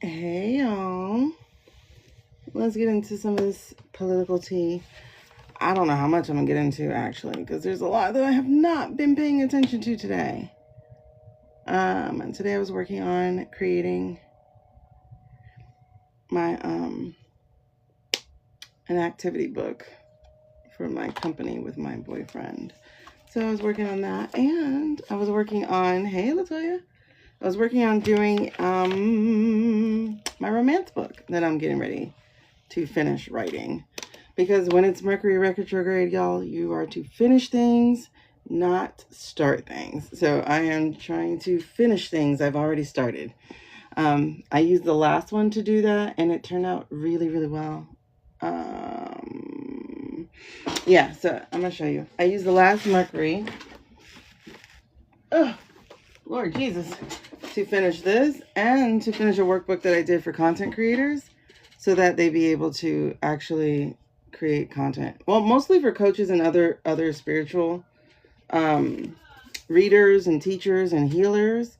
Hey y'all, let's get into some of this political tea. I don't know how much I'm gonna get into actually, because there's a lot that I have not been paying attention to today. And today I was working on creating my an activity book for my company with my boyfriend. So I was working on that, and I was working on Latoya. I was working on doing my romance book that I'm getting ready to finish writing. Because when it's Mercury retrograde, y'all, you are to finish things, not start things. So I am trying to finish things I've already started. I used the last one to do that, and it turned out really, really well. Yeah, so I'm going to show you. I used the last Mercury. Oh, Lord Jesus. To finish this and to finish a workbook that I did for content creators so that they be able to actually create content. Well, mostly for coaches and other spiritual readers and teachers and healers.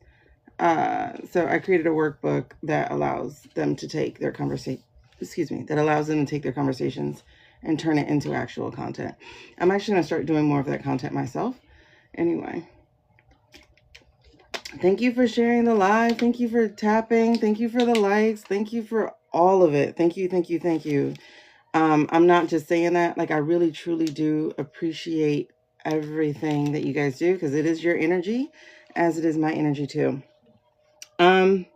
So I created a workbook that allows them to take their that allows them to take their conversations and turn it into actual content. I'm actually going to start doing more of that content myself. Anyway. Thank you for sharing the live. Thank you for tapping. Thank you for the likes. Thank you for all of it. Thank you, thank you, thank you. I'm not just saying that. Like, I really, truly do appreciate everything that you guys do, because it is your energy as it is my energy too. I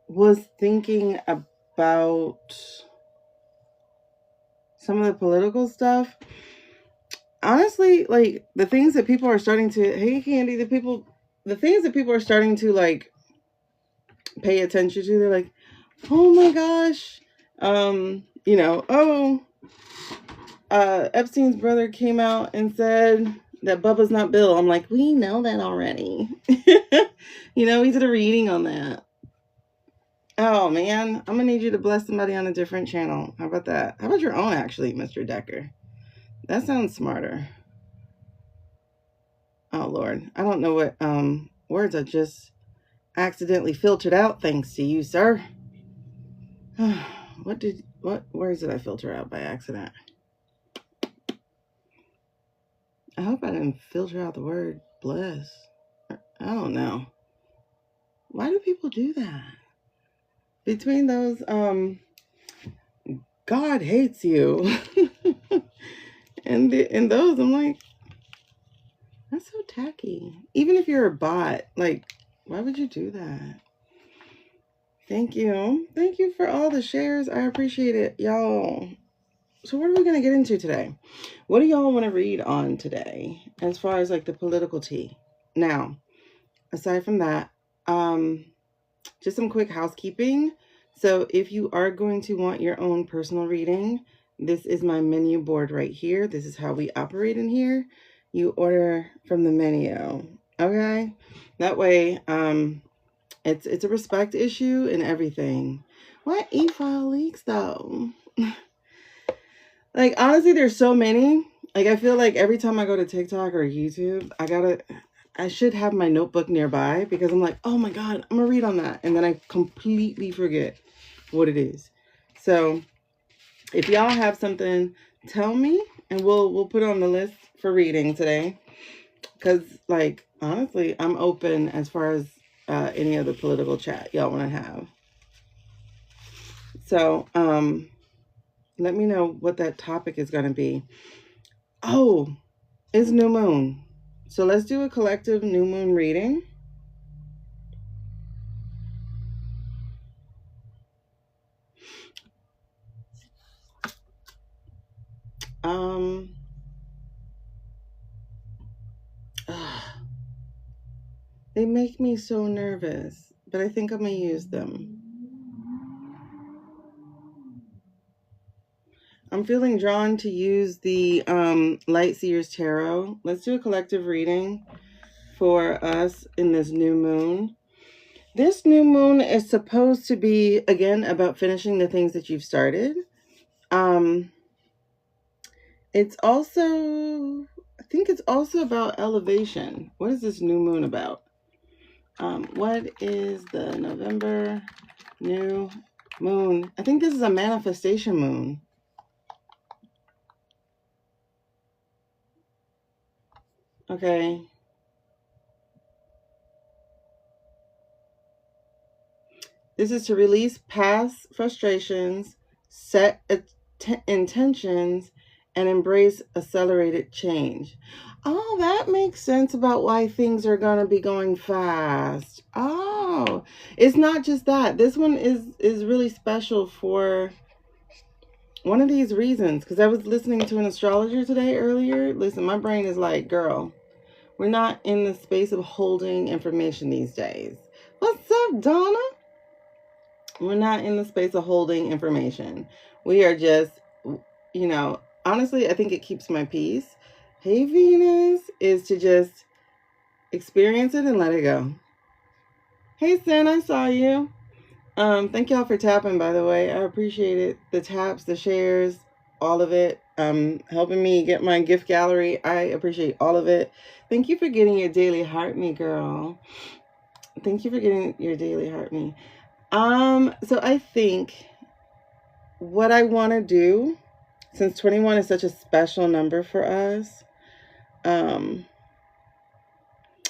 was thinking about some of the political stuff. Honestly, like, the things that people are starting to, hey Candy, the things that people are starting to like pay attention to, they're like, oh my gosh, Epstein's brother came out and said that Bubba's not Bill. I'm like, we know that already. We did a reading on that. Oh man, I'm gonna need you to bless somebody on a different channel. How about that? How about your own, actually, Mr. Decker? That sounds smarter. Oh Lord, I don't know what words I just accidentally filtered out thanks to you, sir. What words did I filter out by accident? I hope I didn't filter out the word bless. I don't know. Why do people do that? Between those, God hates you. and those, I'm like, that's so tacky. Even if you're a bot, like, why would you do that? Thank you. Thank you for all the shares. I appreciate it, y'all. So what are we going to get into today? What do y'all want to read on today as far as like the political tea? Now, aside from that, just some quick housekeeping. So if you are going to want your own personal reading, this is my menu board right here. This is how we operate in here. You order from the menu, okay? That way, it's a respect issue and everything. What e-file leaks though? Like, honestly, there's so many. Like, I feel like every time I go to TikTok or YouTube, I should have my notebook nearby, because I'm like, oh my God, I'm gonna read on that. And then I completely forget what it is. So if y'all have something, tell me, and we'll put it on the list for reading today. Because, like, honestly, I'm open as far as any other political chat y'all want to have. So, let me know what that topic is going to be. Oh, it's new moon. So let's do a collective new moon reading. They make me so nervous, but I think I'm gonna use them. I'm feeling drawn to use the Light Seers Tarot. Let's do a collective reading for us in this new moon. This new moon is supposed to be, again, about finishing the things that you've started. It's also, I think it's also about elevation. What is this new moon about? What is the November new moon? I think this is a manifestation moon. Okay. This is to release past frustrations, set intentions, and embrace accelerated change. Oh, that makes sense about why things are going to be going fast. Oh, it's not just that. This one is really special for one of these reasons, because I was listening to an astrologer today earlier. Listen, my brain is like, girl, we're not in the space of holding information these days. What's up, Donna? We're not in the space of holding information. We are just, honestly, I think it keeps my peace. Hey, Venus, is to just experience it and let it go. Hey, Sin, I saw you. Thank y'all for tapping, by the way. I appreciate it. The taps, the shares, all of it. Helping me get my gift gallery. I appreciate all of it. Thank you for getting your daily heart me, girl. Thank you for getting your daily heart me. So I think what I want to do, since 21 is such a special number for us,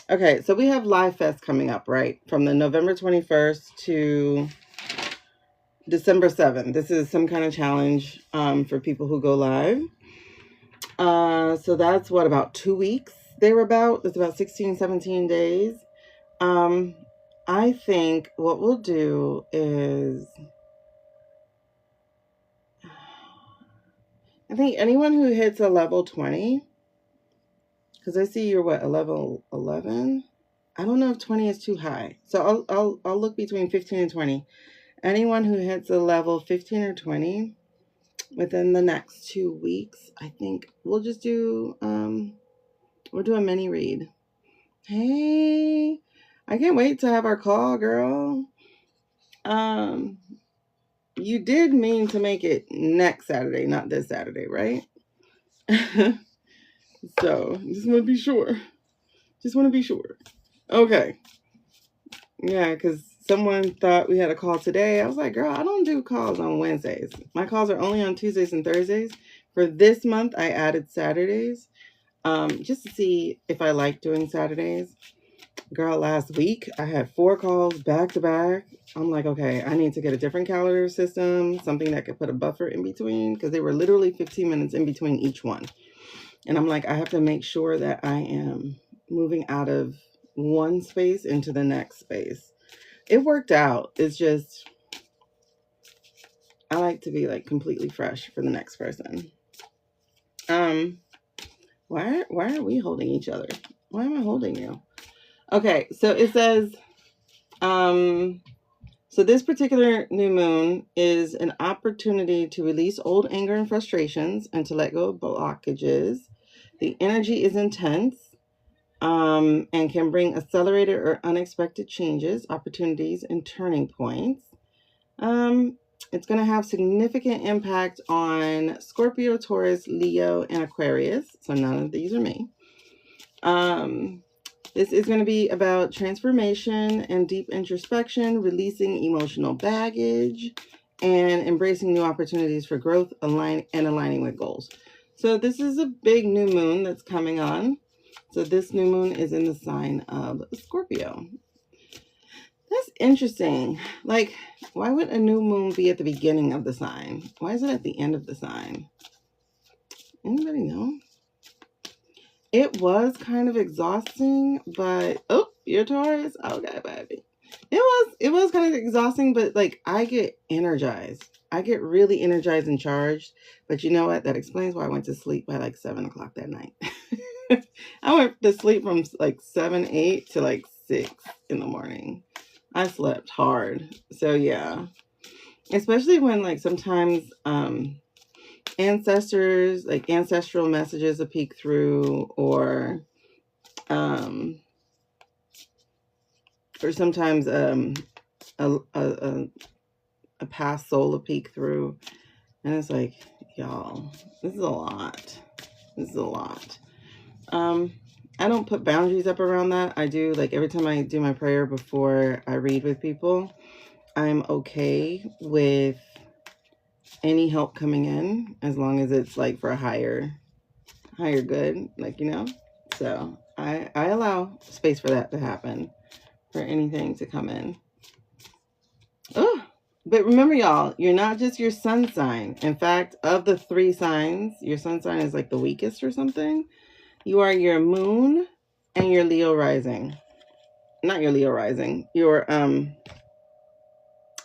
okay, so we have Live Fest coming up, right? From the November 21st to December 7th. This is some kind of challenge for people who go live. So that's what, about 2 weeks they were about. It's about 16, 17 days. I think what we'll do is, I think anyone who hits a level 20, because I see you're what, a level 11? I don't know if 20 is too high. So I'll look between 15 and 20. Anyone who hits a level 15 or 20 within the next 2 weeks, I think we'll just do we'll do a mini read. Hey, I can't wait to have our call, girl. You did mean to make it next Saturday, not this Saturday, right? So just want to be sure. Just want to be sure. Okay. Yeah, because someone thought we had a call today. I was like, girl, I don't do calls on Wednesdays. My calls are only on Tuesdays and Thursdays. For this month, I added Saturdays just to see if I like doing Saturdays. Girl, last week, I had 4 calls back to back. I'm like, okay, I need to get a different calendar system, something that could put a buffer in between, because they were literally 15 minutes in between each one. And I'm like, I have to make sure that I am moving out of one space into the next space. It worked out. It's just, I like to be like completely fresh for the next person. Why are we holding each other? Why am I holding you? Okay, so it says, so this particular new moon is an opportunity to release old anger and frustrations and to let go of blockages. The energy is intense and can bring accelerated or unexpected changes, opportunities, and turning points. It's going to have significant impact on Scorpio, Taurus, Leo, and Aquarius. So none of these are me. This is going to be about transformation and deep introspection, releasing emotional baggage, and embracing new opportunities for growth, aligning with goals. So this is a big new moon that's coming on. So this new moon is in the sign of Scorpio. That's interesting. Like, why would a new moon be at the beginning of the sign? Why is it at the end of the sign? Anybody know? It was kind of exhausting, but oh, you're Taurus? Okay, baby. It was kind of exhausting, but like I get energized. I get really energized and charged. But you know what? That explains why I went to sleep by like 7 o'clock that night. I went to sleep from like 7, 8 to like 6 in the morning. I slept hard. So yeah. Especially when like sometimes ancestors, like ancestral messages will peek through, or sometimes a past soul will peek through, and it's like, y'all, this is a lot. This is a lot. I don't put boundaries up around that. I do, like, every time I do my prayer before I read with people, I'm okay with any help coming in as long as it's like for a higher good, like, you know. So I allow space for that to happen, for anything to come in. Oh, but remember, y'all, you're not just your sun sign. In fact, of the 3 signs, your sun sign is like the weakest or something. You are your moon and your Leo rising. Not your Leo rising, your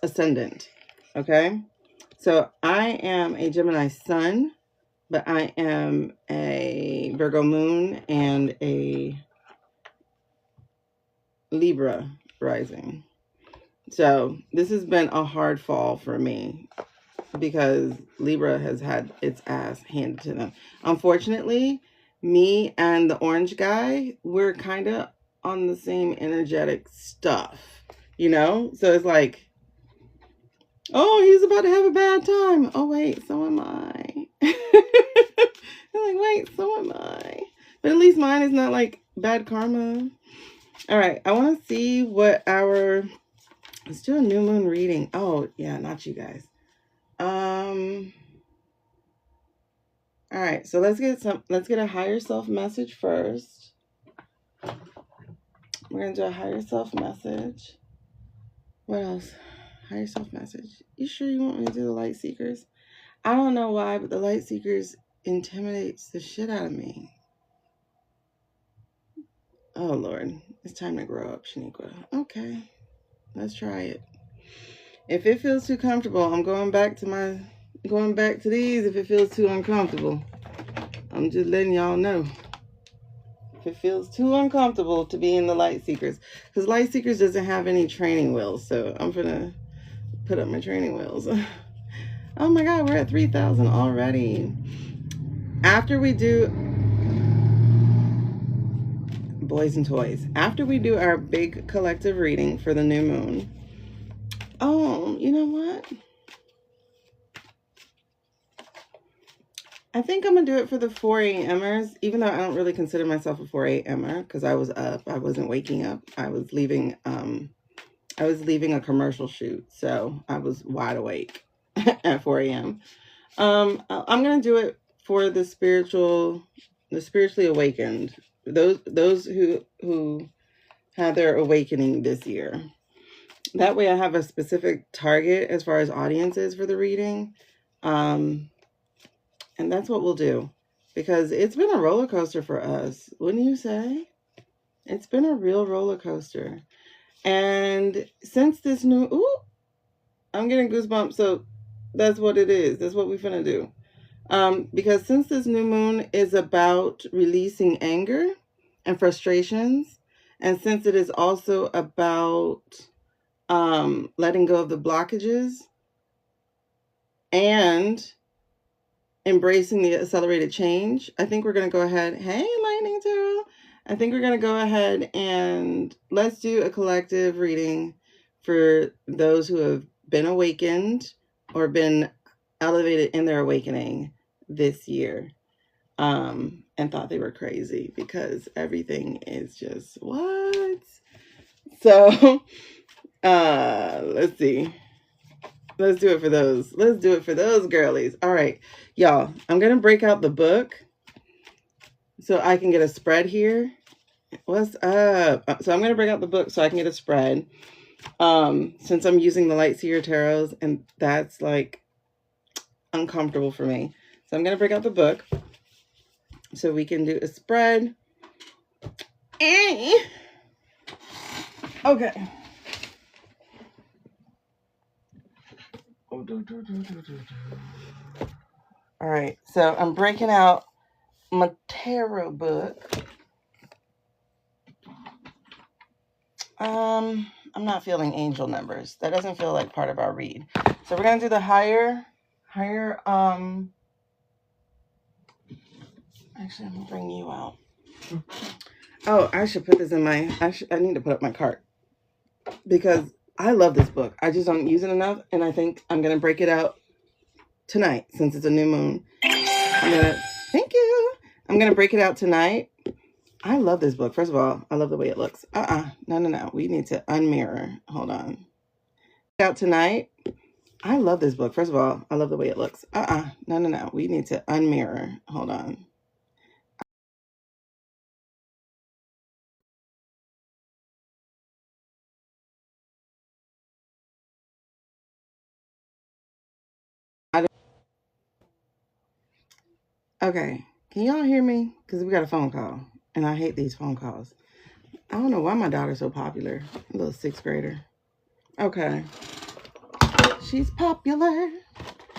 ascendant. Okay? So I am a Gemini sun, but I am a Virgo moon and a Libra rising. So this has been a hard fall for me because Libra has had its ass handed to them. Unfortunately, me and the orange guy, we're kind of on the same energetic stuff, you know? So it's like, oh, he's about to have a bad time. Oh, wait, so am I. I'm like, wait, so am I. But at least mine is not like bad karma. All right, I want to see what let's do a new moon reading. Oh, yeah, not you guys. All right, so let's get a higher self message first. We're going to do a higher self message. What else? Higher self message. You sure you want me to do the light seekers? I don't know why, but the light seekers intimidates the shit out of me. Oh, Lord. It's time to grow up, Shaneequa. Okay. Let's try it. If it feels too comfortable, I'm going back to these if it feels too uncomfortable. I'm just letting y'all know. If it feels too uncomfortable to be in the light seekers. Because light seekers doesn't have any training wheels. So I'm going to put up my training wheels. Oh my God, we're at 3,000 already. After we do boys and toys, after we do our big collective reading for the new moon. Oh, you know what? I think I'm going to do it for the 4 a.m.ers, even though I don't really consider myself a 4 a.m.er because I was up. I wasn't waking up. I was leaving a commercial shoot, so I was wide awake at 4 a.m. I'm going to do it for the spiritually awakened, those who had their awakening this year. That way I have a specific target as far as audiences for the reading. And that's what we'll do, because it's been a roller coaster for us, wouldn't you say? It's been a real roller coaster. And since this new, I'm getting goosebumps, so that's what it is. That's what we're finna do. Because since this new moon is about releasing anger and frustrations, and since it is also about letting go of the blockages and embracing the accelerated change, I think we're going to go ahead. Hey, Lightning Tarot. I think we're going to go ahead and let's do a collective reading for those who have been awakened or been elevated in their awakening this year, and thought they were crazy because everything is just what? So, let's see. Let's do it for those. Let's do it for those girlies. All right, y'all. I'm going to break out the book so I can get a spread here. What's up? So I'm going to break out the book so I can get a spread. Since I'm using the Light Seer Tarots, and that's like uncomfortable for me. So I'm going to break out the book so we can do a spread. Okay. All right, so I'm breaking out my tarot book. I'm not feeling angel numbers. That doesn't feel like part of our read. So we're gonna do the higher. Actually, I'm gonna bring you out. Oh, I should put this in my. I need to put up my cart because I love this book. I just don't use it enough, and I think I'm gonna break it out tonight since it's a new moon. Thank you. I'm gonna break it out tonight I love this book. First of all, I love the way it looks. No. We need to unmirror. Hold on. Out tonight. I love this book. First of all, I love the way it looks. No. We need to unmirror. Hold on. Okay. Can y'all hear me? Because we got a phone call. And I hate these phone calls. I don't know why my daughter's so popular. A little sixth grader. Okay. She's popular.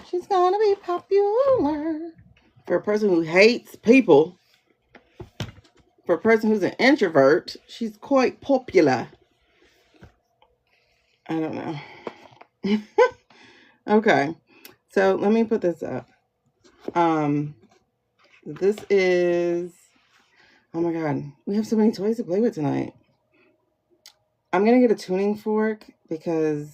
She's gonna be popular. For a person who hates people, for a person who's an introvert, she's quite popular. I don't know. Okay. So let me put this up. This is, oh my God, we have so many toys to play with tonight. I'm going to get a tuning fork because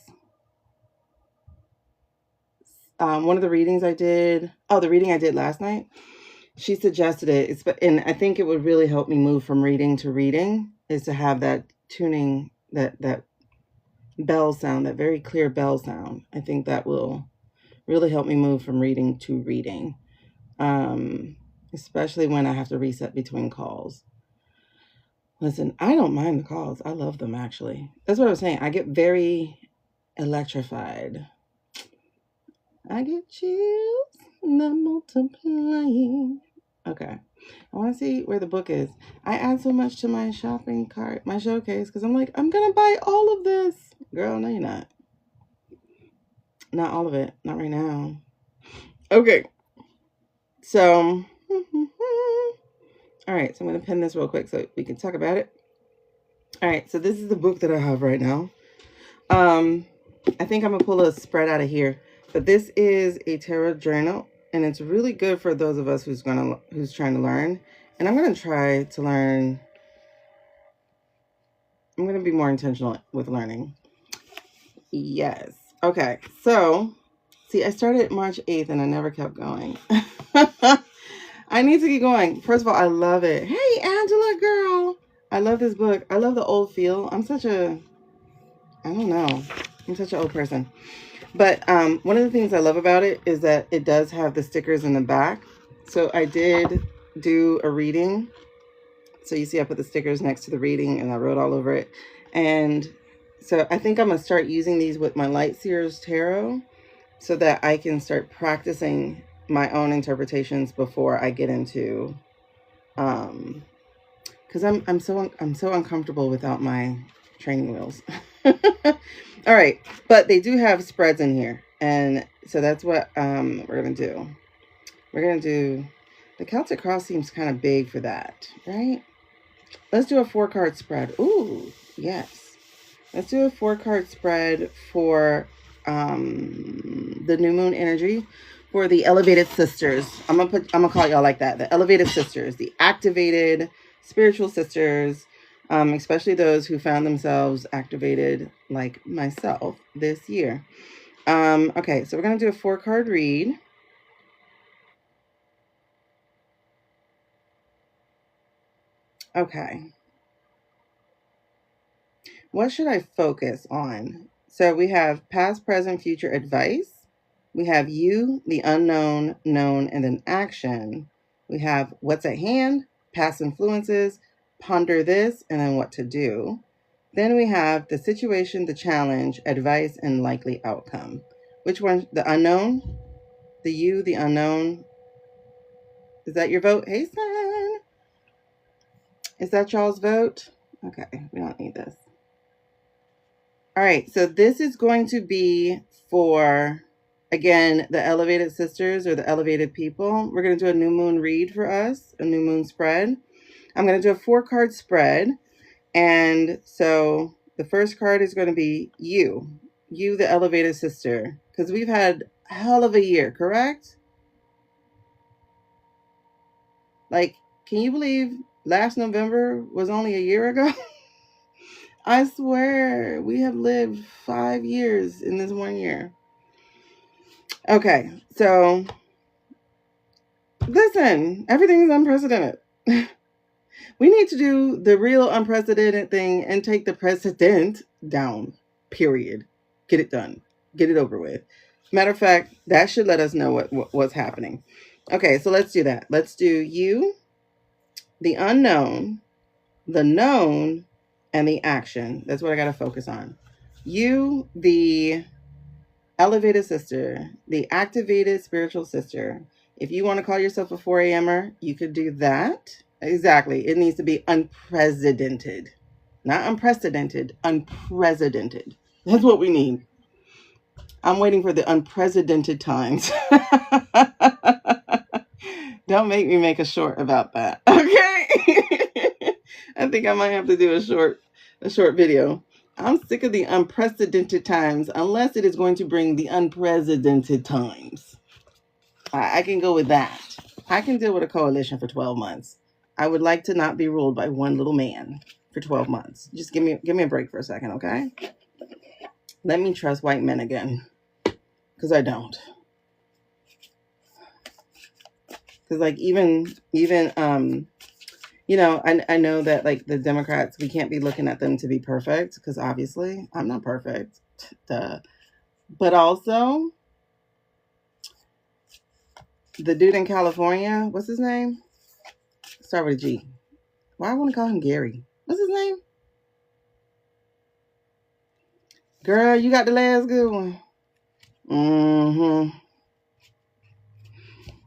one of the readings I did, the reading I did last night, she suggested it. And I think it would really help me move from reading to reading is to have that tuning, that bell sound, that very clear bell sound. I think that will really help me move from reading to reading, especially when I have to reset between calls. Listen, I don't mind the calls. I love them, actually. That's what I was saying. I get very electrified. I get chills. The multiplying. Okay. I want to see where the book is. I add so much to my shopping cart, my showcase, because I'm like, I'm going to buy all of this. Girl, no, you're not. Not all of it. Not right now. Okay. So, all right. So I'm going to pin this real quick so we can talk about it. All right. So this is the book that I have right now. I think I'm going to pull a spread out of here. But this is a tarot journal. And it's really good for those of us who's trying to learn. And I'm going to try to learn. I'm going to be more intentional with learning. Yes. Okay. So, see, I started March 8th and I never kept going. I need to keep going. First of all, I love it. Hey, Angela, girl. I love this book. I love the old feel. I'm such an old person. But one of the things I love about it is that it does have the stickers in the back. So I did do a reading. So you see I put the stickers next to the reading and I wrote all over it. And so I think I'm going to start using these with my Light Seers Tarot so that I can start practicing my own interpretations before I get into, because I'm so uncomfortable without my training wheels. All right, but they do have spreads in here, and so that's what we're gonna do. We're gonna do the Celtic Cross. Seems kind of big for that, right? Let's do a 4-card spread. Ooh, yes. Let's do a 4-card spread for the new moon energy for the elevated sisters. I'm gonna call y'all like that. The elevated sisters, the activated spiritual sisters, especially those who found themselves activated like myself this year. Okay, so we're gonna do a 4-card read. Okay. What should I focus on? So we have past, present, future advice. We have you, the unknown, known, and then action. We have what's at hand, past influences, ponder this, and then what to do. Then we have the situation, the challenge, advice, and likely outcome. Which one? The unknown? The you, the unknown? Is that your vote? Hey, son. Is that y'all's vote? Okay, we don't need this. All right, so this is going to be for, again, the elevated sisters or the elevated people. We're going to do a new moon read for us, a new moon spread. I'm going to do a 4-card spread. And so the first card is going to be you, the elevated sister, because we've had a hell of a year, correct? Like, can you believe last November was only a year ago? I swear, we have lived 5 years in this 1 year. Okay, so listen, everything is unprecedented. We need to do the real unprecedented thing and take the precedent down. Period. Get it done. Get it over with. Matter of fact, that should let us know what's happening. Okay, so let's do that. Let's do you, the unknown, the known, and the action. That's what I got to focus on. You, the elevated sister, the activated spiritual sister. If you want to call yourself a 4 a.m.er, you could do that. Exactly. It needs to be unprecedented. Not unprecedented, unprecedented. That's what we need. I'm waiting for the unprecedented times. Don't make me make a short about that. Okay? I think I might have to do a short video. I'm sick of the unprecedented times unless it is going to bring the unprecedented times. I can go with that. I can deal with a coalition for 12 months. I would like to not be ruled by one little man for 12 months. Just give me a break for a second, okay? Let me trust white men again. Because I don't. Because like even you know, I know that like the Democrats, we can't be looking at them to be perfect because obviously I'm not perfect. Duh. But also the dude in California, what's his name? Start with a G. Why I want to call him Gary? What's his name? Girl, you got the last good one. Mm-hmm.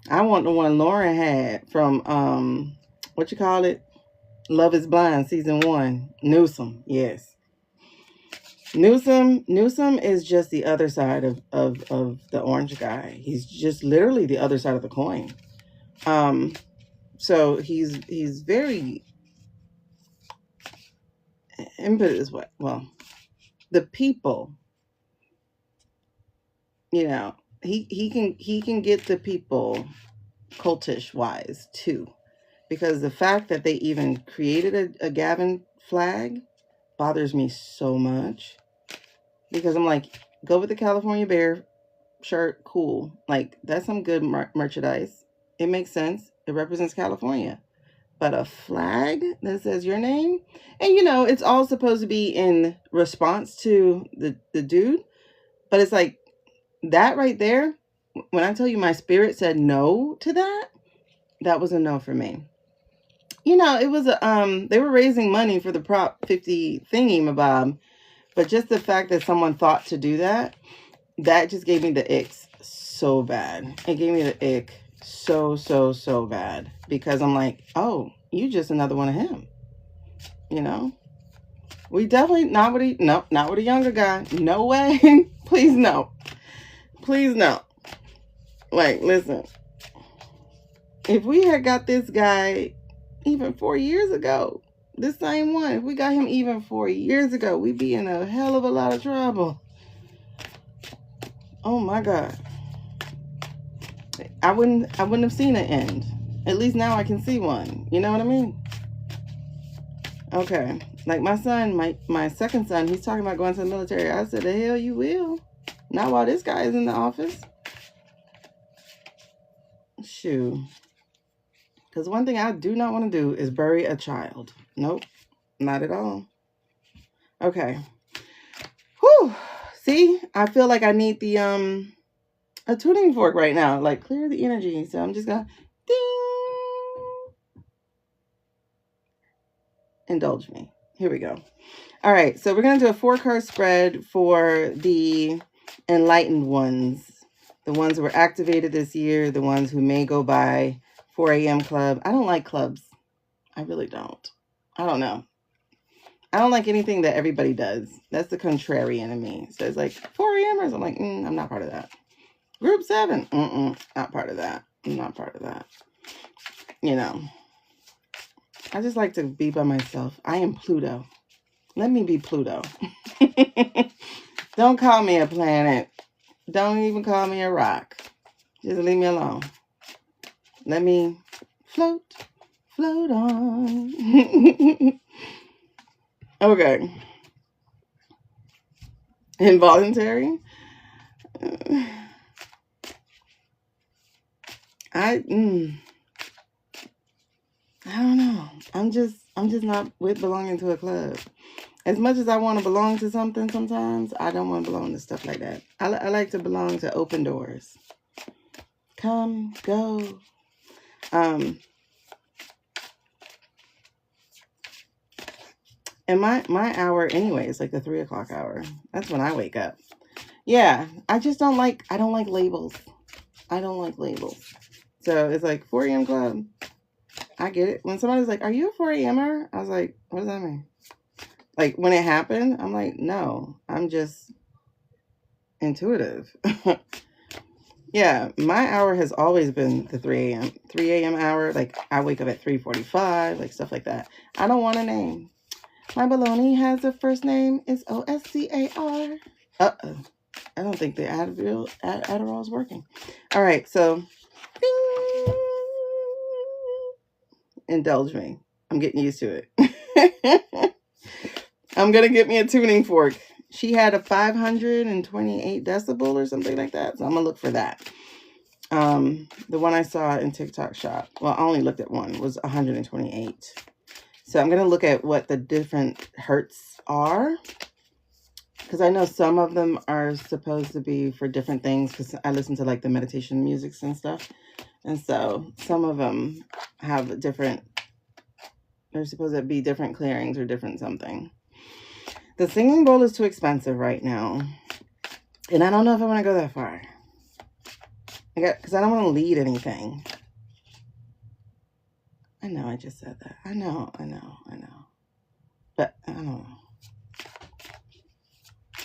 I want the one Lauren had from what you call it? Love is Blind, season 1. Newsom, yes. Newsom is just the other side of the orange guy. He's just literally the other side of the coin. So he's very, and put it this way, well, the people, you know, he can get the people cultish wise too, because the fact that they even created a Gavin flag bothers me so much, because I'm like, go with the California Bear shirt, cool, like that's some good merchandise. It makes sense. It represents California. But a flag that says your name, and you know, it's all supposed to be in response to the dude, but it's like that right there. When I tell you my spirit said no to that, that was a no for me. You know, it was a they were raising money for the Prop 50 thingy mabob, but just the fact that someone thought to do that, that just gave me the icks so bad. It gave me the ick so bad, because I'm like, oh, you just another one of him. You know, we definitely not with a younger guy. No way. Please no. Please no. Like, listen, if we had got this guy even 4 years ago, this same one, if we got him even 4 years ago, we'd be in a hell of a lot of trouble. Oh my God. I wouldn't have seen an end. At least now I can see one. You know what I mean? Okay. Like my son, my second son, he's talking about going to the military. I said, the hell you will. Not while this guy is in the office. Shoo. Because one thing I do not want to do is bury a child. Nope. Not at all. Okay. Whew. See? I feel like I need the a tuning fork right now. Like, clear the energy. So I'm just gonna ding. Indulge me. Here we go. All right. So we're going to do a 4-card spread for the enlightened ones. The ones who were activated this year. The ones who may go by 4 a.m. club. I don't like clubs. I really don't. I don't know. I don't like anything that everybody does. That's the contrarian in me. So it's like 4 a.m.ers. I'm like, I'm not part of that. Group 7. Not part of that. I'm not part of that. You know. I just like to be by myself. I am Pluto. Let me be Pluto. Don't call me a planet. Don't even call me a rock. Just leave me alone. Let me float on. Okay. Involuntary. I don't know. I'm just not with belonging to a club. As much as I want to belong to something sometimes, I don't want to belong to stuff like that. I like to belong to open doors. Come, go. And my hour anyway is like the 3 o'clock hour. That's when I wake up. Yeah, I don't like labels. I don't like labels. So it's like 4 a.m. club. I get it. When somebody's like, are you a 4 a.m.er? I was like, what does that mean? Like when it happened, I'm like, no, I'm just intuitive. Yeah, my hour has always been the 3 a.m. hour. Like I wake up at 3:45, like stuff like that. I don't want a name. My baloney has a first name. It's Oscar. Uh-oh. I don't think the Adderall is working. All right, so ding, indulge me. I'm getting used to it. I'm going to get me a tuning fork. She had a 528 decibel or something like that. So I'm going to look for that. The one I saw in TikTok shop, well, I only looked at one, was 128. So I'm going to look at what the different hertz are. Because I know some of them are supposed to be for different things. Because I listen to like the meditation musics and stuff. And so some of them have different, they're supposed to be different clearings or different something. The singing bowl is too expensive right now. And I don't know if I want to go that far. Because I don't want to lead anything. I know I just said that. I know. But I don't know.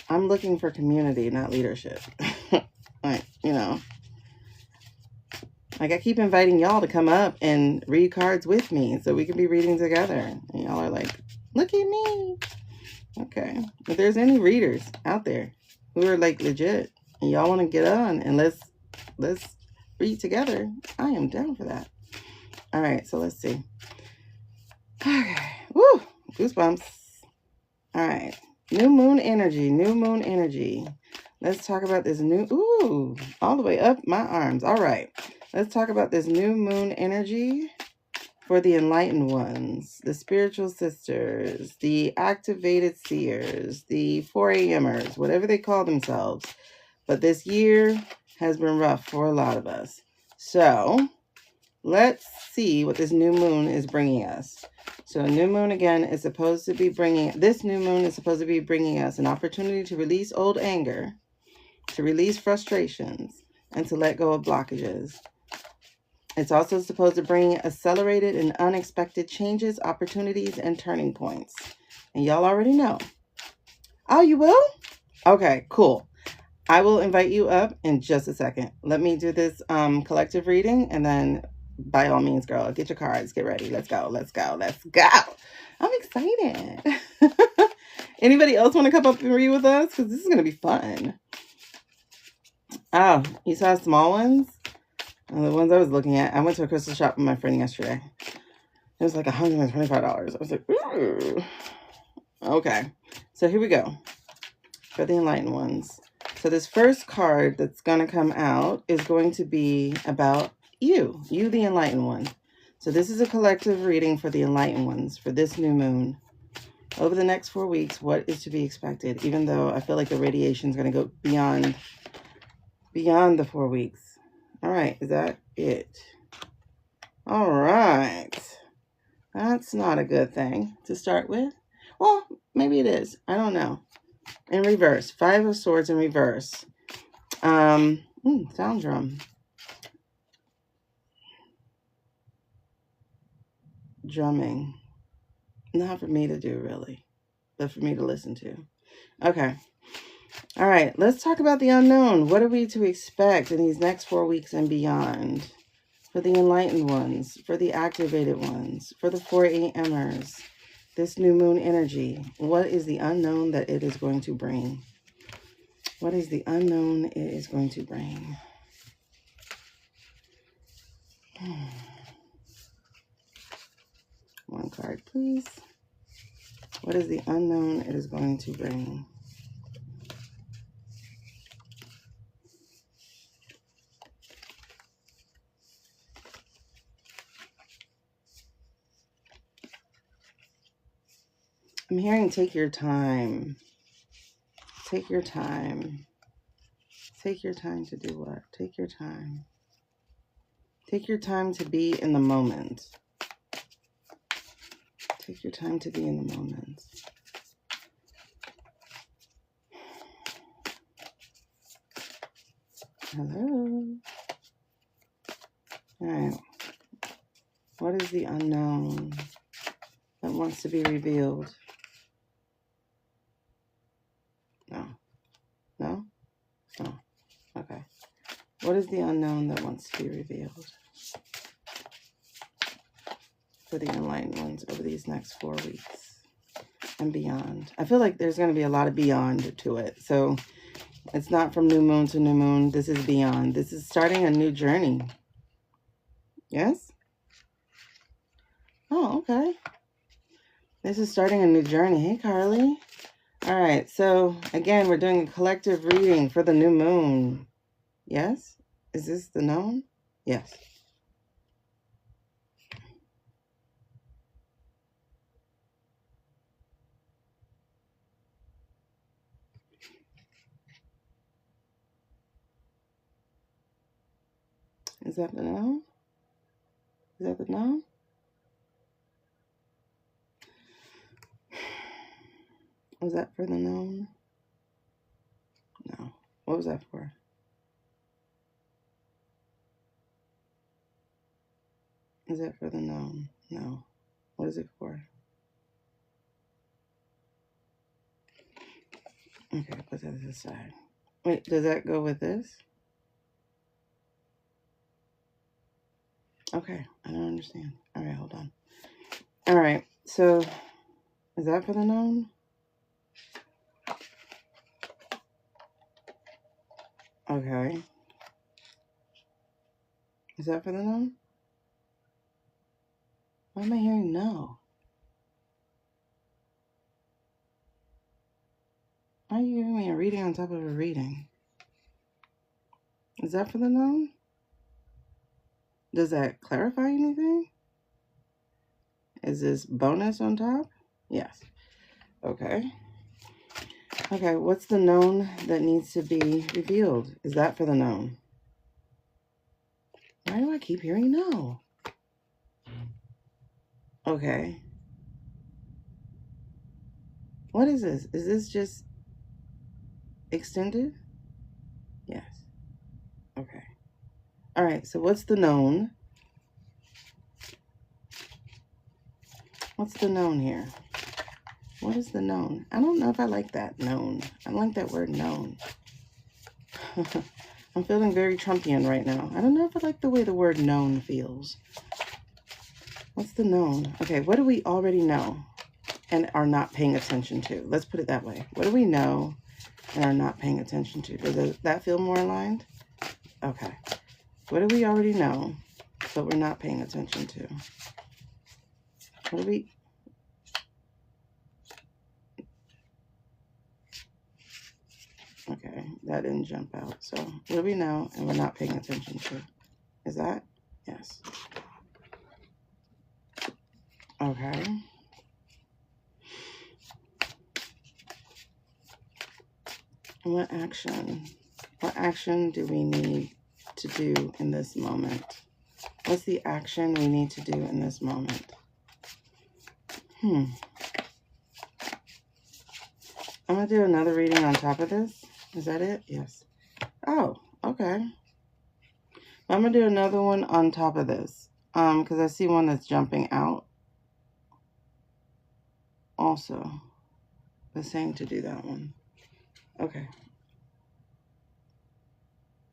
I'm looking for community, not leadership. Like, you know. Like I keep inviting y'all to come up and read cards with me so we can be reading together. And y'all are like, look at me. Okay. If there's any readers out there who are like legit and y'all want to get on and let's read together, I am down for that. All right, so let's see. Okay. Woo! Goosebumps. All right. New moon energy. Let's talk about this ooh, all the way up my arms. All right. Let's talk about this new moon energy for the enlightened ones, the spiritual sisters, the activated seers, the 4 a.m.ers, whatever they call themselves. But this year has been rough for a lot of us. So let's see what this new moon is bringing us. So a new moon again is supposed to be this new moon is supposed to be bringing us an opportunity to release old anger, to release frustrations, and to let go of blockages. It's also supposed to bring accelerated and unexpected changes, opportunities, and turning points. And y'all already know. Oh, you will? Okay, cool. I will invite you up in just a second. Let me do this collective reading, and then by all means, girl, get your cards, get ready. Let's go. I'm excited. Anybody else want to come up and read with us? Because this is going to be fun. Oh, you saw small ones? The ones I was looking at. I went to a crystal shop with my friend yesterday. It was like $125. I was like, ooh. Okay. So here we go. For the enlightened ones. So this first card that's going to come out is going to be about you, the enlightened one. So this is a collective reading for the enlightened ones for this new moon. Over the next 4 weeks, what is to be expected? Even though I feel like the radiation is going to go beyond the 4 weeks. All right, is that it? All right. That's not a good thing to start with. Well, maybe it is. I don't know. In reverse. 5 of Swords in reverse. Sound drum. Drumming. Not for me to do, really. But for me to listen to. Okay. All right. Let's talk about the unknown. What are we to expect in these next 4 weeks and beyond? For the enlightened ones. For the activated ones. For the 4 a.m.ers. This new moon energy. What is the unknown that it is going to bring? What is the unknown it is going to bring? One card, please. What is the unknown it is going to bring? I'm hearing take your time. Take your time. Take your time to do what? Take your time. Take your time to be in the moment. Take your time to be in the moment. Hello. All right. What is the unknown that wants to be revealed? No. No? No. Okay. What is the unknown that wants to be revealed for the enlightened ones over these next 4 weeks and beyond? I feel like there's going to be a lot of beyond to it. So it's not from new moon to new moon. This is beyond. This is starting a new journey. Yes? Oh, okay. This is starting a new journey. Hey, Carly. All right. So again, we're doing a collective reading for the new moon. Yes? Is this the known? Yes. Is that the known? Is that the known? Was that for the known? No. What was that for? Is that for the known? No. What is it for? Okay, put that to the side. Wait, does that go with this? Okay, I don't understand. All right, hold on. All right, so is that for the known? Okay. Is that for the known? Why am I hearing no? Why are you giving me a reading on top of a reading? Is that for the known? Does that clarify anything? Is this bonus on top? Yes. Okay. Okay, what's the known that needs to be revealed? Is that for the known? Why do I keep hearing no? Okay. What is this? Is this just extended? Yes. Okay. All right, so what's the known? What's the known here? What is the known? I don't know if I like that known. I don't like that word known. I'm feeling very Trumpian right now. I don't know if I like the way the word known feels. What's the known? Okay, what do we already know and are not paying attention to? Let's put it that way. What do we know and are not paying attention to? Does that feel more aligned? Okay. What do we already know, but we're not paying attention to? What do we... Okay, that didn't jump out. So what do we know and we're not paying attention to? Is that? Yes. Okay. What action do we need to do in this moment? What's the action we need to do in this moment? I'm going to do another reading on top of this. Is that it? Yes. Oh, okay. I'm going to do another one on top of this. Because I see one that's jumping out. Also, the same to do that one. Okay.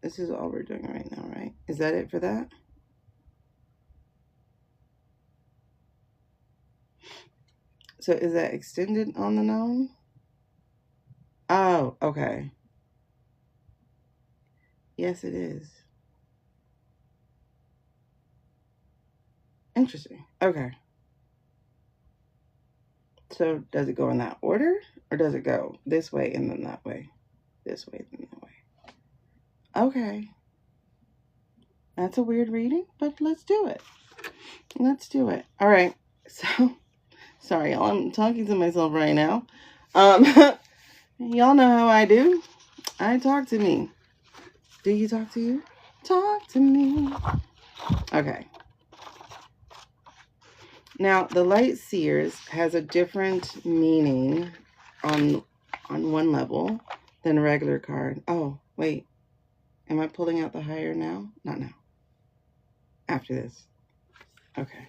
This is all we're doing right now, right? Is that it for that? So is that extended on the known? Oh, okay. Yes, it is. Interesting. Okay. So does it go in that order? Or does it go this way and then that way? This way and then that way. Okay. That's a weird reading, but let's do it. Let's do it. All right. So Sorry, y'all. I'm talking to myself right now. Y'all know how I do. I talk to me. Do you talk to you? Talk to me. Okay. Now, the light seers has a different meaning on one level than a regular card. Oh, wait. Am I pulling out the higher now? Not now. After this. Okay.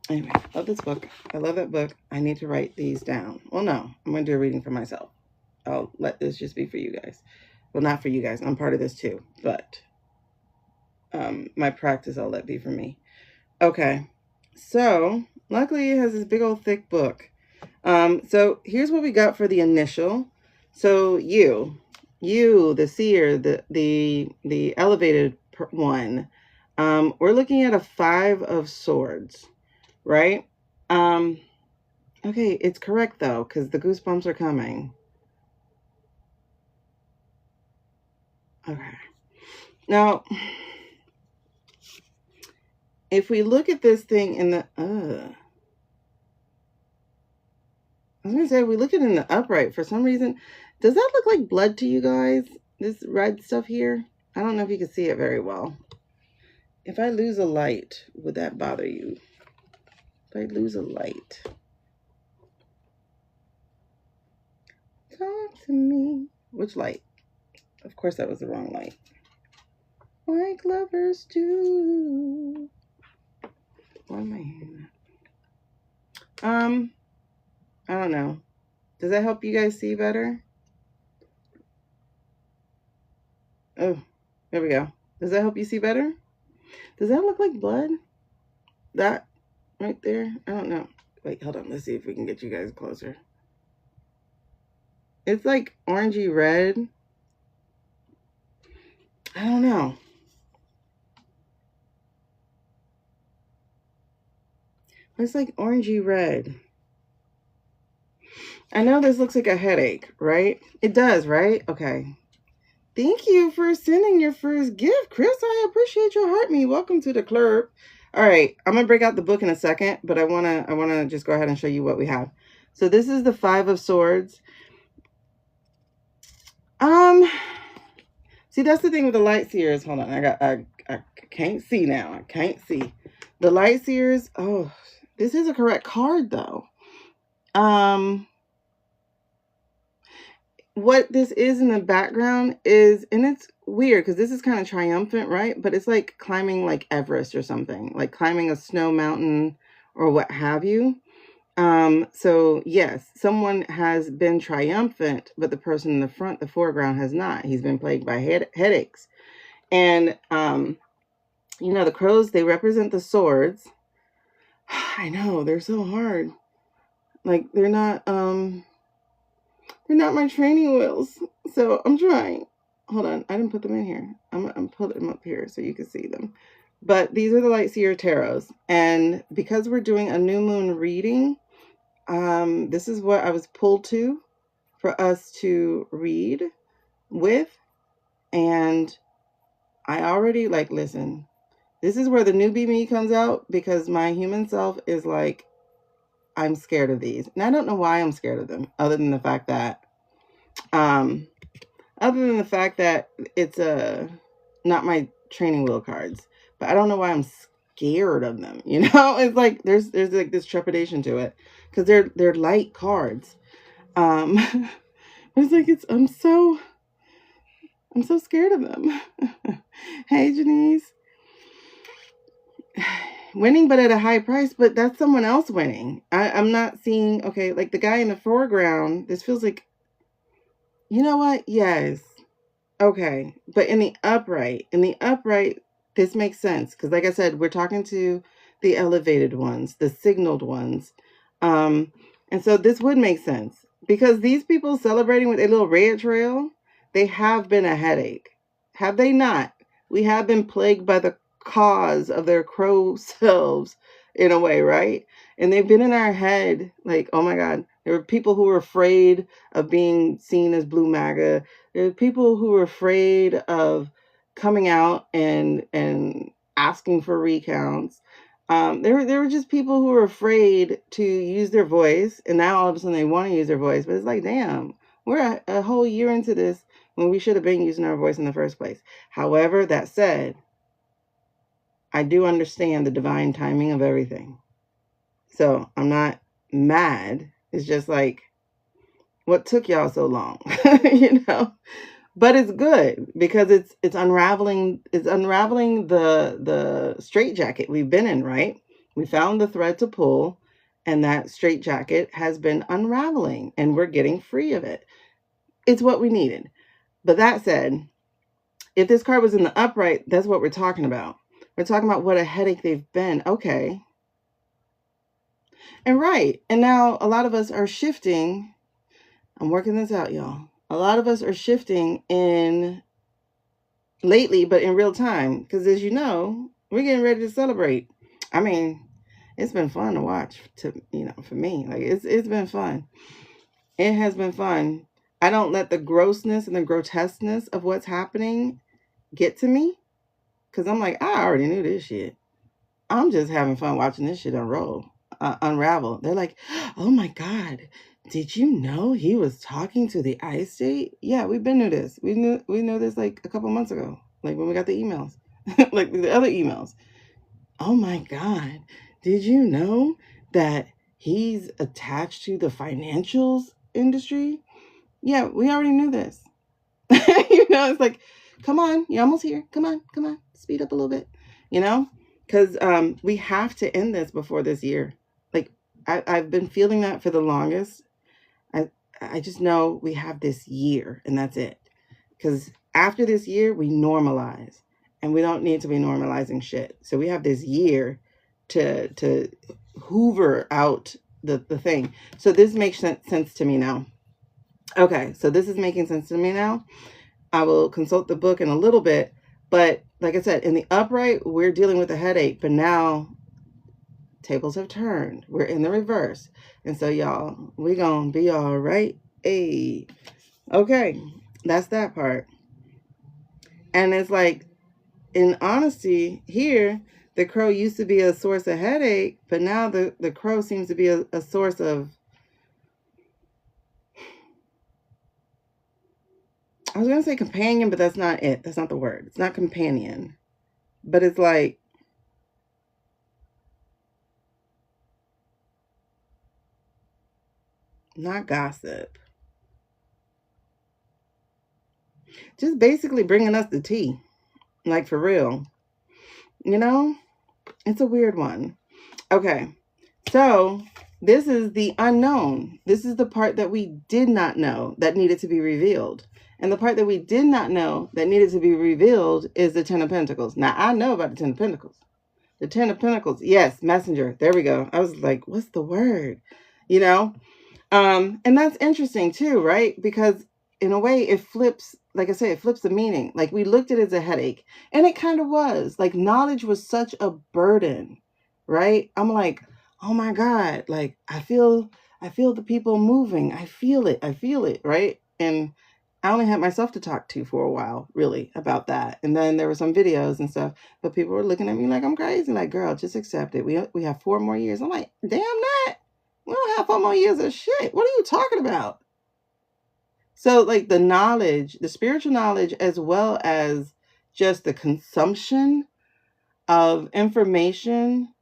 Anyway, love this book. I love that book. I need to write these down. Well, no. I'm going to do a reading for myself. I'll let this just be for you guys. Well, not for you guys. I'm part of this too. But my practice, I'll let be for me. Okay. So, luckily it has this big old thick book. So here's what we got for the initial. So you, the seer, the elevated one, we're looking at a 5 of swords, right? Okay, it's correct though, because the goosebumps are coming. Okay. Now, if we look at this thing in the, I was going to say, we look at it in the upright for some reason. Does that look like blood to you guys? This red stuff here? I don't know if you can see it very well. If I lose a light, would that bother you? If I lose a light. Talk to me. Which light? Of course that was the wrong light. Like lovers do. Why am I hearing that? I don't know. Does that help you guys see better? Oh, there we go. Does that help you see better? Does that look like blood? That right there? I don't know. Wait, hold on. Let's see if we can get you guys closer. It's like orangey red. I don't know. It's like orangey red. I know this looks like a headache, right? It does, right? Okay. Thank you for sending your first gift, Chris. I appreciate your heart me. Welcome to the club. All right, I'm gonna break out the book in a second, but I wanna just go ahead and show you what we have. So this is the 5 of Swords. See, that's the thing with the light seers. Hold on, I can't see now. I can't see. The light seers. Oh, this is a correct card though. What this is in the background is, and it's weird because this is kind of triumphant, right? But it's like climbing like Everest or something, like climbing a snow mountain or what have you. So yes, someone has been triumphant, but the person in the front, the foreground, has not. He's been plagued by headaches. And, you know, the crows, they represent the swords. I know, they're so hard. Like, they're not my training wheels. So I'm trying. Hold on, I didn't put them in here. I'm putting them up here so you can see them. But these are the Light Seer Tarots. And because we're doing a new moon reading, this is what I was pulled to for us to read with. And I already, like, listen, this is where the newbie me comes out, because my human self is like, I'm scared of these. And I don't know why I'm scared of them, other than the fact that, it's not my training wheel cards. But I don't know why I'm scared of them. You know, it's like there's like this trepidation to it, because they're light cards. It's like I'm so scared of them. Hey, Janice. Winning, but at a high price. But that's someone else winning. I'm not seeing. Okay, like the guy in the foreground. This feels like. You know what? Yes. Okay, but in the upright, this makes sense, because like I said, we're talking to the elevated ones, the signaled ones. And so this would make sense, because these people celebrating with a little red trail, they have been a headache. Have they not? We have been plagued by the cause of their crow selves in a way, right? And they've been in our head like, oh my God, there were people who were afraid of being seen as blue MAGA. There are people who are afraid of coming out and asking for recounts. There were just people who were afraid to use their voice, and now all of a sudden they want to use their voice. But it's like, damn, we're a whole year into this when we should have been using our voice in the first place. However, that said, I do understand the divine timing of everything. So I'm not mad. It's just like, what took y'all so long? You know? But it's good because it's unraveling the straitjacket we've been in, right? We found the thread to pull, and that straitjacket has been unraveling, and we're getting free of it. It's what we needed. But that said, if this card was in the upright, that's what we're talking about. We're talking about what a headache they've been. Okay. And right. And now a lot of us are shifting. I'm working this out, y'all. A lot of us are shifting in lately, but in real time. Because as you know, we're getting ready to celebrate. I mean, it's been fun to watch, for me. Like, it's been fun. It has been fun. I don't let the grossness and the grotesqueness of what's happening get to me. Because I'm like, I already knew this shit. I'm just having fun watching this shit unravel. They're like, oh my God, did you know he was talking to the ice state? Yeah, we've been through this. We knew this like a couple months ago, like when we got the emails, like the other emails. Oh my God, did you know that he's attached to the financials industry? Yeah, we already knew this. It's like, come on, you're almost here. Come on, speed up a little bit, because we have to end this before this year. Like, I've been feeling that for the longest. I just know we have this year and that's it. Because after this year, we normalize, and we don't need to be normalizing shit. So we have this year to hoover out the thing. So this makes sense to me now. Okay, so this is making sense to me now. I will consult the book in a little bit, but like I said, in the upright, we're dealing with a headache, but now tables have turned. We're in the reverse. And so y'all, we gonna be all right. Hey, okay, that's that part. And it's like, in honesty, here, the crow used to be a source of headache, but now the crow seems to be a source of, I was going to say companion, but that's not it. That's not the word. It's not companion. But it's like, not gossip. Just basically bringing us the tea. Like, for real. It's a weird one. Okay. So, this is the unknown. This is the part that we did not know that needed to be revealed. And the part that we did not know that needed to be revealed is the Ten of Pentacles. Now, I know about the Ten of Pentacles. The Ten of Pentacles. Yes, messenger. There we go. I was like, what's the word? And that's interesting too, right? Because in a way it flips, like I say, it flips the meaning. Like, we looked at it as a headache, and it kind of was. Like, knowledge was such a burden, right? I'm like, oh my God, like I feel the people moving. I feel it, right? And I only had myself to talk to for a while, really, about that. And then there were some videos and stuff, but people were looking at me like I'm crazy. Like, girl, just accept it. We have 4 more years. I'm like, damn that. We don't have 4 more years of shit. What are you talking about? So, like, the knowledge, the spiritual knowledge, as well as just the consumption of information,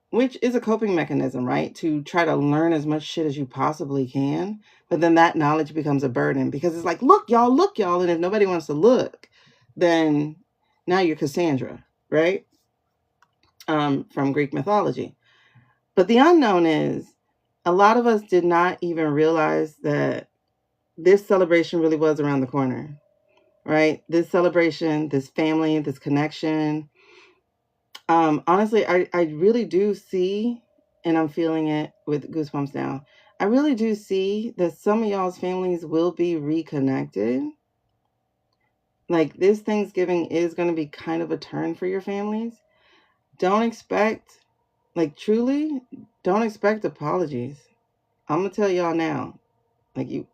which is a coping mechanism, right? To try to learn as much shit as you possibly can. But then that knowledge becomes a burden because it's like, look, y'all. And if nobody wants to look, then now you're Cassandra, right? From Greek mythology. But the unknown is, a lot of us did not even realize that this celebration really was around the corner, right? This celebration, this family, this connection. Honestly, I really do see, and I'm feeling it with goosebumps now, I really do see that some of y'all's families will be reconnected. Like, this Thanksgiving is going to be kind of a turn for your families. Don't expect, like, truly, don't expect apologies. I'm going to tell y'all now, like, you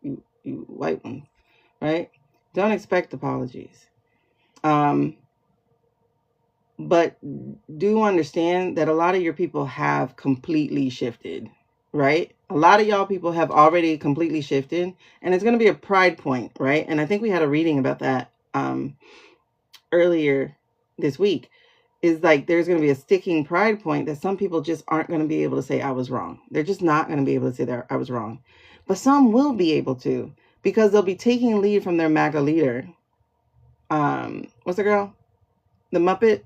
white ones, right? Don't expect apologies. But do understand that a lot of your people have completely shifted, right? A lot of y'all people have already completely shifted, and it's going to be a pride point, right? And I think we had a reading about that earlier this week. Is like there's going to be a sticking pride point that some people just aren't going to be able to say I was wrong. They're just not going to be able to say that I was wrong. But some will be able to, because they'll be taking lead from their MAGA leader. What's the girl? The Muppet?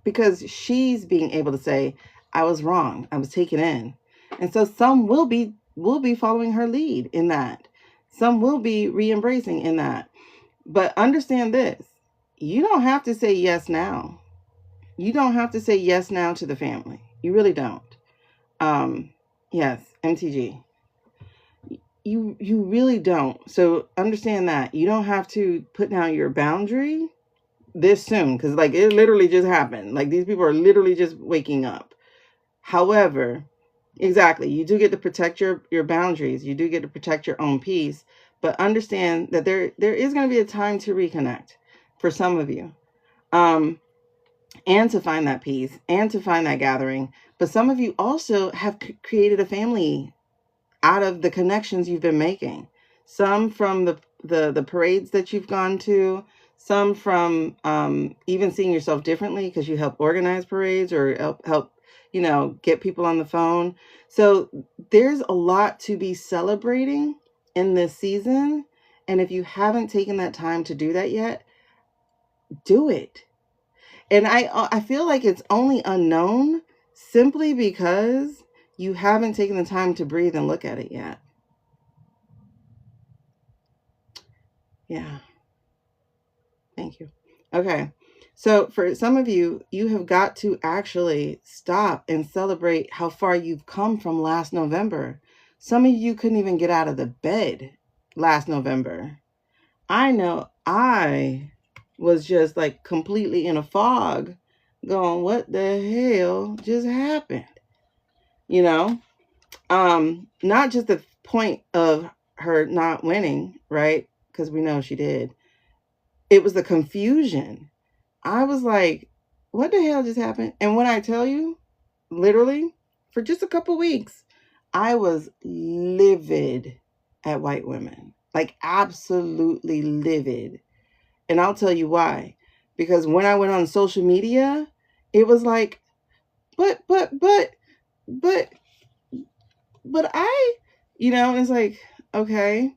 Because she's being able to say, I was wrong. I was taken in. And so some will be following her lead in that. Some will be re-embracing in that. But understand this. You don't have to say yes now. You don't have to say yes now to the family. You really don't. Yes, MTG. You really don't. So understand that. You don't have to put down your boundary this soon, because like it literally just happened. Like these people are literally just waking up. However, exactly, you do get to protect your boundaries. You do get to protect your own peace. But understand that there is going to be a time to reconnect for some of you. And to find that peace and to find that gathering. But some of you also have created a family out of the connections you've been making. Some from the parades that you've gone to, some from even seeing yourself differently because you help organize parades or help get people on the phone. So there's a lot to be celebrating in this season. And if you haven't taken that time to do that yet, do it. And I feel like it's only unknown simply because you haven't taken the time to breathe and look at it yet. Yeah. Thank you. Okay. So for some of you, you have got to actually stop and celebrate how far you've come from last November. Some of you couldn't even get out of the bed last November. I know I was just like completely in a fog going, what the hell just happened? Not just the point of her not winning, right? Because we know she did. It was the confusion. I was like, what the hell just happened? And when I tell you, literally, for just a couple weeks, I was livid at white women. Like absolutely livid. And I'll tell you why. Because when I went on social media, it was like, but I, it's like, okay,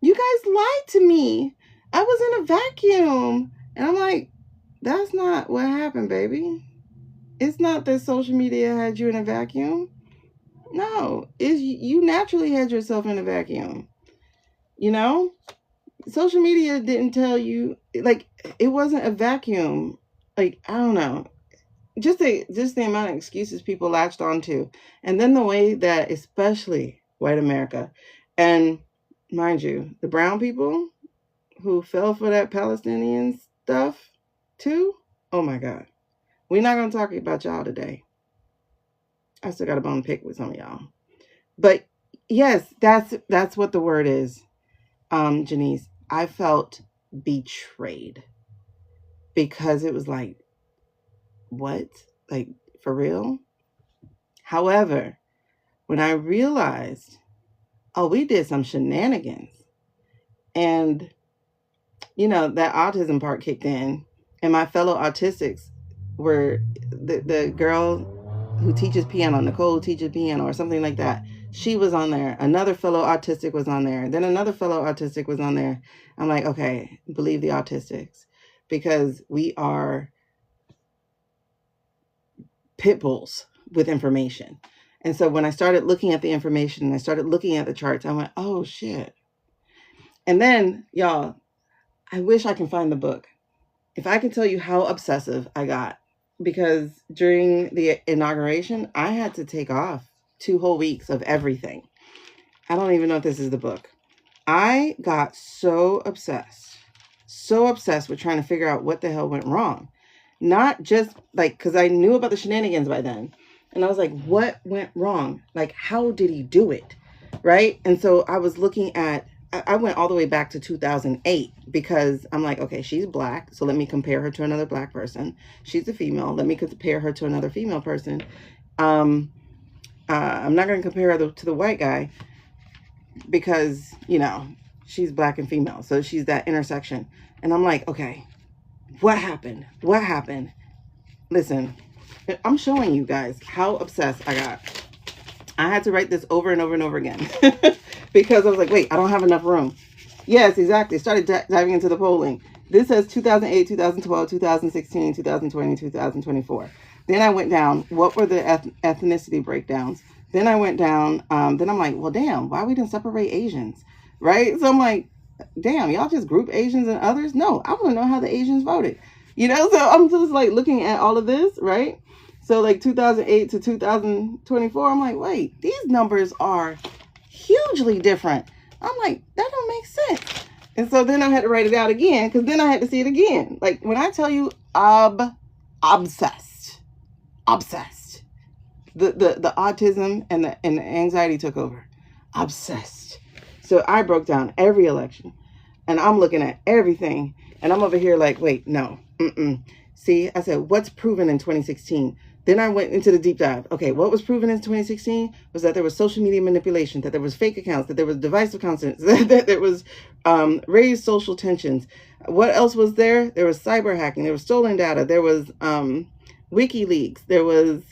you guys lied to me. I was in a vacuum. And I'm like, that's not what happened, baby. It's not that social media had you in a vacuum. No, it's you naturally had yourself in a vacuum. Social media didn't tell you, like, it wasn't a vacuum. Like, I don't know. Just the amount of excuses people latched onto. And then the way that, especially white America, and mind you, the brown people who fell for that Palestinian stuff too. Oh my God. We're not going to talk about y'all today. I still got a bone to pick with some of y'all. But yes, that's what the word is. Janice, I felt betrayed because it was like, what? Like, for real? However, when I realized, oh, we did some shenanigans, and that autism part kicked in, and my fellow autistics were the girl who teaches piano, Nicole, who teaches piano or something like that. She was on there. Another fellow autistic was on there. Then another fellow autistic was on there. I'm like, okay, believe the autistics, because we are pit bulls with information. And so when I started looking at the information and I started looking at the charts, I went, oh shit. And then, y'all, I wish I can find the book. If I can tell you how obsessive I got, because during the inauguration, I had to take off 2 whole weeks of everything. I don't even know if this is the book. I got so obsessed with trying to figure out what the hell went wrong. Not just like, because I knew about the shenanigans by then. And I was like, what went wrong? Like, how did he do it? Right? And so I was looking at I went all the way back to 2008 because I'm like, okay, she's black, so let me compare her to another black person. She's a female, let me compare her to another female person. I'm not going to compare her to the white guy because, you know, she's black and female, so she's that intersection. And I'm like, okay, what happened? What happened? Listen, I'm showing you guys how obsessed I got. I had to write this over and over and over again because I was like, wait, I don't have enough room. Yes, exactly. Started diving into the polling. This says 2008, 2012, 2016, 2020, 2024. Then I went down. What were the ethnicity breakdowns? Then I went down. Then I'm like, well, damn, why we didn't separate Asians? Right? So I'm like, damn, y'all just group Asians and others? No, I want to know how the Asians voted. You know, so I'm just like looking at all of this, right? So like 2008 to 2024, I'm like, wait, these numbers are hugely different. I'm like, that don't make sense. And so then I had to write it out again because then I had to see it again. Like when I tell you obsessed, the autism and the anxiety took over. Obsessed. So I broke down every election and I'm looking at everything and I'm over here like, wait, no. See, I said, what's proven in 2016? Then I went into the deep dive. Okay, what was proven in 2016 was that there was social media manipulation, that there was fake accounts, that there was divisive content, that there was raised social tensions. What else was there? There was cyber hacking. There was stolen data. There was WikiLeaks. There was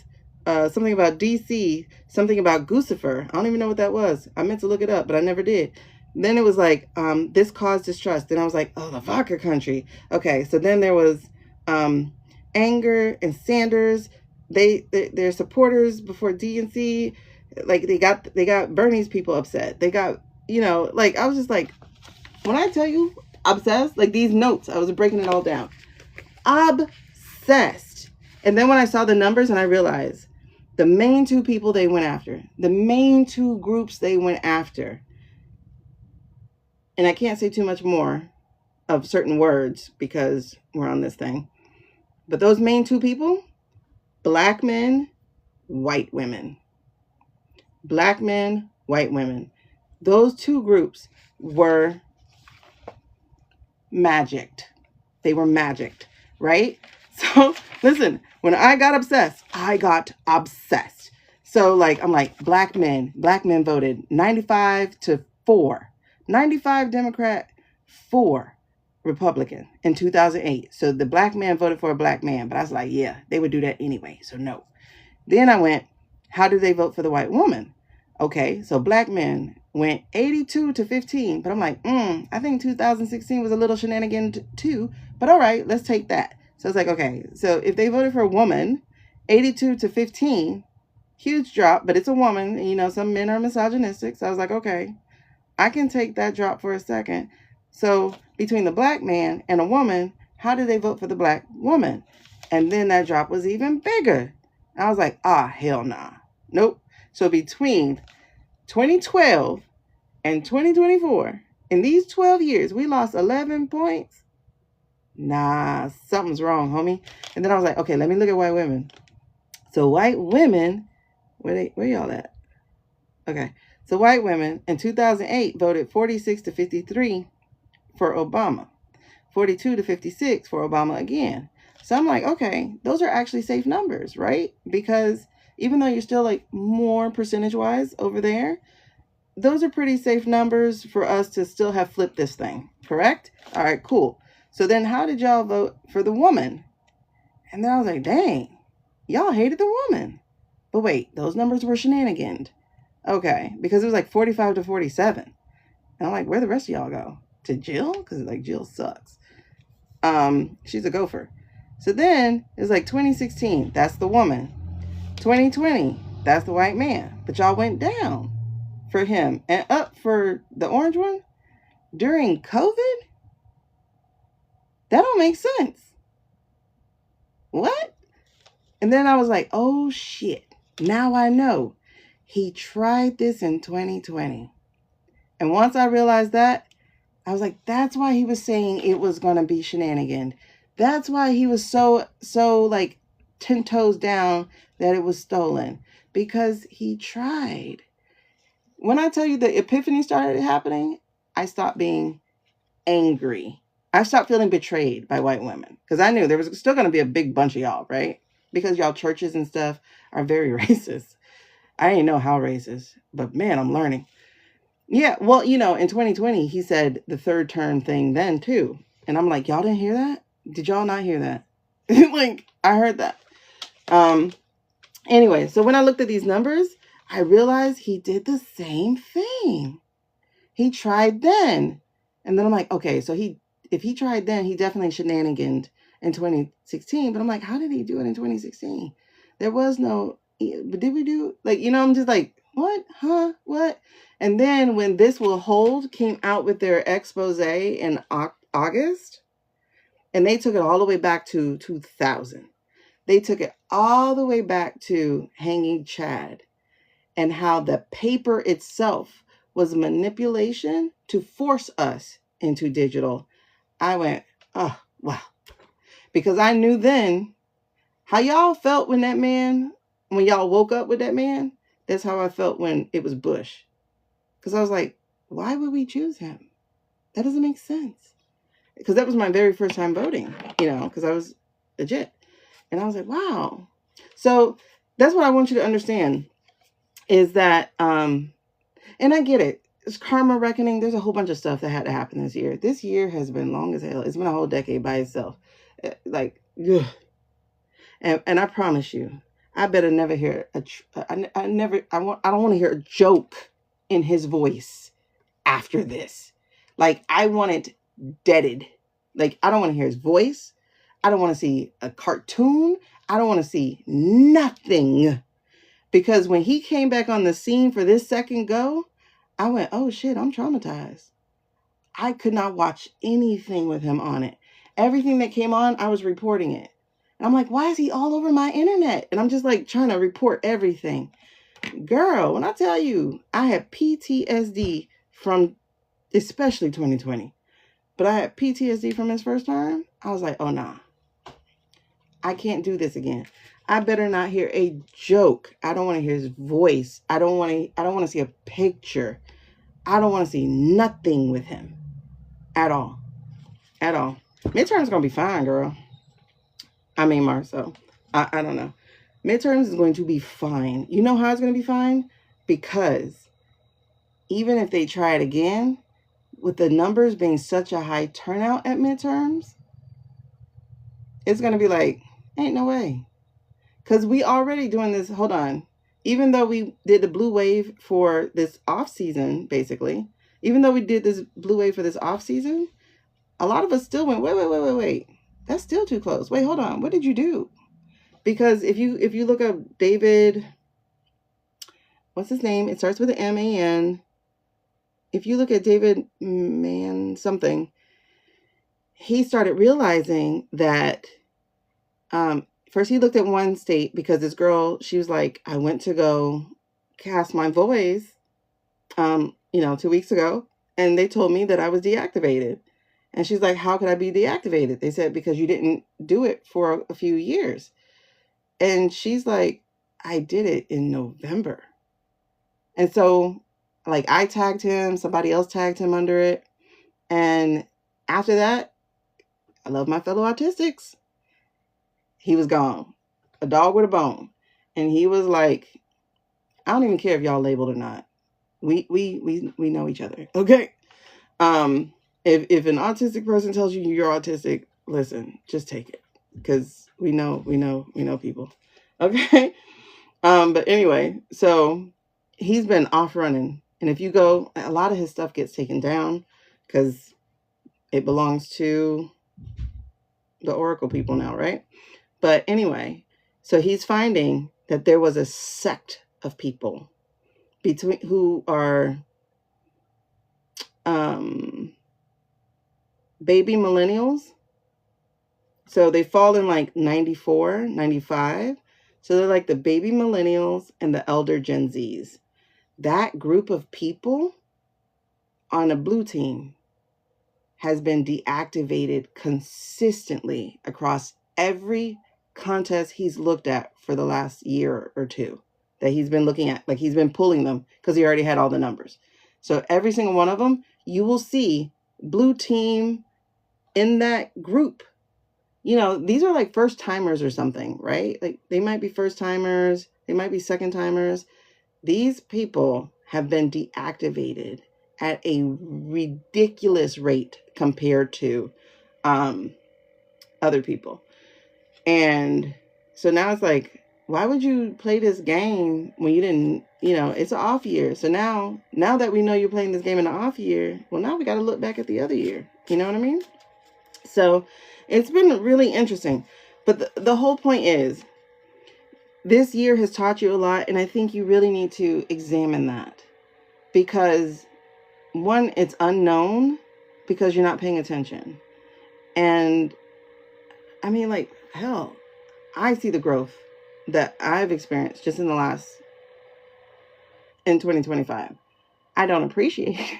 something about DC, something about Guccifer. I don't even know what that was. I meant to look it up, but I never did. Then it was like, this caused distrust. Then I was like, oh, the vodka country. Okay, so then there was Anger and Sanders. Their supporters before DNC, like they got Bernie's people upset. They got, you know, like I was just like, when I tell you obsessed, like these notes, I was breaking it all down. Obsessed. And then when I saw the numbers and I realized the main two people they went after, the main two groups they went after, and I can't say too much more of certain words because we're on this thing, but those main two people, black men, white women. Black men, white women. Those two groups were magicked. They were magicked, right? So listen, when I got obsessed, I got obsessed. So like, I'm like, black men voted 95-4. 95 Democrat, 4 Republican in 2008. So the black man voted for a black man, but I was like, yeah, they would do that anyway. So no. Then I went, how did they vote for the white woman? Okay, so black men went 82-15, but I'm like, I think 2016 was a little shenanigan too, but all right, let's take that. So it's like, okay, so if they voted for a woman, 82-15, huge drop, but it's a woman, and you know, some men are misogynistic. So I was like, okay, I can take that drop for a second. So between the black man and a woman, how did they vote for the black woman? And then that drop was even bigger. I was like, hell nah. Nope. So between 2012 and 2024, in these 12 years, we lost 11 points. Nah, something's wrong, homie. And then I was like, okay, let me look at white women. So white women, where y'all at? Okay. So white women in 2008 voted 46-53 for Obama, 42-56 for Obama again. So I'm like, okay, those are actually safe numbers, right? Because even though you're still like more percentage wise over there, those are pretty safe numbers for us to still have flipped this thing, correct? All right, cool. So then how did y'all vote for the woman? And then I was like, dang, y'all hated the woman. But wait, those numbers were shenaniganed. Okay, because it was like 45-47. And I'm like, where the rest of y'all go? To Jill? Because like Jill sucks. She's a gopher. So then it's like 2016, that's the woman. 2020, that's the white man. But y'all went down for him and up for the orange one during COVID? That don't make sense. What? And then I was like, oh shit. Now I know. He tried this in 2020. And once I realized that, I was like, that's why he was saying it was going to be shenanigan. That's why he was so like 10 toes down that it was stolen. Because he tried. When I tell you the epiphany started happening, I stopped being angry. I stopped feeling betrayed by white women because I knew there was still going to be a big bunch of y'all, right? Because y'all churches and stuff are very racist. I didn't know how racist, but man, I'm learning. Yeah, well, in 2020, he said the third term thing then too. And I'm like, y'all didn't hear that? Did y'all not hear that? Like, I heard that. Anyway, so when I looked at these numbers, I realized he did the same thing. He tried then. And then I'm like, okay, so if he tried then, he definitely shenaniganed in 2016. But I'm like, how did he do it in 2016? There was no, but did we do, I'm just like, what? Huh? What? And then when This Will Hold came out with their expose in August, and they took it all the way back to 2000. They took it all the way back to Hanging Chad and how the paper itself was manipulation to force us into digital. I went, oh, wow. Because I knew then how y'all felt when y'all woke up with that man. That's how I felt when it was Bush. Because I was like, why would we choose him? That doesn't make sense. Because that was my very first time voting, because I was legit. And I was like, wow. So that's what I want you to understand is that, and I get it. It's karma reckoning. There's a whole bunch of stuff that had to happen this year. This year has been long as hell. It's been a whole decade by itself. Ugh. And I promise you, I better never hear I don't want to hear a joke in his voice after this. Like, I want it deaded. Like, I don't want to hear his voice. I don't want to see a cartoon. I don't want to see nothing. Because when he came back on the scene for this second go, I went, oh shit, I'm traumatized. I could not watch anything with him on it. Everything that came on, I was reporting it. And I'm like, why is he all over my internet? And I'm just like trying to report everything. Girl, when I tell you, I had PTSD from especially 2020. But I had PTSD from his first term. I was like, oh nah. I can't do this again. I better not hear a joke. I don't want to hear his voice. I don't want to see a picture. I don't want to see nothing with him. At all. At all. Midterm's going to be fine, girl. I mean, Marcel. I don't know. Midterms is going to be fine. You know how it's going to be fine? Because even if they try it again, with the numbers being such a high turnout at midterms, it's going to be like, ain't no way. Because we already doing this, hold on. Even though we did the blue wave for this off season, basically, even though we did this blue wave for this off season, a lot of us still went, wait. That's still too close. Wait, hold on. What did you do? Because if you look up David, what's his name? It starts with an M-A-N. If you look at David Man something, he started realizing that first he looked at one state because this girl, she was like, I went to go cast my voice 2 weeks ago, and they told me that I was deactivated. And she's like, how could I be deactivated? They said, because you didn't do it for a few years. And she's like, I did it in November. And so, like, I tagged him, somebody else tagged him under it. And after that, I love my fellow autistics. He was gone. A dog with a bone. And he was like, I don't even care if y'all labeled or not. We know each other. Okay. If an autistic person tells you you're autistic, listen, just take it. Because we know people. Okay. But anyway, so he's been off running. And if you go, a lot of his stuff gets taken down because it belongs to the Oracle people now, right? But anyway, so he's finding that there was a sect of people who are baby millennials. So they fall in like 94, 95. So they're like the baby millennials and the elder Gen Zs. That group of people on a blue team has been deactivated consistently across every contest he's looked at for the last year or two that he's been looking at. Like, he's been pulling them because he already had all the numbers. So every single one of them you will see blue team in that group. You know, these are like first timers or something, right? Like they might be first timers, they might be second timers. These people have been deactivated at a ridiculous rate compared to other people. And so now it's like, why would you play this game when you didn't, you know, it's an off year. So now that we know you're playing this game in the off year, well, now we got to look back at the other year. You know what I mean? So it's been really interesting. But the whole point is, this year has taught you a lot. And I think you really need to examine that. Because one, it's unknown because you're not paying attention. And I mean, like, hell, I see the growth that I've experienced just in 2025. I don't appreciate it.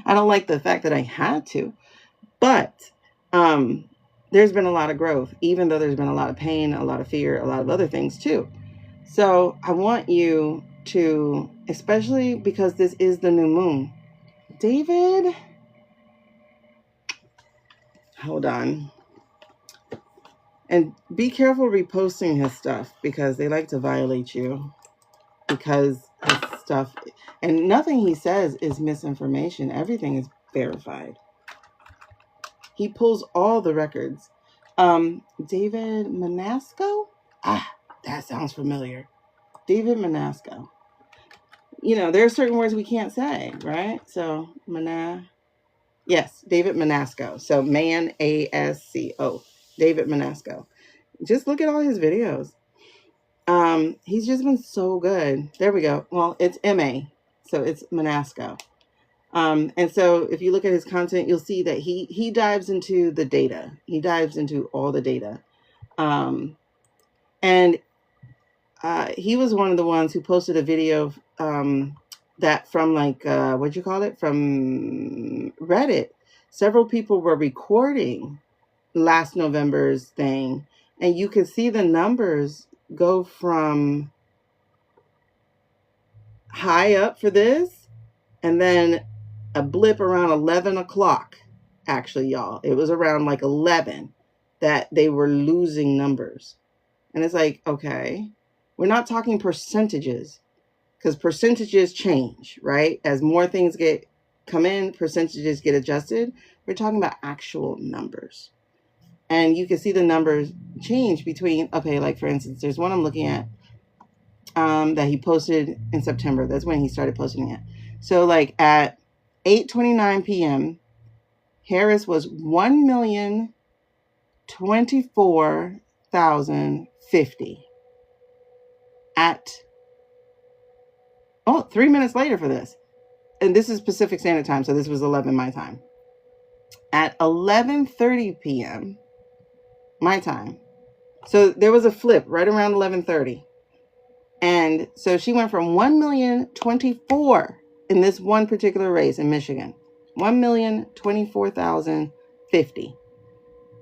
I don't like the fact that I had to, but there's been a lot of growth, even though there's been a lot of pain, a lot of fear, a lot of other things too. So I want you to, especially because this is the new moon, David, hold on. And be careful reposting his stuff because they like to violate you because his stuff, and nothing he says is misinformation. Everything is verified. He pulls all the records. David Manasco? Ah, that sounds familiar. David Manasco. You know, there are certain words we can't say, right? So, yes, David Manasco. So, Manasco. David Manasco. Just look at all his videos. He's just been so good. There we go. Well, it's MA. So, it's Manasco. And so if you look at his content, you'll see that he dives into the data. He dives into all the data. And he was one of the ones who posted a video that from like, what'd you call it? From Reddit. Several people were recording last November's thing. And you could see the numbers go from high up for this. And then a blip around 11 o'clock, actually, y'all. It was around like 11 that they were losing numbers. And it's like, okay, we're not talking percentages because percentages change, right? As more things come in, percentages get adjusted. We're talking about actual numbers. And you can see the numbers change between, okay, like for instance, there's one I'm looking at that he posted in September. That's when he started posting it. So like at 8:29 p.m., Harris was 1,024,050 at 3 minutes later for this. And this is Pacific Standard Time, so this was 11 my time. At 11:30 p.m. my time. So there was a flip right around 11:30. And so she went from 1,024,000 in this one particular race in Michigan, 1,024,050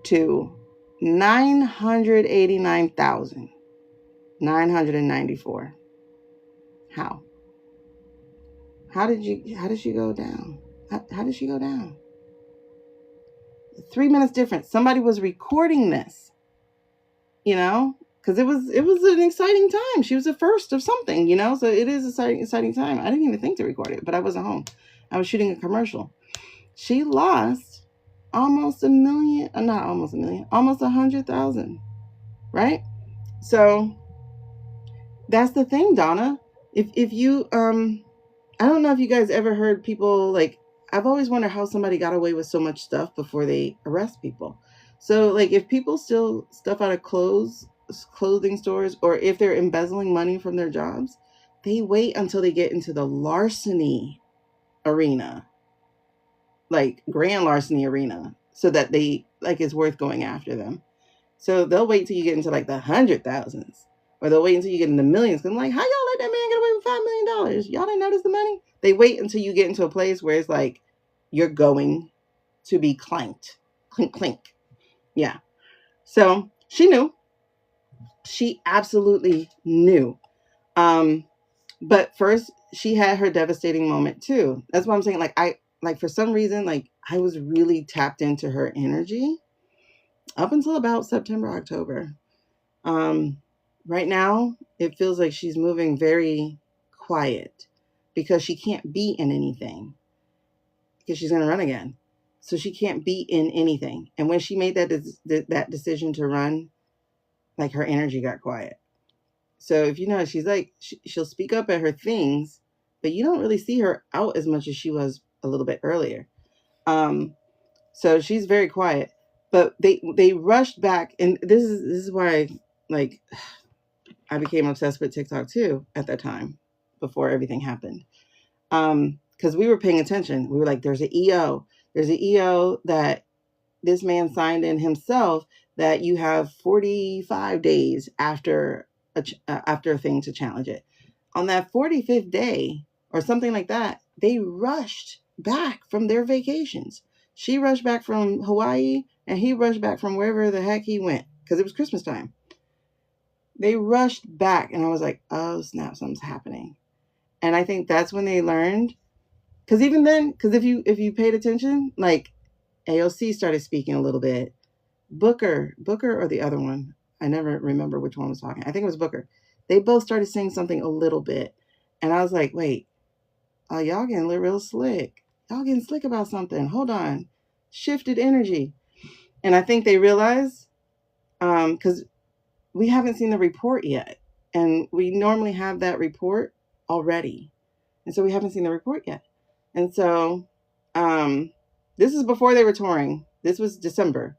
to 989,994. How? How did she go down? How did she go down? 3 minutes difference. Somebody was recording this, you know, because it was an exciting time. She was the first of something, you know, so it is an exciting time. I didn't even think to record it, but I wasn't home. I was shooting a commercial. She lost almost 100,000, right? So that's the thing, Donna. If you, I don't know if you guys ever heard people like, I've always wondered how somebody got away with so much stuff before they arrest people. So like if people steal stuff out of clothing stores, or if they're embezzling money from their jobs, they wait until they get into the larceny arena, like grand larceny arena, so that they like it's worth going after them. So they'll wait till you get into like the 100,000s, or they'll wait until you get in the millions. Cause I'm like, how y'all let that man get away with $5 million? Y'all didn't notice the money? They wait until you get into a place where it's like you're going to be clanked, clink, clink. Yeah. So she knew. She absolutely knew. But first she had her devastating moment too. That's what I'm saying. Like like for some reason, like I was really tapped into her energy up until about September, October. Right now, it feels like she's moving very quiet because she can't be in anything because she's going to run again. So she can't be in anything. And when she made that decision to run, like her energy got quiet. So if you know, she's like, she'll speak up at her things, but you don't really see her out as much as she was a little bit earlier. So she's very quiet, but they rushed back. And this is why, like, I became obsessed with TikTok too at that time before everything happened. Because we were paying attention. We were like, there's an EO. There's an EO that this man signed in himself that you have 45 days after a thing to challenge it. On that 45th day or something like that, they rushed back from their vacations. She rushed back from Hawaii and he rushed back from wherever the heck he went because it was Christmas time. They rushed back and I was like, oh snap, something's happening. And I think that's when they learned, because even then, because if you paid attention, like AOC started speaking a little bit. Booker or the other one, I never remember which one was talking. I think it was Booker. They both started saying something a little bit. And I was like, wait, y'all getting real slick. Y'all getting slick about something. Hold on. Shifted energy. And I think they realized, because we haven't seen the report yet. And we normally have that report already. And so we haven't seen the report yet. And so this is before they were touring. This was December.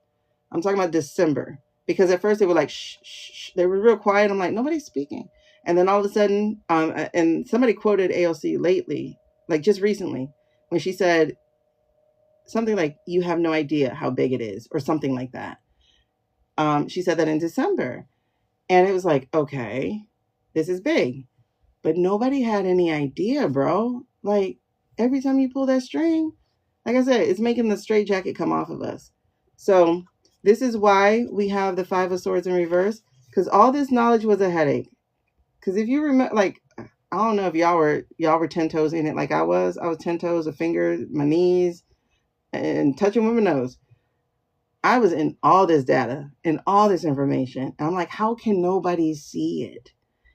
I'm talking about December. Because at first they were like, shh, shh, shh. They were real quiet. I'm like, nobody's speaking. And then all of a sudden, and somebody quoted AOC lately, like just recently, when she said something like, you have no idea how big it is, or something like that. She said that in December. And it was like, okay, this is big. But nobody had any idea, bro. Like, every time you pull that string, like I said, it's making the straitjacket come off of us. So this is why we have the Five of Swords in reverse, because all this knowledge was a headache. Because if you remember, like, I don't know if y'all were 10 toes in it like I was. I was 10 toes, a finger, my knees, and touching with my nose. I was in all this data and all this information. And I'm like, how can nobody see it?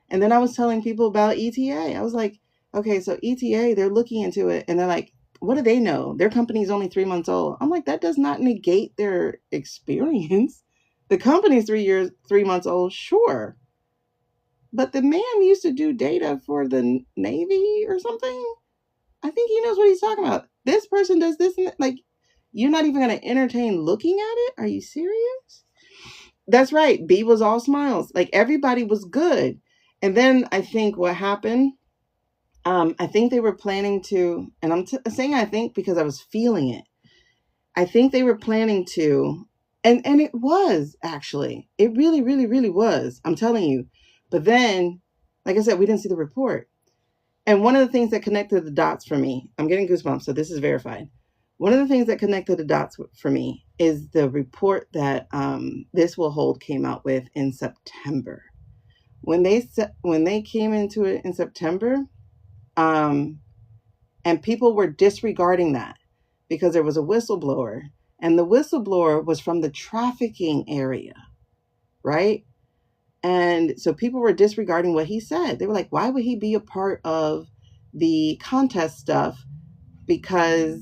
And then I was telling people about ETA. I was like, okay, so ETA, they're looking into it. And they're like, what do they know? Their company's only 3 months old. I'm like, that does not negate their experience. The company's 3 months old, sure. But the man used to do data for the Navy or something. I think he knows what he's talking about. This person does this. And like, you're not even going to entertain looking at it? Are you serious? That's right. B was all smiles. Like, everybody was good. And then I think what happened, I think they were planning to, and I'm saying I think because I was feeling it. I think they were planning to, and it was actually, it really, really, really was. I'm telling you. But then, like I said, we didn't see the report. And one of the things that connected the dots for me, I'm getting goosebumps, so this is verified. One of the things that connected the dots for me is the report that This Will Hold came out with in September. When they came into it in September, and people were disregarding that because there was a whistleblower, and the whistleblower was from the trafficking area, right? And so people were disregarding what he said. They were like, why would he be a part of the contest stuff? Because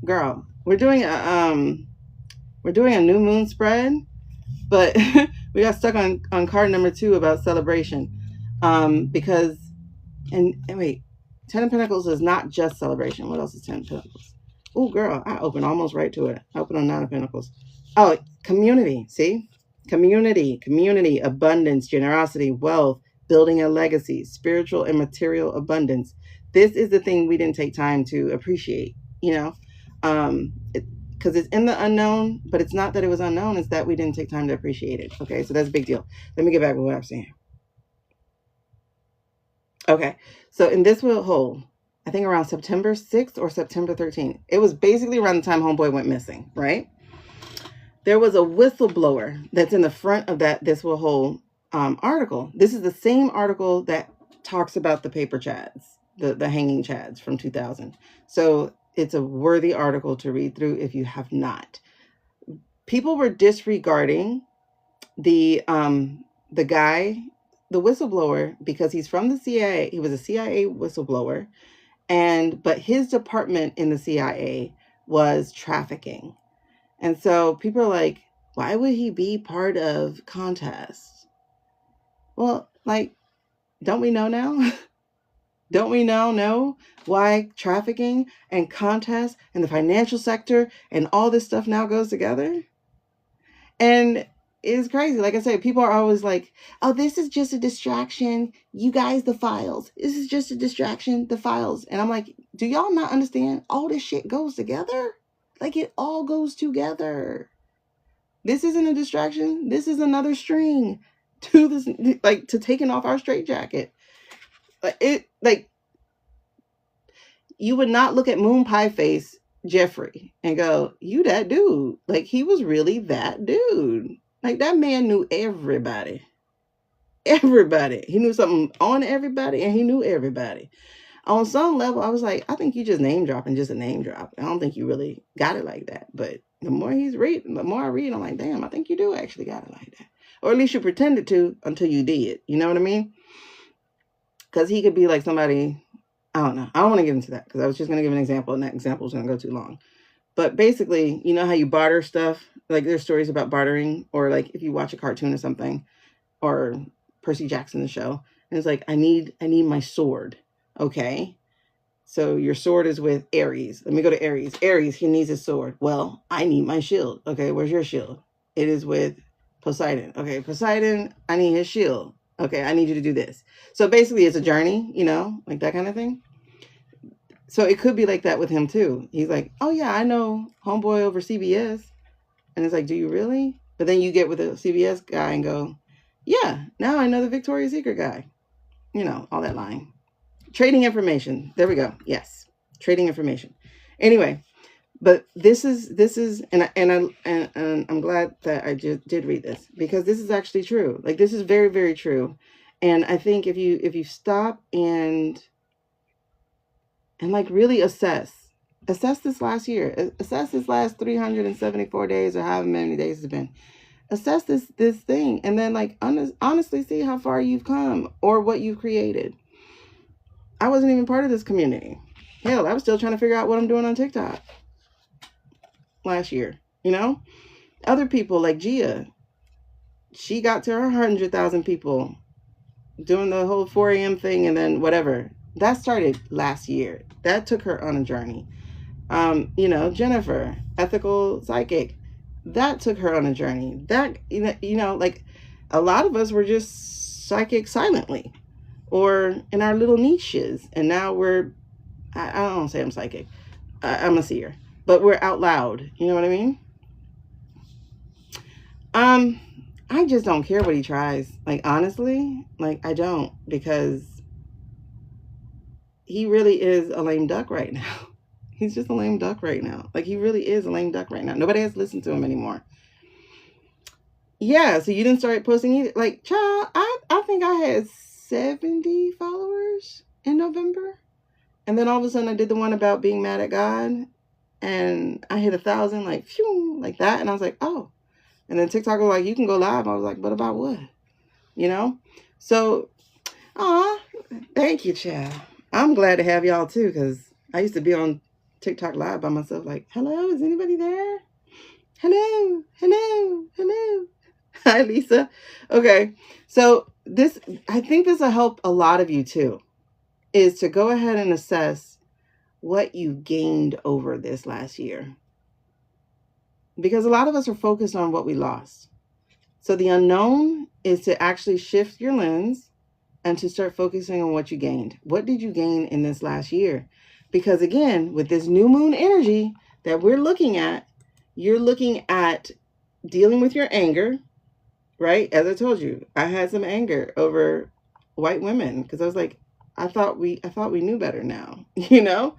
girl, we're doing a new moon spread, but we got stuck on card number 2 about celebration. Because and wait, 10 of Pentacles is not just celebration. What else is 10 of Pentacles? Oh girl, I opened almost right to it. I opened on 9 of Pentacles. Oh, community. See? Community, abundance, generosity, wealth, building a legacy, spiritual and material abundance. This is the thing we didn't take time to appreciate, you know, because it's in the unknown, but it's not that it was unknown. It's that we didn't take time to appreciate it. Okay, so that's a big deal. Let me get back with what I'm saying. Okay, so in This Will Hold, I think around September 6th or September 13th, it was basically around the time Homeboy went missing, right? There was a whistleblower that's in the front of that This Will Hold article. This is the same article that talks about the paper chads. the hanging chads from 2000. So it's a worthy article to read through if you have not. People were disregarding the guy, the whistleblower, because he's from the CIA. He was a CIA whistleblower, but his department in the CIA was trafficking. And so people are like, why would he be part of contests? Well, like, don't we know now? Don't we now know why trafficking and contests and the financial sector and all this stuff now goes together? And it's crazy. Like I said, people are always like, oh, this is just a distraction. You guys, the files. This is just a distraction, the files. And I'm like, do y'all not understand? All this shit goes together. Like, it all goes together. This isn't a distraction. This is another string to this, like, to taking off our straitjacket. You would not look at Moon Pie Face Jeffrey and go, you that dude. Like, he was really that dude. Like, that man knew everybody. Everybody. He knew something on everybody, and he knew everybody. On some level, I was like, I think you just name dropping, just a name drop. I don't think you really got it like that. But the more he's reading, the more I read, I'm like, damn, I think you do actually got it like that. Or at least you pretended to until you did. You know what I mean? Because he could be like somebody, I don't know. I don't want to get into that because I was just going to give an example, and that example is going to go too long. But basically, you know how you barter stuff? Like, there's stories about bartering, or like if you watch a cartoon or something, or Percy Jackson, the show, and it's like, I need my sword. Okay. So your sword is with Ares. Let me go to Ares. Ares, he needs his sword. Well, I need my shield. Okay, where's your shield? It is with Poseidon. Okay, Poseidon, I need his shield. Okay, I need you to do this. So basically, it's a journey, you know, like that kind of thing. So it could be like that with him too. He's like, oh yeah, I know homeboy over CBS. And it's like, do you really? But then you get with the CBS guy and go, yeah, now I know the Victoria's Secret guy. You know, all that line. Trading information. There we go. Yes. Trading information. Anyway, but this is, and I'm glad that I just did read this, because this is actually true. Like, this is very, very true. And I think if you stop and like really assess this last year, assess this last 374 days or however many days it's been, assess this thing, and then like honestly see how far you've come or what you've created. I wasn't even part of this community. Hell, I was still trying to figure out what I'm doing on TikTok last year. You know, other people like Gia, she got to her 100,000 people doing the whole 4 a.m. thing, and then whatever. That started last year. That took her on a journey. You know, Jennifer, ethical psychic, that took her on a journey. That, you know, like, a lot of us were just psychic silently or in our little niches. And now I don't want to say I'm psychic. I'm a seer, but we're out loud. You know what I mean? I just don't care what he tries. Like, honestly, like, I don't, because he really is a lame duck right now. He's just a lame duck right now. Like, he really is a lame duck right now. Nobody has listened to him anymore. Yeah, so you didn't start posting either. Like, child, I think I had 70 followers in November. And then all of a sudden I did the one about being mad at God. And I hit 1,000, like, phew, like that. And I was like, oh. And then TikTok was like, you can go live. I was like, but about what? You know? So, thank you, child. I'm glad to have y'all too, because I used to be on TikTok live by myself, like, hello, is anybody there? Hello, hello, hello. Hi, Lisa. Okay, so I think this will help a lot of you too, is to go ahead and assess what you gained over this last year. Because a lot of us are focused on what we lost. So the unknown is to actually shift your lens and to start focusing on what you gained. What did you gain in this last year? Because again, with this new moon energy that we're looking at, you're looking at dealing with your anger, right? As I told you, I had some anger over white women because I was like, I thought we knew better now, you know?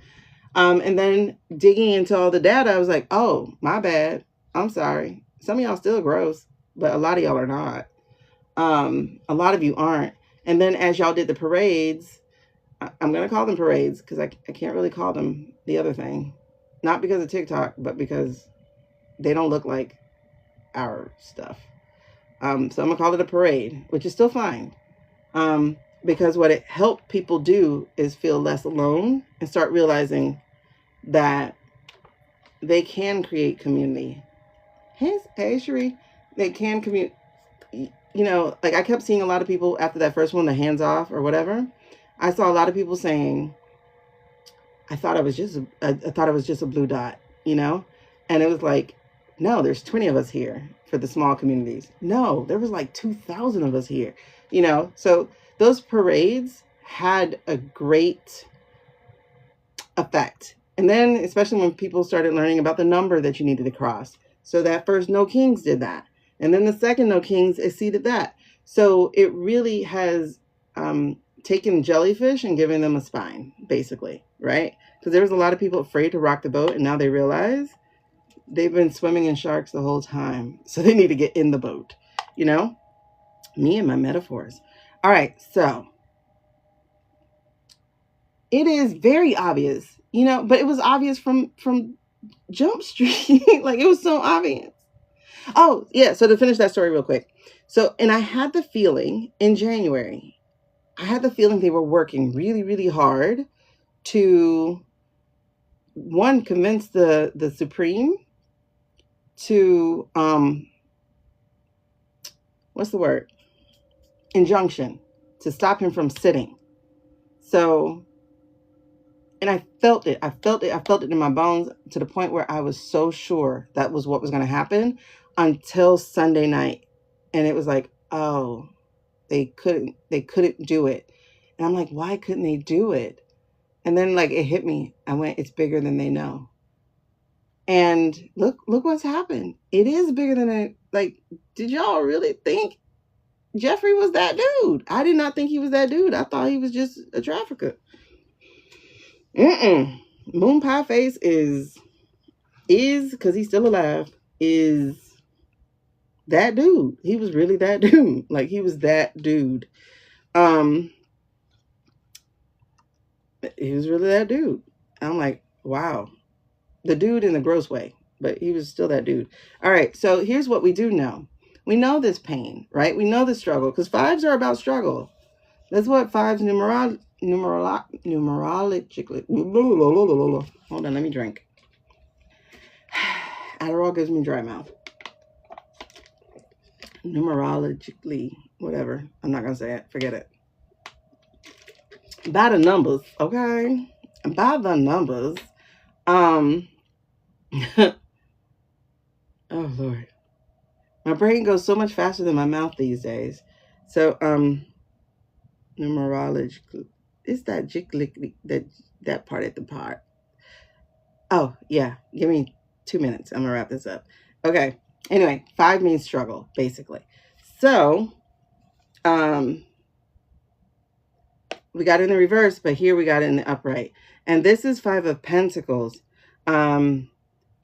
And then digging into all the data, I was like, oh, my bad. I'm sorry. Some of y'all still gross, but a lot of y'all are not. A lot of you aren't. And then as y'all did the parades, I'm going to call them parades because I can't really call them the other thing. Not because of TikTok, but because they don't look like our stuff. So I'm going to call it a parade, which is still fine. Because what it helped people do is feel less alone and start realizing that they can create community. Hey, Cherie, they can commute. You know, like I kept seeing a lot of people after that first one, the hands off or whatever. I saw a lot of people saying, I thought it was just a blue dot, you know? And it was like, no, there's 20 of us here for the small communities. No, there was like 2,000 of us here, you know? So those parades had a great effect. And then, especially when people started learning about the number that you needed to cross. So that first No Kings did that. And then the second No Kings exceeded that. So it really has taken jellyfish and given them a spine, basically, right? Because there was a lot of people afraid to rock the boat, and now they realize they've been swimming in sharks the whole time. So they need to get in the boat, you know? Me and my metaphors. All right, so it is very obvious, you know, but it was obvious from Jump Street. Like, it was so obvious. Oh, yeah. So to finish that story real quick. So, and I had the feeling in January, they were working really, really hard to, one, convince the Supreme to, what's the word? Injunction, to stop him from sitting. So, and I felt it in my bones to the point where I was so sure that was what was going to happen until Sunday night. And it was like, oh, they couldn't do it. And I'm like, why couldn't they do it? And then like it hit me. I went, it's bigger than they know. And look what's happened. It is bigger than it. Like, did y'all really think Jeffrey was that dude? I did not think he was that dude. I thought he was just a trafficker. Moon Pie Face is because he's still alive, is that dude. He was really that dude. Like, he was that dude. He was really that dude. I'm like, wow. The dude in the gross way, but he was still that dude. All right, so here's what we do know. We know this pain, right? We know the struggle, because fives are about struggle. That's what fives numerologically. Hold on, let me drink. Adderall gives me dry mouth. Numerologically, whatever. I'm not gonna say it. Forget it. By the numbers, okay? By the numbers. Oh Lord. My brain goes so much faster than my mouth these days. So, numerologically, it's that jiggly, that part at the part. Oh, yeah. Give me 2 minutes. I'm gonna wrap this up. Okay. Anyway, 5 means struggle, basically. So, we got it in the reverse, but here we got it in the upright. And this is 5 of Pentacles. And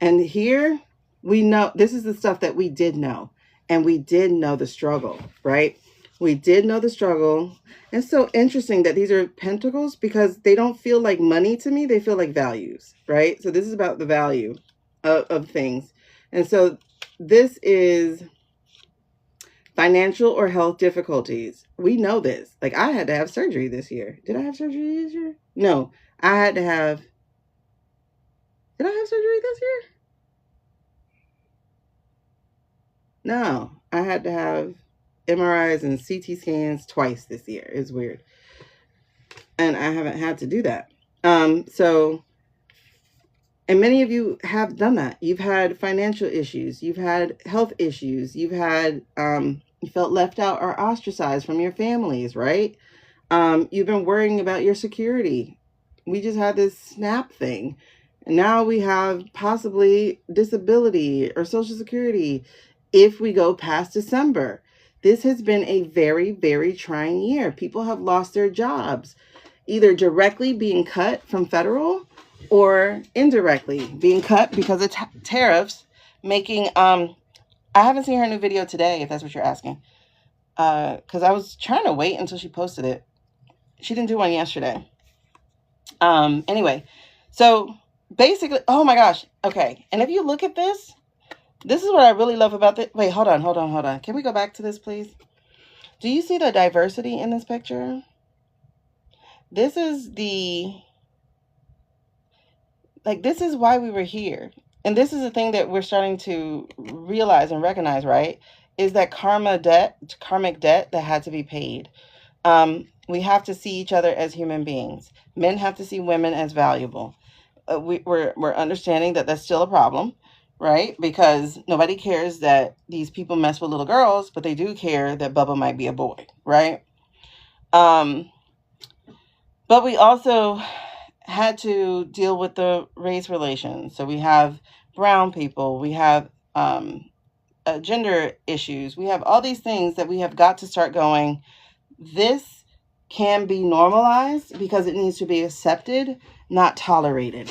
here we know, this is the stuff that we did know. And we did know the struggle, right? We did know the struggle. It's so interesting that these are pentacles because they don't feel like money to me. They feel like values, right? So this is about the value of things. And so this is financial or health difficulties. We know this. Like, I had to have surgery this year. Did I have surgery this year? No, I had to have. Did I have surgery this year? No, I had to have MRIs and CT scans twice this year. It's weird. And I haven't had to do that. So, and many of you have done that. You've had financial issues. You've had health issues. You've had, you felt left out or ostracized from your families, right? You've been worrying about your security. We just had this SNAP thing. And now we have possibly disability or Social Security if we go past December. This has been a very, very trying year. People have lost their jobs, either directly being cut from federal or indirectly being cut because of tariffs, making, I haven't seen her new video today, if that's what you're asking, because I was trying to wait until she posted it. She didn't do one yesterday. Anyway, so basically, oh my gosh. Okay. And if you look at this is what I really love about this. Wait, hold on. Can we go back to this, please? Do you see the diversity in this picture? This is this is why we were here. And this is the thing that we're starting to realize and recognize, right? Is that karmic debt that had to be paid. We have to see each other as human beings. Men have to see women as valuable. We're understanding that that's still a problem, right? Because nobody cares that these people mess with little girls, but they do care that Bubba might be a boy, right? But we also had to deal with the race relations. So we have brown people, we have gender issues, we have all these things that we have got to start going, this can be normalized because it needs to be accepted, not tolerated.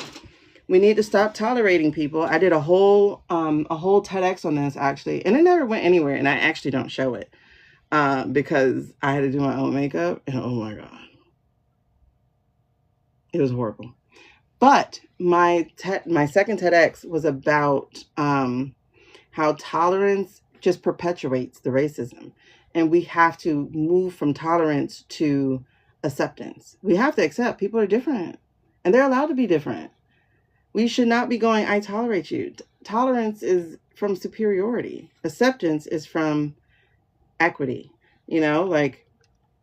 We need to stop tolerating people. I did a whole TEDx on this, actually, and it never went anywhere, and I actually don't show it because I had to do my own makeup, and oh my God, it was horrible. But my second TEDx was about how tolerance just perpetuates the racism, and we have to move from tolerance to acceptance. We have to accept people are different, and they're allowed to be different. We should not be going, I tolerate you. Tolerance is from superiority. Acceptance is from equity. You know, like,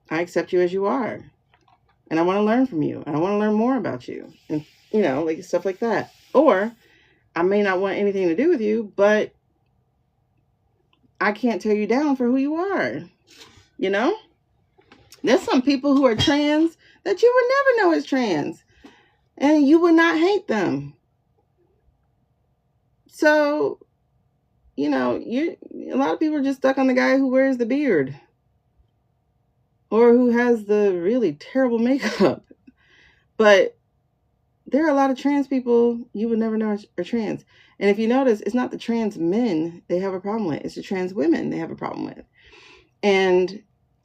I accept you as you are. And I want to learn from you. And I want to learn more about you. And, you know, like stuff like that. Or I may not want anything to do with you, but I can't tear you down for who you are. You know? There's some people who are trans that you would never know is trans. And you would not hate them. So, you know, a lot of people are just stuck on the guy who wears the beard or who has the really terrible makeup. But there are a lot of trans people you would never know are trans. And if you notice, it's not the trans men they have a problem with. It's the trans women they have a problem with. And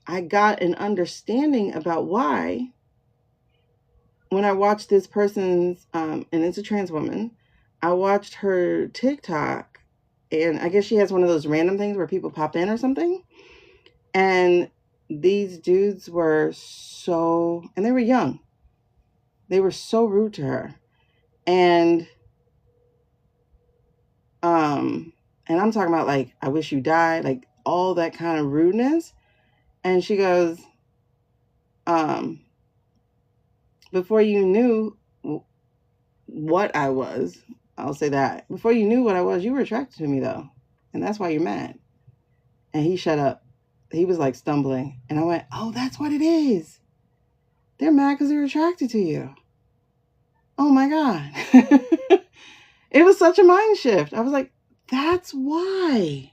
I got an understanding about why when I watched this person's, and it's a trans woman, I watched her TikTok, and I guess she has one of those random things where people pop in or something. And these dudes were and they were young. They were so rude to her. And I'm talking about like, I wish you died, like all that kind of rudeness. And she goes, before you knew what I was, I'll say that. Before you knew what I was, you were attracted to me, though. And that's why you're mad. And he shut up. He was like stumbling. And I went, oh, that's what it is. They're mad because they're attracted to you. Oh, my God. It was such a mind shift. I was like, that's why.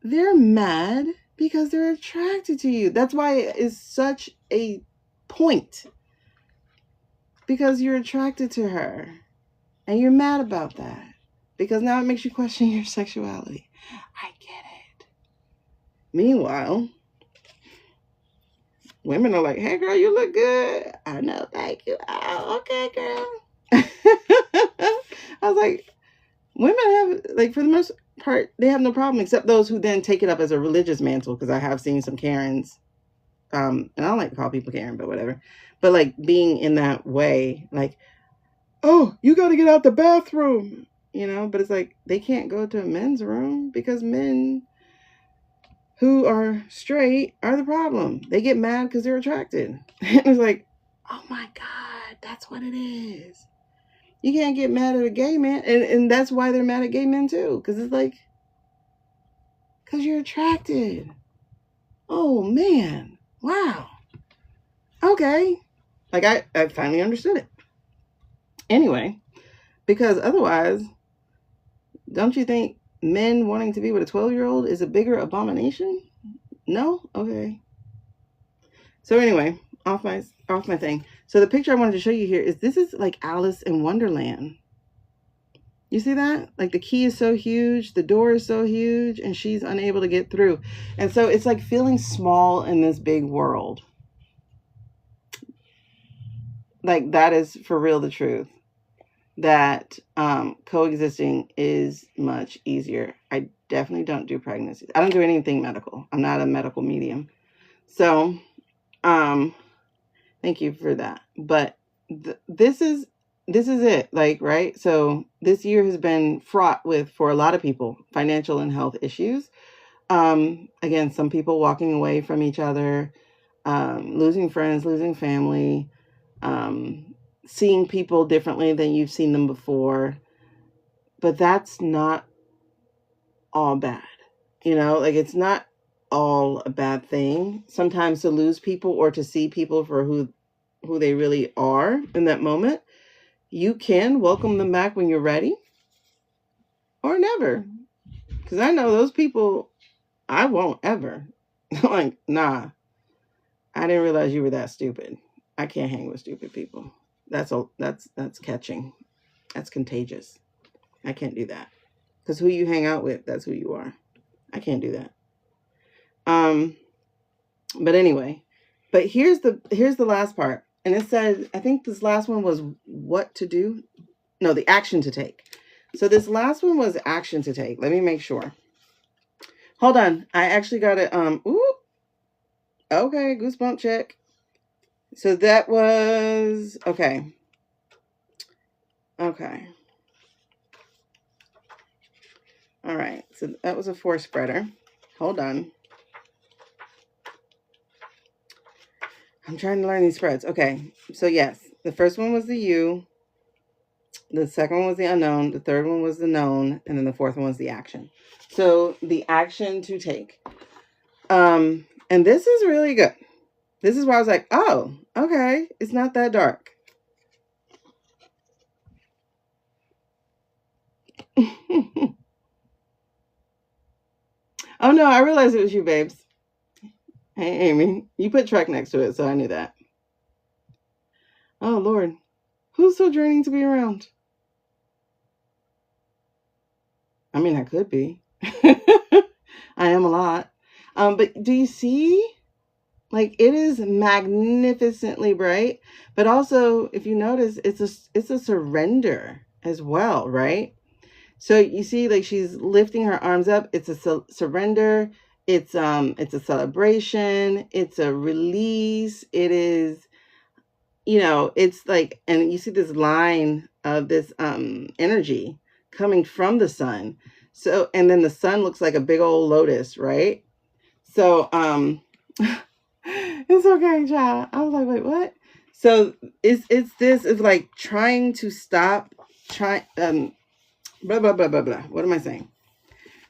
They're mad because they're attracted to you. That's why it is such a point. Because you're attracted to her. And you're mad about that. Because now it makes you question your sexuality. I get it. Meanwhile, women are like, hey, girl, you look good. I know, thank you. Oh, okay, girl. I was like, women have, like, for the most part, they have no problem, except those who then take it up as a religious mantle, because I have seen some Karens. And I don't like to call people Karen, but whatever. But, like, being in that way, like, oh, you got to get out the bathroom, you know? But it's like, they can't go to a men's room because men who are straight are the problem. They get mad because they're attracted. And it's like, oh my God, that's what it is. You can't get mad at a gay man. And that's why they're mad at gay men too. Because it's like, because you're attracted. Oh man. Wow. Okay. Like I finally understood it. Anyway, because otherwise, don't you think men wanting to be with a 12-year-old is a bigger abomination? No? Okay. So anyway, off my thing. So the picture I wanted to show you here this is like Alice in Wonderland. You see that? Like the key is so huge, the door is so huge, and she's unable to get through. And so it's like feeling small in this big world. like, that is for real the truth. That coexisting is much easier. I definitely don't do pregnancies. I don't do anything medical. I'm not a medical medium. So, thank you for that. But this is it. Like, right? So this year has been fraught with, for a lot of people, financial and health issues. Again, some people walking away from each other, losing friends, losing family, seeing people differently than you've seen them before. But that's not all bad. Like, it's not all a bad thing. Sometimes to lose people or to see people for who they really are in that moment, you can welcome them back when you're ready, or never. Because I know those people, I won't ever. Like, nah, I didn't realize you were that stupid. I can't hang with stupid people. That's catching. That's contagious. I can't do that. Because who you hang out with, that's who you are. I can't do that. But anyway, but here's the last part. And it said, I think this last one was what to do. No, the action to take. So this last one was action to take. Let me make sure. Hold on. I actually got it. Ooh. Okay. Goosebump check. So that was, okay. Okay. All right. So that was a 4 spreader. Hold on. I'm trying to learn these spreads. Okay. So yes, the first one was the you. The second one was the unknown. The third one was the known. And then the fourth one was the action. So the action to take. And this is really good. This is why I was like, oh, okay. It's not that dark. Oh, no, I realized it was you, babes. Hey, Amy, you put Trek next to it, so I knew that. Oh, Lord. Who's so draining to be around? I mean, I could be. I am a lot. But do you see? Like, it is magnificently bright. But also, if you notice, it's a surrender as well, right? So you see, like, she's lifting her arms up. It's a surrender. It's a celebration. It's a release. It is, it's like, and you see this line of this energy coming from the sun. So, and then the sun looks like a big old lotus, right? So, it's okay, child. I was like, wait, what? So it's like trying to stop, blah, blah, blah, blah, blah. What am I saying?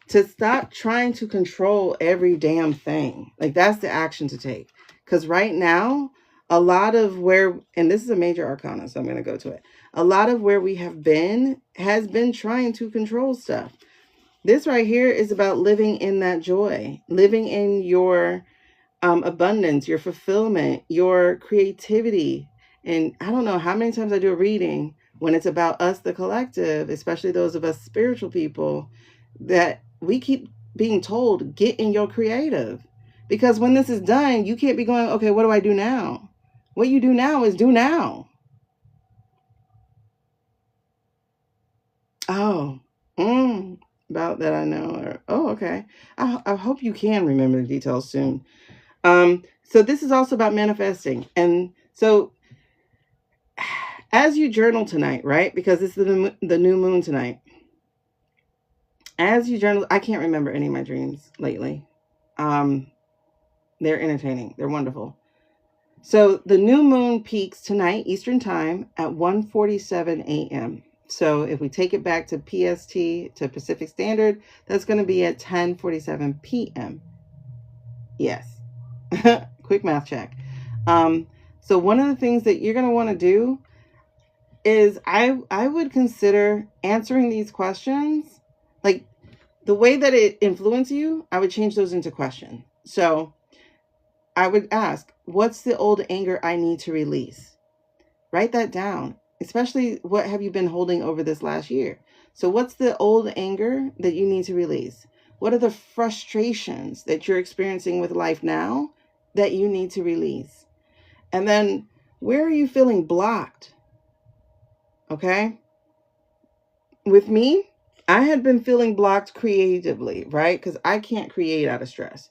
To stop trying to control every damn thing. Like, that's the action to take. Because right now, a lot of where, and this is a major arcana, so I'm going to go to it. A lot of where we have been has been trying to control stuff. This right here is about living in that joy, living in your abundance, your fulfillment, your creativity. And I don't know how many times I do a reading when it's about us, the collective, especially those of us spiritual people, that we keep being told, get in your creative. Because when this is done, you can't be going, okay, what do I do now? What you do now is do now. Oh, about that I know. Oh, okay. I hope you can remember the details soon. So this is also about manifesting. And so as you journal tonight, right? Because this is the new moon tonight. As you journal, I can't remember any of my dreams lately. They're entertaining. They're wonderful. So the new moon peaks tonight, Eastern time, at 1:47 a.m. So if we take it back to PST, to Pacific Standard, that's going to be at 10:47 p.m. Yes. Quick math check. So one of the things that you're going to want to do is I would consider answering these questions. Like, the way that it influences you, I would change those into questions. So I would ask, what's the old anger I need to release? Write that down. Especially, what have you been holding over this last year? So what's the old anger that you need to release? What are the frustrations that you're experiencing with life now that you need to release? And then Where are you feeling blocked? Okay. With me, I had been feeling blocked creatively, right? Because I can't create out of stress.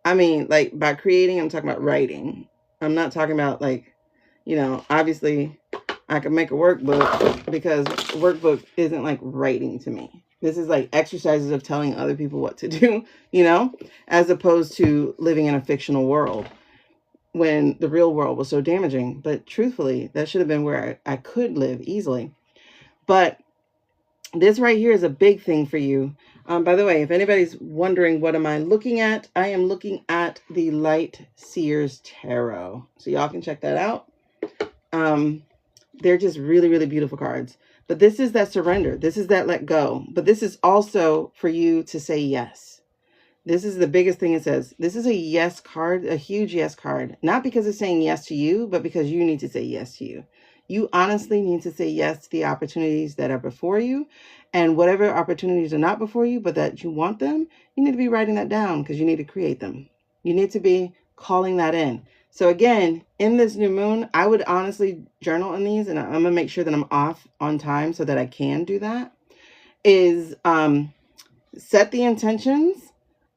I mean, like by creating, I'm talking about writing. I'm not talking about like, obviously I can make a workbook because workbook isn't like writing to me. This is like exercises of telling other people what to do, as opposed to living in a fictional world when the real world was so damaging. But truthfully, that should have been where I could live easily. But this right here is a big thing for you. By the way, if anybody's wondering what am I looking at, I am looking at the Light Seers Tarot. So y'all can check that out. They're just really, really beautiful cards. But this is that surrender. This is that let go. But this is also for you to say yes. This is the biggest thing it says. This is a yes card, a huge yes card. Not because it's saying yes to you, but because you need to say yes to you. You honestly need to say yes to the opportunities that are before you. And whatever opportunities are not before you, but that you want them, you need to be writing that down because you need to create them. You need to be calling that in. So again, in this new moon, I would honestly journal in these, and I'm going to make sure that I'm off on time so that I can do that, is set the intentions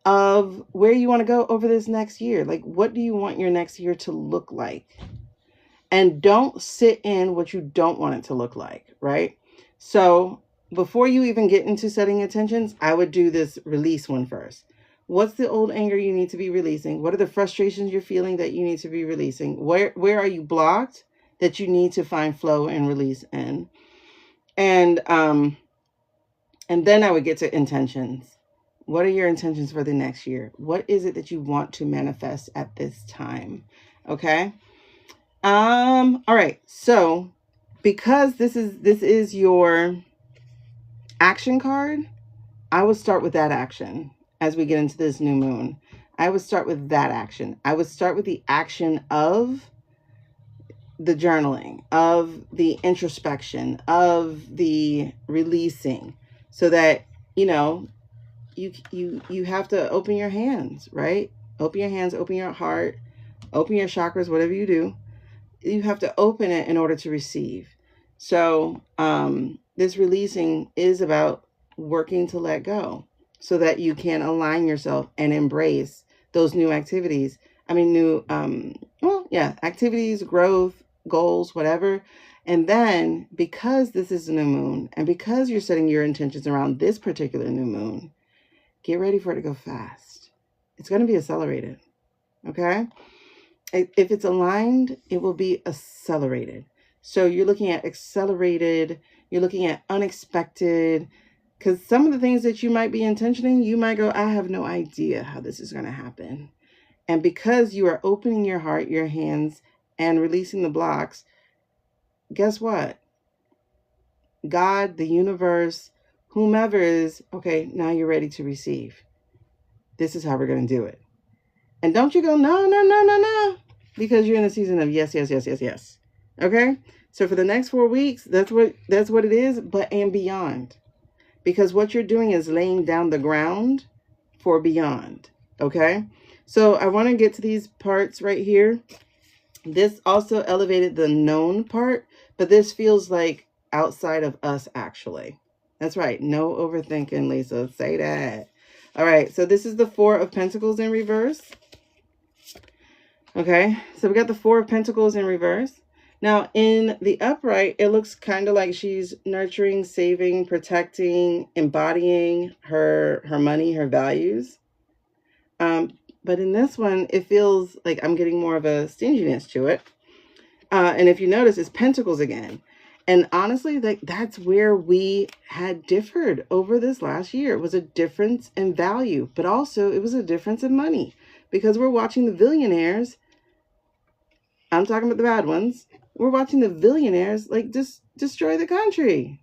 of where you want to go over this next year. Like, what do you want your next year to look like? And don't sit in what you don't want it to look like, right? So before you even get into setting intentions, I would do this release one first. What's the old anger you need to be releasing? What are the frustrations you're feeling that you need to be releasing? Where are you blocked that you need to find flow and release in? And then I would get to intentions. What are your intentions for the next year? What is it that you want to manifest at this time? Okay. All right. So because this is your action card, I would start with that action as we get into this new moon. I would start with that action. I would start with the action of the journaling, of the introspection, of the releasing, so that, you have to open your hands, right? Open your hands, open your heart, open your chakras, whatever you do. You have to open it in order to receive. So this releasing is about working to let go so that you can align yourself and embrace those new activities. I mean, activities, growth, goals, whatever. And then because this is a new moon and because you're setting your intentions around this particular new moon, get ready for it to go fast. It's going to be accelerated. Okay. If it's aligned, it will be accelerated. So you're looking at accelerated, you're looking at unexpected, because some of the things that you might be intentioning, you might go, I have no idea how this is going to happen. And because you are opening your heart, your hands, and releasing the blocks, guess what? God, the universe, whomever is, okay, now you're ready to receive. This is how we're going to do it. And don't you go, no, because you're in a season of yes, yes, yes, yes, yes. Okay? So for the next 4 weeks, that's what it is, but and beyond. Because what you're doing is laying down the ground for beyond. Okay? So I want to get to these parts right here. This also elevated the known part, but this feels like outside of us, actually. That's right. No overthinking, Lisa. Say that. All right. So this is the 4 of Pentacles in reverse. Okay. So we got the 4 of Pentacles in reverse. Now, in the upright, it looks kind of like she's nurturing, saving, protecting, embodying her money, her values. But in this one, it feels like I'm getting more of a stinginess to it. And if you notice, it's Pentacles again. And honestly, that's where we had differed over this last year. It was a difference in value, but also it was a difference in money. Because we're watching the billionaires. I'm talking about the bad ones. We're watching the billionaires like just destroy the country.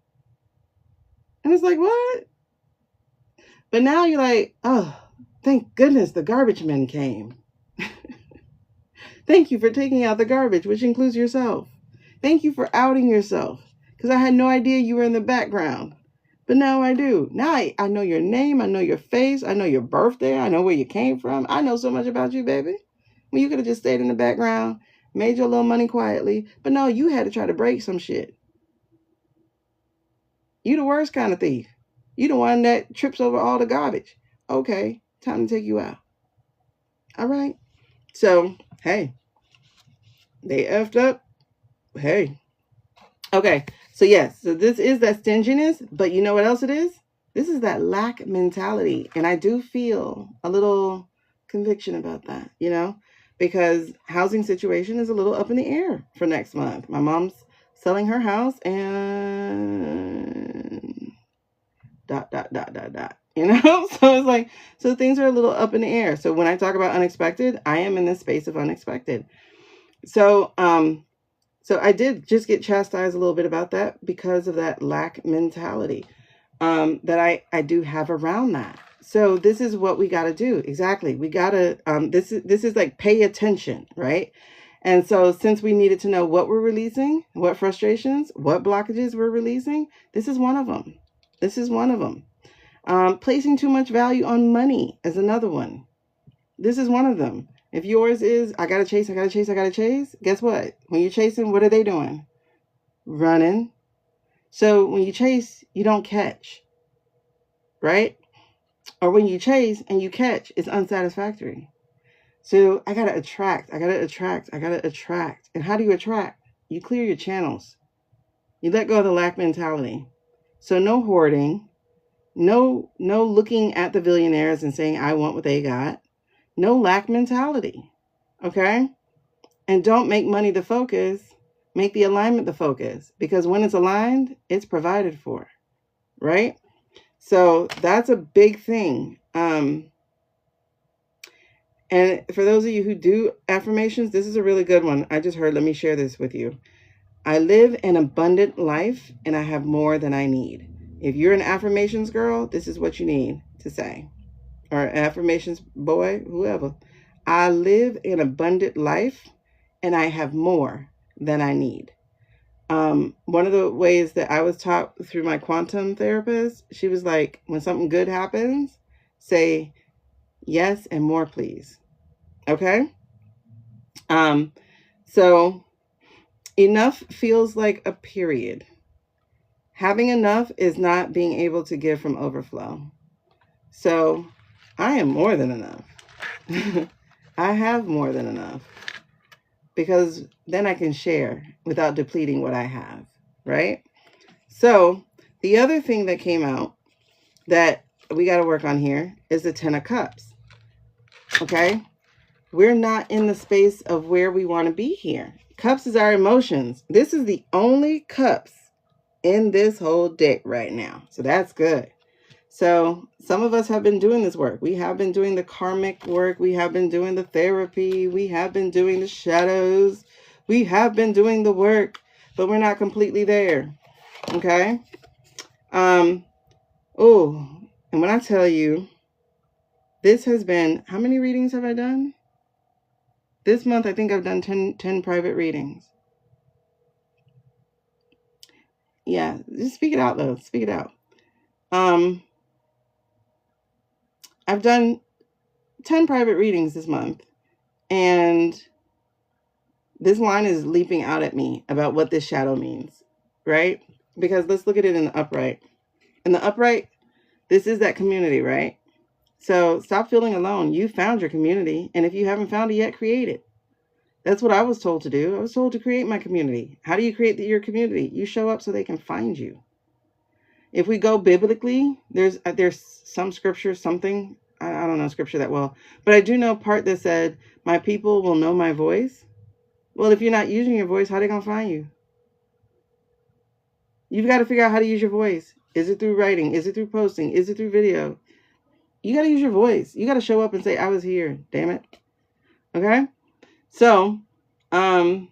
And it's like, what? But now you're like, oh, thank goodness the garbage men came. Thank you for taking out the garbage, which includes yourself. Thank you for outing yourself, because I had no idea you were in the background. But now I do. Now I know your name. I know your face. I know your birthday. I know where you came from. I know so much about you, baby. Well, you could have just stayed in the background made your little money quietly. But no, you had to try to break some shit. You the worst kind of thief. You the one that trips over all the garbage. Okay, time to take you out. All right. So, hey, they effed up. Hey. Okay. So, yes. So, this is that stinginess. But you know what else it is? This is that lack mentality. And I do feel a little conviction about that, you know, because housing situation is a little up in the air for next month. My mom's selling her house and ... You know, so it's like, so things are a little up in the air. So when I talk about unexpected, I am in this space of unexpected. So, so I did just get chastised a little bit about that because of that lack mentality that I do have around that. So this is what we got to do. Exactly. We got to, this is like pay attention, right? And so since we needed to know what we're releasing, what frustrations, what blockages we're releasing, this is one of them. This is one of them. Placing too much value on money is another one. This is one of them. If yours is, I got to chase, I got to chase, I got to chase, guess what? When you're chasing, what are they doing? Running. So when you chase, you don't catch, right? Or when you chase and you catch, it's unsatisfactory. So I got to attract, I got to attract, I got to attract. And how do you attract? You clear your channels. You let go of the lack mentality. So no hoarding. No looking at the billionaires and saying, I want what they got. No lack mentality. Okay? And don't make money the focus. Make the alignment the focus. Because when it's aligned, it's provided for. Right? So that's a big thing. And for those of you who do affirmations, this is a really good one. I just heard, let me share this with you. I live an abundant life and I have more than I need. If you're an affirmations girl, this is what you need to say. Or affirmations boy, whoever. I live an abundant life and I have more than I need. One of the ways that I was taught through my quantum therapist, she was like, when something good happens, say yes and more, please. Okay? So enough feels like a period. Having enough is not being able to give from overflow. So I am more than enough. I have more than enough because then I can share without depleting what I have, right? So the other thing that came out that we got to work on here is the 10 of Cups. Okay? We're not in the space of where we want to be here. Cups is our emotions. This is the only cups in this whole deck right now. So that's good. So some of us have been doing this work. We have been doing the karmic work. We have been doing the therapy. We have been doing the shadows. We have been doing the work, but we're not completely there. Okay. Oh, and when I tell you, this has been, how many readings have I done? This month, I think I've done 10 private readings. Yeah, just speak it out though. Speak it out. I've done 10 private readings this month, and this line is leaping out at me about what this shadow means, right? Because let's look at it in the upright. In the upright, this is that community, right? So stop feeling alone. You found your community, and if you haven't found it yet, create it. That's what I was told to do. I was told to create my community. How do you create your community? You show up so they can find you. If we go biblically, there's some scripture, something, I don't know scripture that well, but I do know part that said, my people will know my voice. Well, if you're not using your voice, how are they going to find you? You've got to figure out how to use your voice. Is it through writing? Is it through posting? Is it through video? You got to use your voice. You got to show up and say, I was here. Damn it. Okay? So, and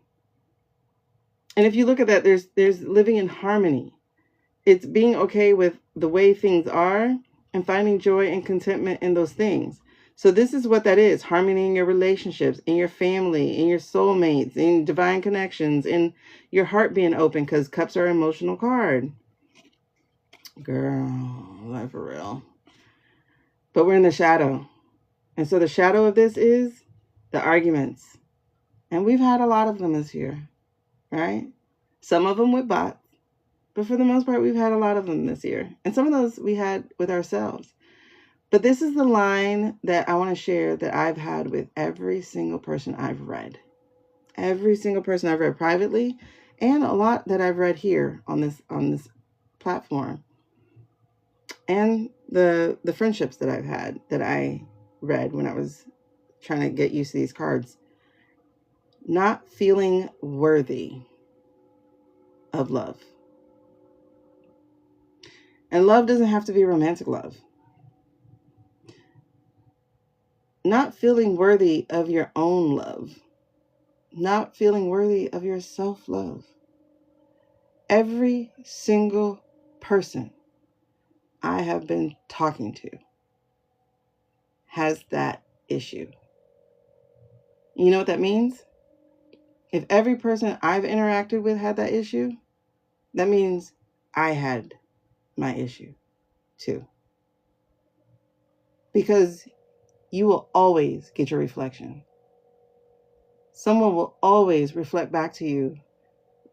if you look at that, there's living in harmony. It's being okay with the way things are and finding joy and contentment in those things. So this is what that is. Harmony in your relationships, in your family, in your soulmates, in divine connections, in your heart being open, because cups are an emotional card. Girl, like for real. But we're in the shadow. And so the shadow of this is the arguments And we've had a lot of them this year, right? Some of them with bots, but for the most part, we've had a lot of them this year. And some of those we had with ourselves. But this is the line that I want to share that I've had with every single person I've read. Every single person I've read privately, and a lot that I've read here on this platform. And the friendships that I've had that I read when I was trying to get used to these cards. Not feeling worthy of love. And love doesn't have to be romantic love. Not feeling worthy of your own love. Not feeling worthy of your self-love. Every single person I have been talking to has that issue. You know what that means? If every person I've interacted with had that issue, that means I had my issue too. Because you will always get your reflection. Someone will always reflect back to you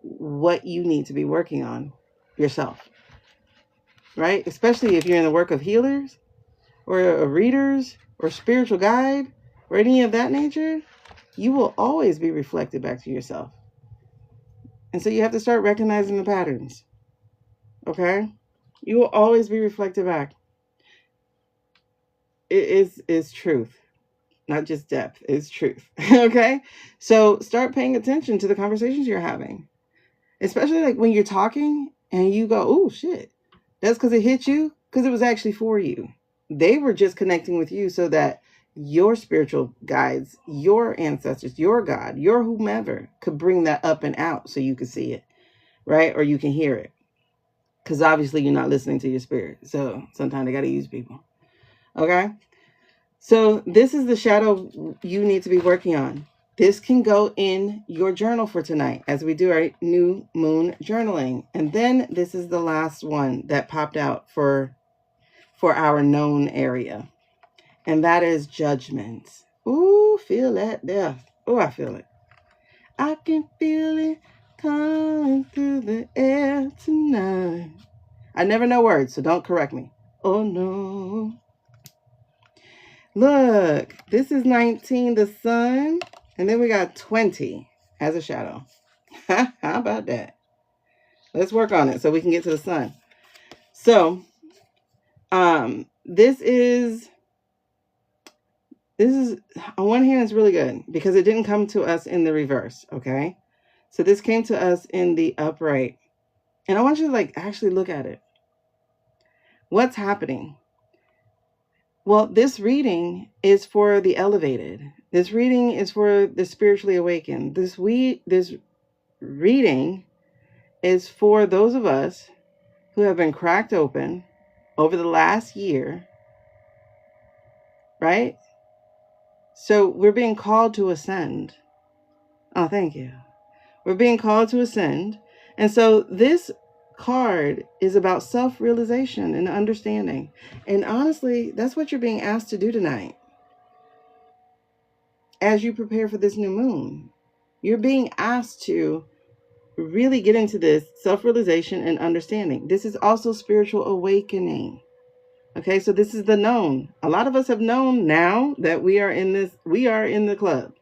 what you need to be working on yourself. Right? Especially if you're in the work of healers or readers or spiritual guide or any of that nature, you will always be reflected back to yourself. And so you have to start recognizing the patterns. Okay? You will always be reflected back. It is truth. Not just depth, it's truth. Okay? So start paying attention to the conversations you're having. Especially like when you're talking and you go, oh shit. That's because it hit you, because it was actually for you. They were just connecting with you so that your spiritual guides, your ancestors, your God, your whomever could bring that up and out so you could see it, right? Or you can hear it. Because obviously you're not listening to your spirit. So sometimes they got to use people. Okay? So this is the shadow you need to be working on. This can go in your journal for tonight as we do our new moon journaling. And then this is the last one that popped out for our known area. And that is judgment. Ooh, feel that there. Ooh, I feel it. I can feel it coming through the air tonight. I never know words, so don't correct me. Oh, no. Look, this is 19, the sun, and then we got 20 as a shadow. How about that? Let's work on it so we can get to the sun. So, this is on one hand, it's really good because it didn't come to us in the reverse, okay? So this came to us in the upright. And I want you to like actually look at it. What's happening? Well, this reading is for the elevated. This reading is for the spiritually awakened. This reading is for those of us who have been cracked open over the last year, right? So we're being called to ascend. Oh, thank you. We're being called to ascend. And so this card is about self-realization and understanding. And honestly, that's what you're being asked to do tonight. As you prepare for this new moon, you're being asked to really get into this self-realization and understanding. This is also spiritual awakening. Okay, so this is the known. A lot of us have known now that we are in the club.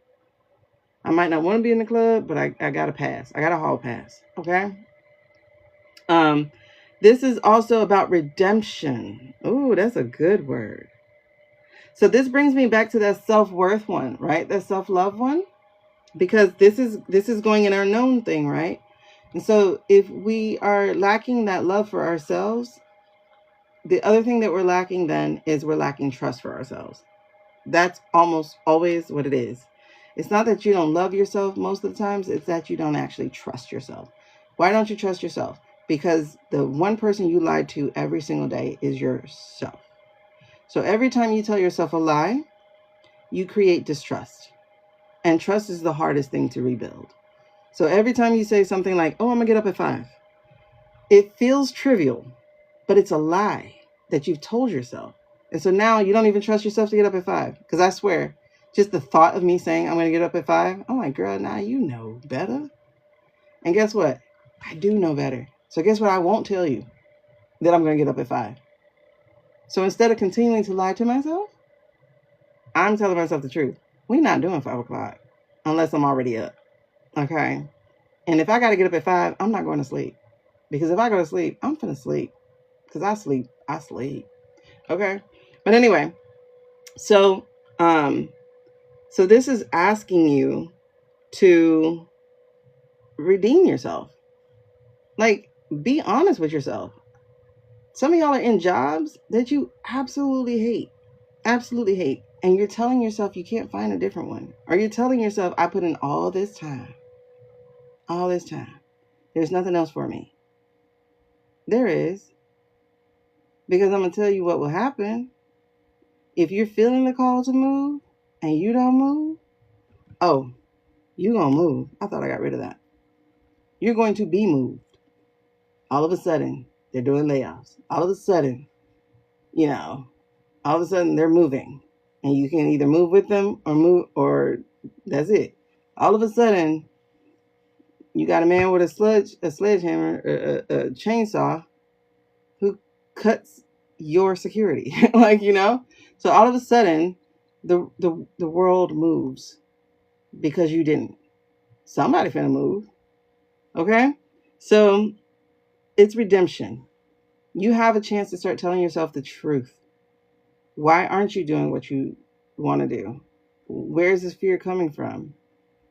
I might not want to be in the club, but I got a pass. I got a hall pass. Okay. This is also about redemption. Oh, that's a good word. So this brings me back to that self-worth one, right? That self-love one, because this is going in our known thing, right? And so if we are lacking that love for ourselves, the other thing that we're lacking then is we're lacking trust for ourselves. That's almost always what it is. It's not that you don't love yourself most of the times. It's that you don't actually trust yourself. Why don't you trust yourself? Because the one person you lie to every single day is yourself. So every time you tell yourself a lie, you create distrust. And trust is the hardest thing to rebuild. So every time you say something like, oh, I'm going to get up at 5. It feels trivial, but it's a lie that you've told yourself. And so now you don't even trust yourself to get up at 5. Because I swear, Just the thought of me saying I'm going to get up at 5, I'm like, girl, now you know better. And guess what? I do know better. So guess what? I won't tell you that I'm going to get up at 5. So instead of continuing to lie to myself, I'm telling myself the truth. We're not doing 5 o'clock unless I'm already up. Okay. And if I got to get up at 5, I'm not going to sleep. Because if I go to sleep, I'm finna sleep. Because I sleep. Okay. But anyway, so so this is asking you to redeem yourself. Like, be honest with yourself. Some of y'all are in jobs that you absolutely hate. Absolutely hate. And you're telling yourself you can't find a different one. Or you're telling yourself, I put in all this time. All this time. There's nothing else for me. There is. Because I'm going to tell you what will happen. If you're feeling the call to move and you don't move, oh, you're going to move. I thought I got rid of that. You're going to be moved. All of a sudden, they're doing layoffs. All of a sudden, all of a sudden they're moving. And you can either move with them or that's it. All of a sudden, you got a man with a sledgehammer, a chainsaw, who cuts your security. So all of a sudden, the world moves because you didn't. Somebody finna move. Okay? So it's redemption. You have a chance to start telling yourself the truth. Why aren't you doing what you want to do? Where is this fear coming from?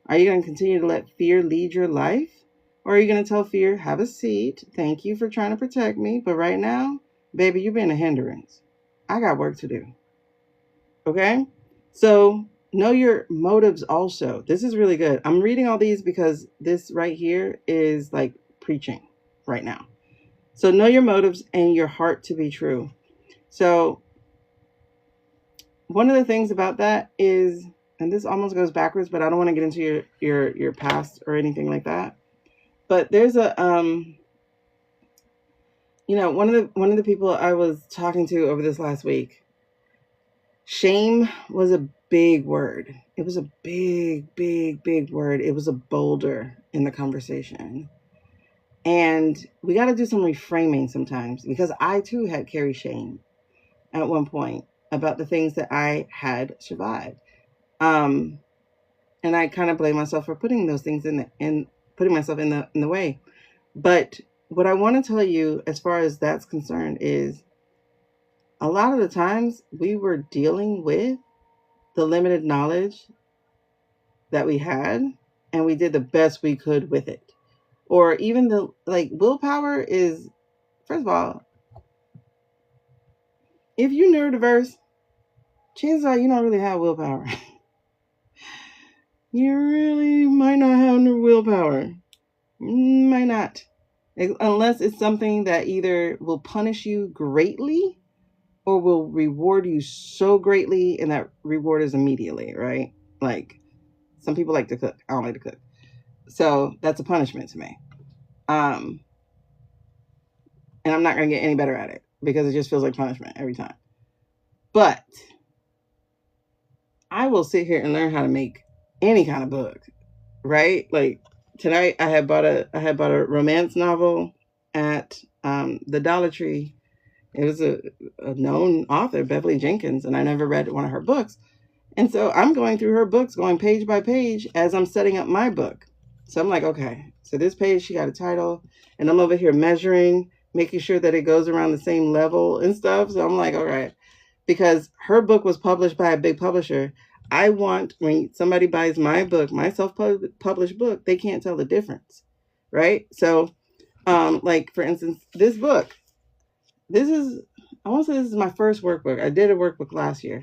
Are you going to continue to let fear lead your life? Or are you going to tell fear, have a seat, thank you for trying to protect me, but right now, baby, you're being a hindrance. I got work to do. Okay? So know your motives also. This is really good. I'm reading all these because this right here is like preaching right now. So know your motives and your heart to be true. So one of the things about that is, and this almost goes backwards, but I don't want to get into your past or anything like that. But there's a one of the people I was talking to over this last week, shame was a big word. It was a big, big, big word. It was a boulder in the conversation. And we got to do some reframing sometimes, because I too had carried shame at one point about the things that I had survived. And I kind of blame myself for putting those things in putting myself in the way. But what I want to tell you as far as that's concerned is, a lot of the times we were dealing with the limited knowledge that we had, and we did the best we could with it. Or even willpower is, first of all, if you're neurodiverse, chances are you don't really have willpower. You really might not have no willpower. Might not. Unless it's something that either will punish you greatly or will reward you so greatly, and that reward is immediately, right? Like, some people like to cook. I don't like to cook. So that's a punishment to me. And I'm not going to get any better at it because it just feels like punishment every time. But I will sit here and learn how to make any kind of book, right? Like tonight I had bought a romance novel at the Dollar Tree. It was a known author, Beverly Jenkins, and I never read one of her books. And so I'm going through her books, going page by page as I'm setting up my book. So I'm like, okay, so this page, she got a title, and I'm over here measuring, making sure that it goes around the same level and stuff. So I'm like, all right, because her book was published by a big publisher. I want, when somebody buys my book, my self-published book, they can't tell the difference, right? So, like, for instance, this book, I want to say this is my first workbook. I did a workbook last year.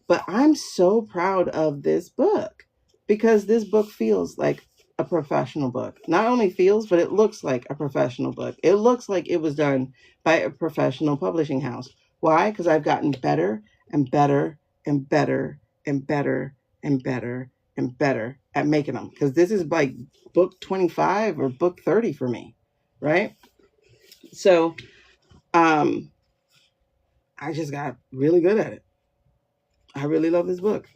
But I'm so proud of this book because this book feels like a professional book. Not only feels, but it looks like a professional book. It looks like it was done by a professional publishing house. Why? Because I've gotten better and better and better and better and better and better at making them. Because this is like book 25 or book 30 for me, right? So I just got really good at it. I really love this book.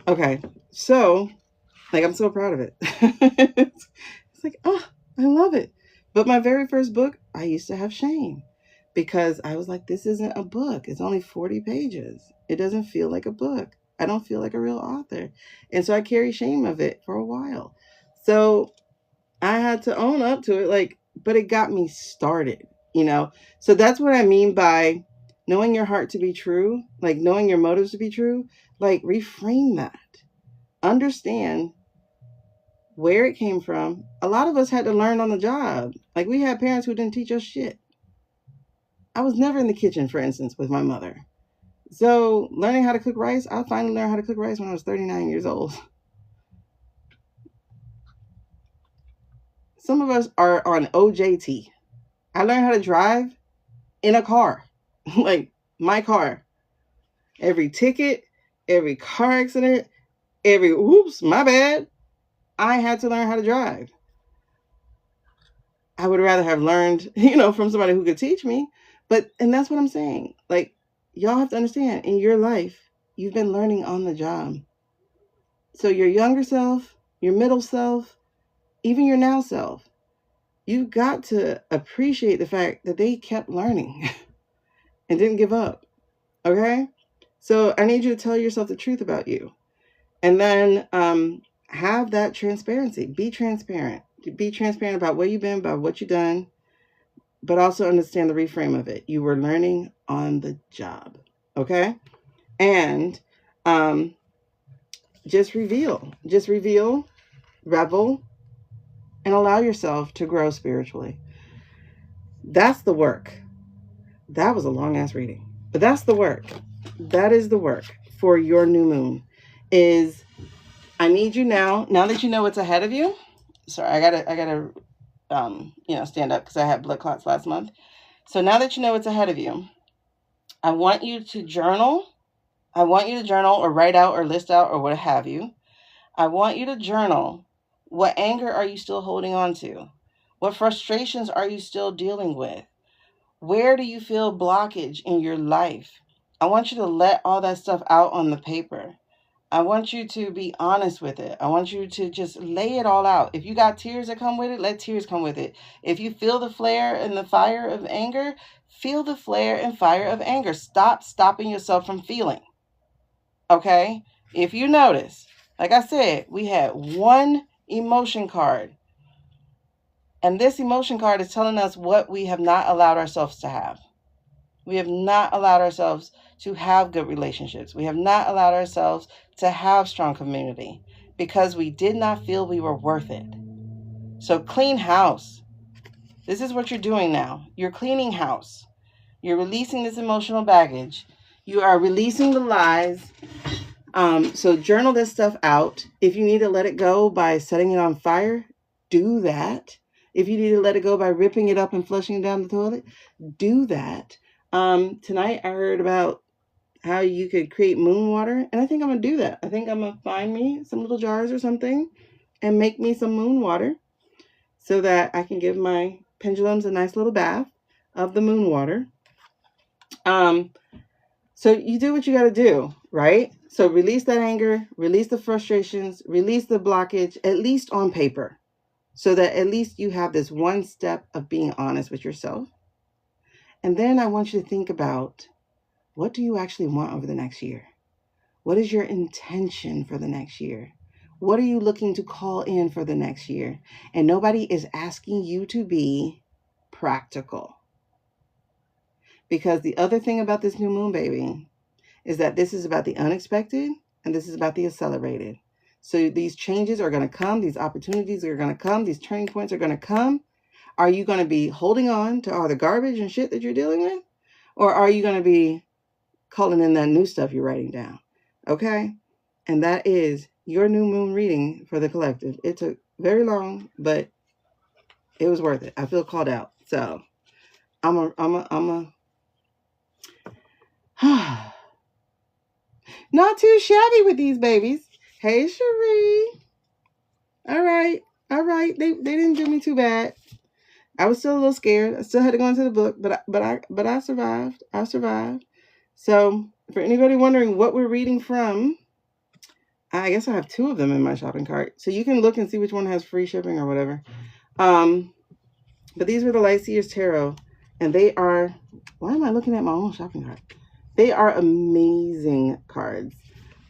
Okay. So, like, I'm so proud of it. It's like, oh, I love it. But my very first book, I used to have shame because I was like, this isn't a book. It's only 40 pages. It doesn't feel like a book. I don't feel like a real author. And so I carry shame of it for a while. So I had to own up to it, like, but it got me started, you know? So that's what I mean by knowing your heart to be true, like knowing your motives to be true, like reframe that. Understand where it came from. A lot of us had to learn on the job. Like we had parents who didn't teach us shit. I was never in the kitchen, for instance, with my mother. So learning how to cook rice, I finally learned how to cook rice when I was 39 years old. Some of us are on OJT. I learned how to drive in a car, like my car. Every ticket, every car accident, every oops, my bad. I had to learn how to drive. I would rather have learned, from somebody who could teach me. And that's what I'm saying. Like, y'all have to understand in your life, you've been learning on the job. So your younger self, your middle self, even your now self, you've got to appreciate the fact that they kept learning and didn't give up. Okay? So I need you to tell yourself the truth about you. And then have that transparency. Be transparent. Be transparent about where you've been, about what you've done, but also understand the reframe of it. You were learning on the job. Okay? And just reveal, revel, and allow yourself to grow spiritually. That's the work. That was a long ass reading, but that's the work. That is the work for your new moon. Is I need you now that you know what's ahead of you. Sorry, I gotta stand up because I had blood clots last month. So now that you know what's ahead of you, I want you to journal. I want you to journal or write out or list out or what have you. I want you to journal. What anger are you still holding on to? What frustrations are you still dealing with? Where do you feel blockage in your life? I want you to let all that stuff out on the paper. I want you to be honest with it. I want you to just lay it all out. If you got tears that come with it, let tears come with it. If you feel the flare and the fire of anger, feel the flare and fire of anger. Stop stopping yourself from feeling. Okay? If you notice, like I said, we had one emotion card. And this emotion card is telling us what we have not allowed ourselves to have. We have not allowed ourselves to have good relationships. We have not allowed ourselves to have strong community because we did not feel we were worth it. So clean house. This is what you're doing now. You're cleaning house. You're releasing this emotional baggage. You are releasing the lies. So journal this stuff out. If you need to let it go by setting it on fire, do that. If you need to let it go by ripping it up and flushing it down the toilet, do that. Tonight I heard about how you could create moon water, and I think I'm gonna do that. I think I'm gonna find me some little jars or something and make me some moon water so that I can give my pendulums a nice little bath of the moon water. So you do what you got to do, right? So release that anger, release the frustrations, release the blockage, at least on paper, so that at least you have this one step of being honest with yourself. And then I want you to think about, what do you actually want over the next year? What is your intention for the next year? What are you looking to call in for the next year? And nobody is asking you to be practical. Because the other thing about this new moon, baby, is that this is about the unexpected and this is about the accelerated. So these changes are going to come. These opportunities are going to come. These turning points are going to come. Are you going to be holding on to all the garbage and shit that you're dealing with? Or are you going to be calling in that new stuff you're writing down? Okay? And that is your new moon reading for the collective. It took very long, but it was worth it. I feel called out. So I'm a not too shabby with these babies. Hey, Cherie. All right. They didn't do me too bad. I was still a little scared. I still had to go into the book, but I survived. I survived. So for anybody wondering what we're reading from, I guess I have 2 of them in my shopping cart. So you can look and see which one has free shipping or whatever. But these were the Lightseers Tarot. And they are... Why am I looking at my own shopping cart? They are amazing cards.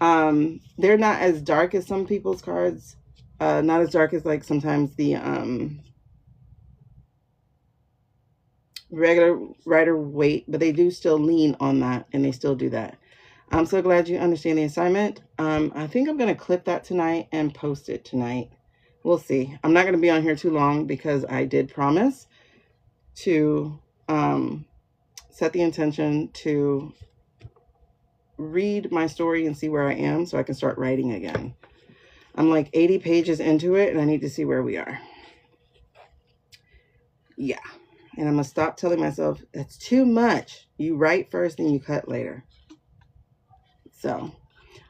They're not as dark as some people's cards. Not as dark as like sometimes the regular Rider-Waite, but they do still lean on that, and they still do that. I'm so glad you understand the assignment. I think I'm going to clip that tonight and post it tonight. We'll see. I'm not going to be on here too long because I did promise to set the intention to read my story and see where I am so I can start writing again. I'm like 80 pages into it, and I need to see where we are. Yeah. And I'm going to stop telling myself, that's too much. You write first and you cut later. So,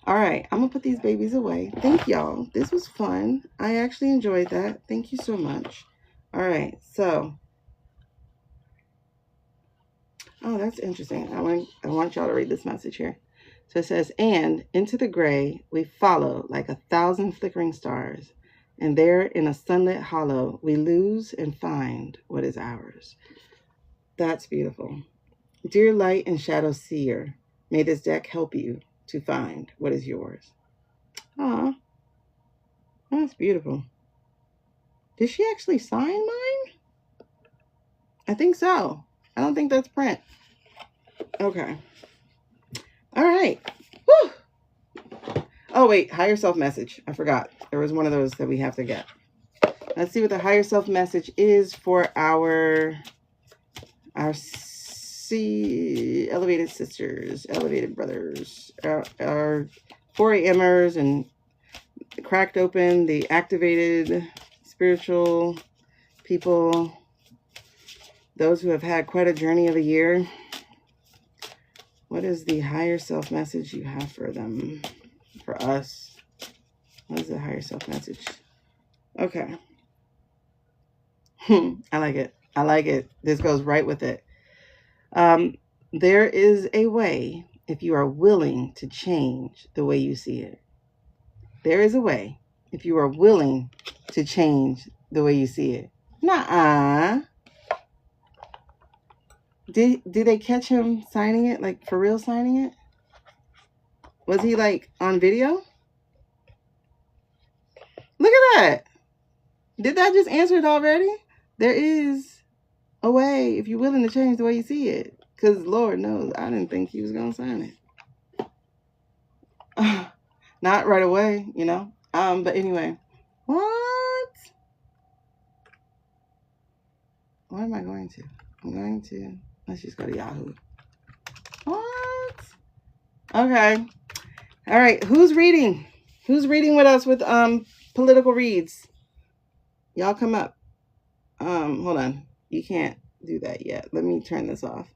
all right. I'm going to put these babies away. Thank y'all. This was fun. I actually enjoyed that. Thank you so much. All right. So, oh, that's interesting. I want y'all to read this message here. So it says, and into the gray we follow like 1,000 flickering stars. And there in a sunlit hollow, we lose and find what is ours. That's beautiful. Dear light and shadow seer, may this deck help you to find what is yours. Aw, that's beautiful. Did she actually sign mine? I think so. I don't think that's print. Okay. All right. Woo! Oh, wait. Higher self message. I forgot. There was one of those that we have to get. Let's see what the higher self message is for our elevated sisters, elevated brothers, our 4AMers and cracked open, the activated spiritual people, those who have had quite a journey of a year. What is the higher self message you have for them, for us? What is the higher self message? Okay. I like it. I like it. This goes right with it. There is a way if you are willing to change the way you see it. There is a way if you are willing to change the way you see it. Nuh-uh. Did they catch him signing it? Like, for real signing it? Was he, like, on video? Look at that. Did that just answer it already? There is a way if you're willing to change the way you see it. Because Lord knows, I didn't think he was going to sign it. Not right away, you know. But anyway. What? What am I going to? I'm going to... Let's just go to Yahoo. What? Okay. All right. Who's reading? Who's reading with us with political reads? Y'all come up. Hold on. You can't do that yet. Let me turn this off.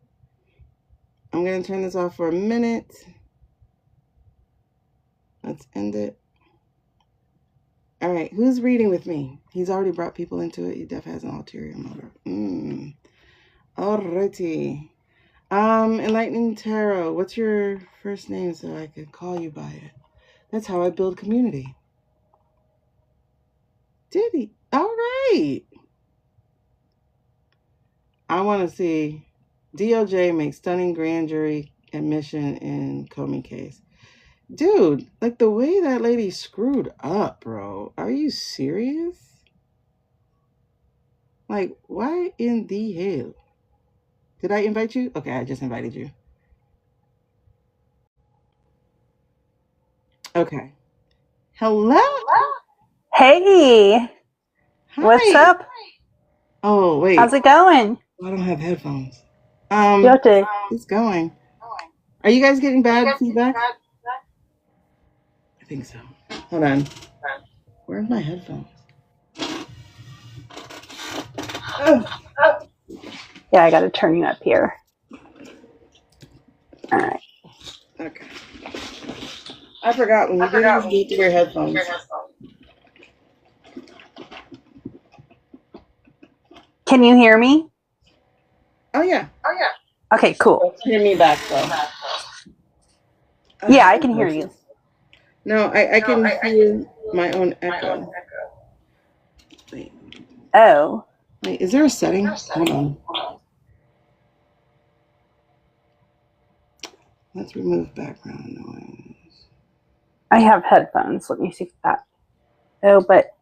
I'm going to turn this off for a minute. Let's end it. All right. Who's reading with me? He's already brought people into it. He definitely has an ulterior motive. Alrighty. Enlightening Tarot. What's your first name so I could call you by it? That's how I build community. Did he? All right. I want to see DOJ makes stunning grand jury admission in Comey case. Dude, like the way that lady screwed up, bro. Are you serious? Like, why in the hell? Did I invite you? Okay, I just invited you. Okay. Hello. Hey. Hi. What's up? Oh, wait. How's it going? I don't have headphones. Yote. It's going. Are you guys getting bad feedback? I think so. Hold on. Where's my headphones? Oh. Yeah, I got to turn you up here. All right. Okay. I forgot when you do this, you need to wear headphones. Can you hear me? Oh, yeah. Okay, cool. Hear me back, though. Yeah, I can hear you. No, I can hear my own echo. Wait. Oh. Wait, is there a setting? Hold on. Let's remove background noise. I have headphones. Let me see if that. Oh, but.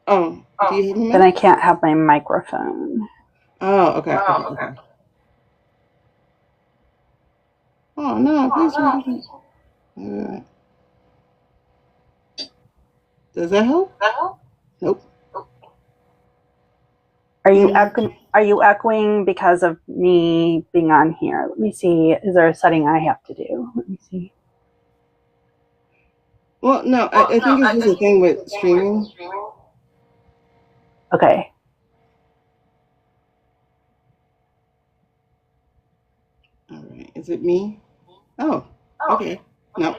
Oh, do you have a mic? Then I can't have my microphone. Oh, okay. Oh, no, please don't do that. Does that help? Nope. Are you echoing because of me being on here? Let me see. Is there a setting I have to do? Let me see. Well, no, I think it's just a thing with streaming. Okay. All right. Is it me? Oh, okay. No.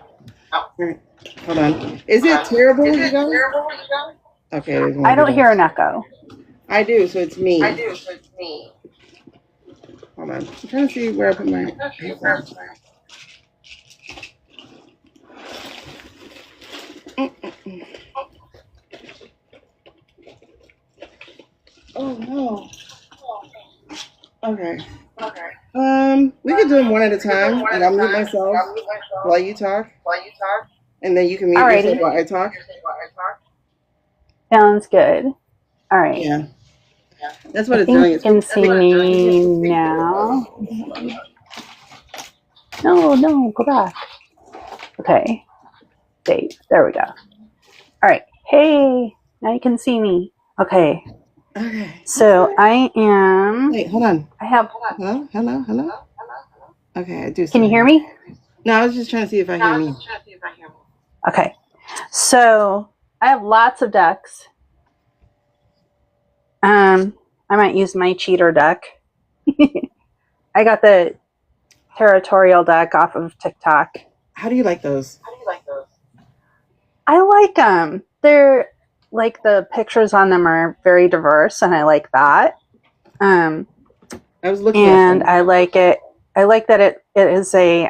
All right. Hold on. Is it terrible, you guys? Okay. I don't hear an echo. I do, so it's me. Hold on. I'm trying to see where I put my headphones. Oh no. Okay. We could do them one at a time, and I'll mute myself while you talk, and then you can mute yourself while I talk. Sounds good. All right. Yeah. That's what it's doing. You can see me now. No, go back. Okay. Save. There we go. All right. Hey, now you can see me. Okay. Okay. So I am. Wait, hold on. I have. Hello. Okay, I do. Can you hear me? No, I was just trying to see if I hear me. Okay. So I have lots of decks. I might use my cheater deck. I got the territorial deck off of TikTok. How do you like those? I like them. They're like the pictures on them are very diverse, and I like that. I was looking and I like it. I like that it is a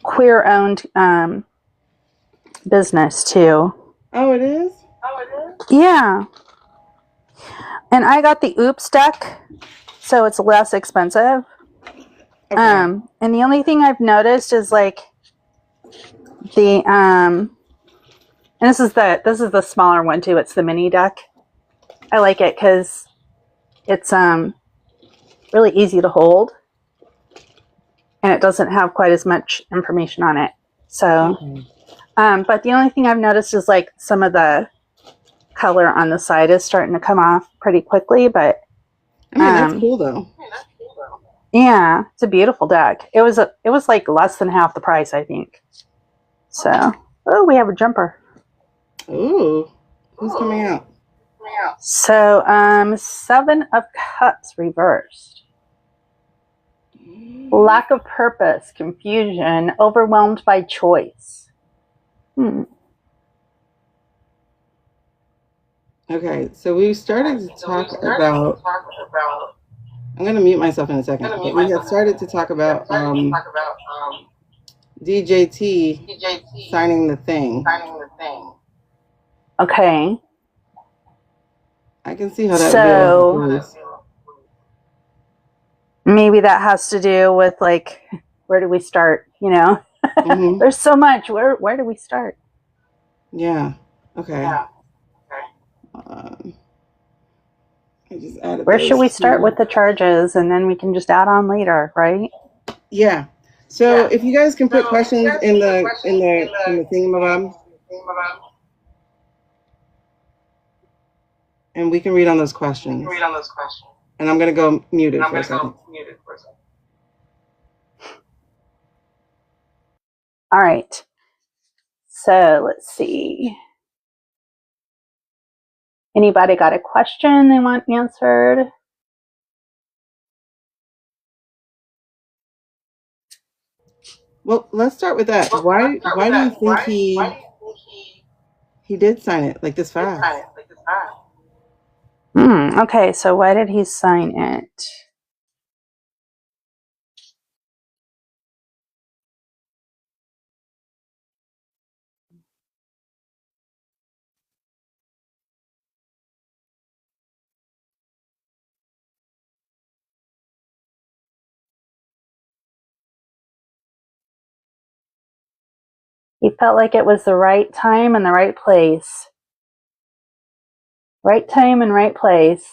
queer-owned business too. Oh, it is? Yeah. And I got the Oops deck, so it's less expensive. Okay. And the only thing I've noticed is like the and this is the smaller one too. It's the mini deck. I like it because it's really easy to hold, and it doesn't have quite as much information on it. So, but the only thing I've noticed is like some of the color on the side is starting to come off pretty quickly. But I mean, that's cool though. Yeah, it's a beautiful deck. It was like less than half the price, I think. So, we have a jumper. Ooh, who's coming out? So, 7 of Cups reversed. Lack of purpose, confusion, overwhelmed by choice. Okay, so we started to talk about. I'm going to mute myself in a second. But we had started to talk about DJT signing the thing. Okay. I can see how that would be a lot. Maybe that has to do with like, where do we start? You know, there's so much. Where do we start? Yeah. Okay. I just added. Where should we start with the charges, and then we can just add on later, right? Yeah. So if you guys can put questions in the thingamabob, and we can read on those questions. And I'm gonna go muted for a second. All right. So let's see. Anybody got a question they want answered? Well, let's start with that. Why do you think he did sign it like this fast? Okay, so why did he sign it? He felt like it was the right time and the right place. Right time and right place.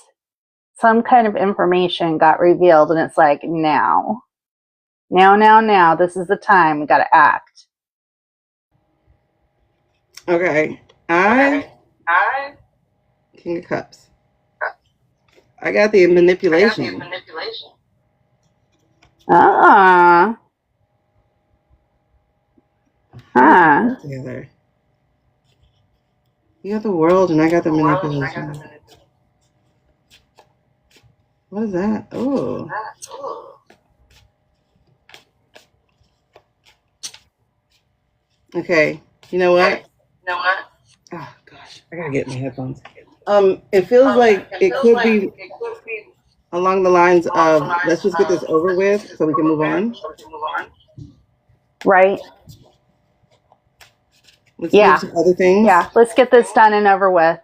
Some kind of information got revealed, and it's like, now. Now. This is the time. We got to act. Okay. King of Cups. I got the manipulation. Ah. Huh. Together. You got the world, and I got the manipulation. What is that? Oh. Okay. You know what? Oh gosh, I gotta get my headphones. It feels like it could be along the lines of let's just get this over with so we can move on. Right. Let's move to other things. Yeah, let's get this done and over with.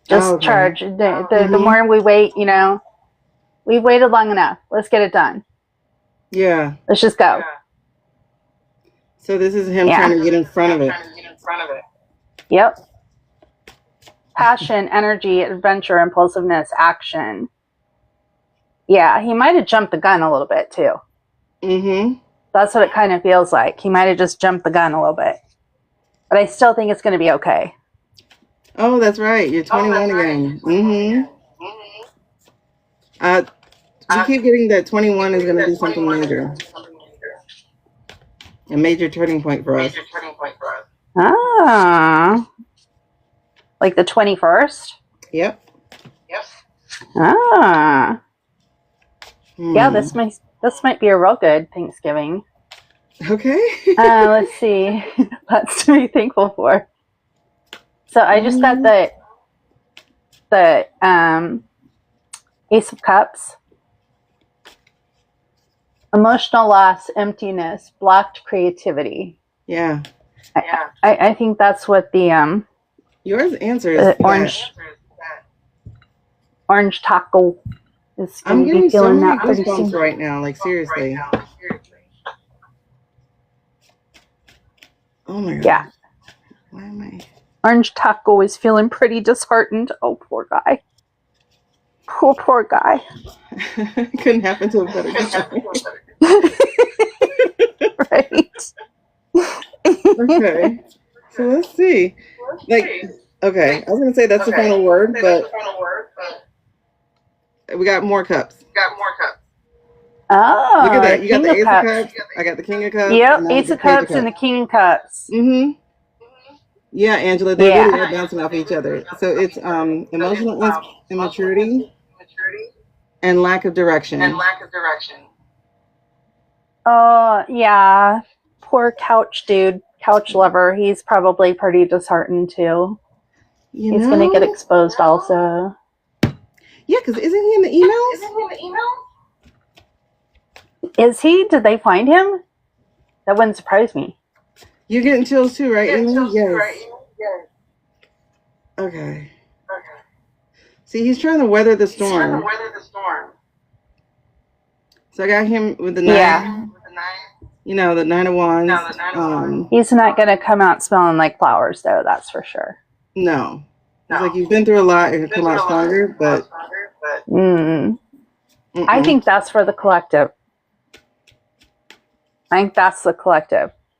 Just charge. The more we wait, we've waited long enough. Let's get it done. Yeah. Let's just go. So this is him trying to get in front of it. Yep. Passion, energy, adventure, impulsiveness, action. Yeah, he might have jumped the gun a little bit too. Mm-hmm. That's what it kind of feels like. He might have just jumped the gun a little bit. But I still think it's going to be okay. Oh, that's right. You're 21 again. Mm-hmm. We keep getting that 21 is going to do something major. A major turning point for us. Ah. Like the 21st? Yep. Ah. Yeah, this might be a real good Thanksgiving. Okay. Let's see. Lots to be thankful for. So I just got the Ace of Cups. Emotional loss, emptiness, blocked creativity. Yeah. I think that's what the yours answer is orange taco is going to be feeling that pretty soon. Right now, like seriously. Oh my god. Yeah. Why am I? Orange taco is feeling pretty disheartened. Oh, poor guy. Poor guy. Couldn't happen to a better guy. Right. Okay. So let's see. Okay, I was gonna say that's the final word, but we got more cups. Oh, look at that! You got the Ace of Cups. I got the King of Cups. Yep, Ace of Cups and the King of Cups. Mm-hmm. Yeah, Angela, they really are bouncing off each other. So it's emotional immaturity and lack of direction. Oh, yeah. Poor couch dude, couch lover. He's probably pretty disheartened too. He's going to get exposed also. Yeah, because isn't he in the emails? Is he? Did they find him? That wouldn't surprise me. You're getting chills too, right? Yes. Okay. See, he's trying to weather the storm. So I got him with the 9. Yeah. The 9 of Wands. He's not going to come out smelling like flowers, though. That's for sure. No. It's like you've been through a lot and come out stronger, but... I think that's for the collective.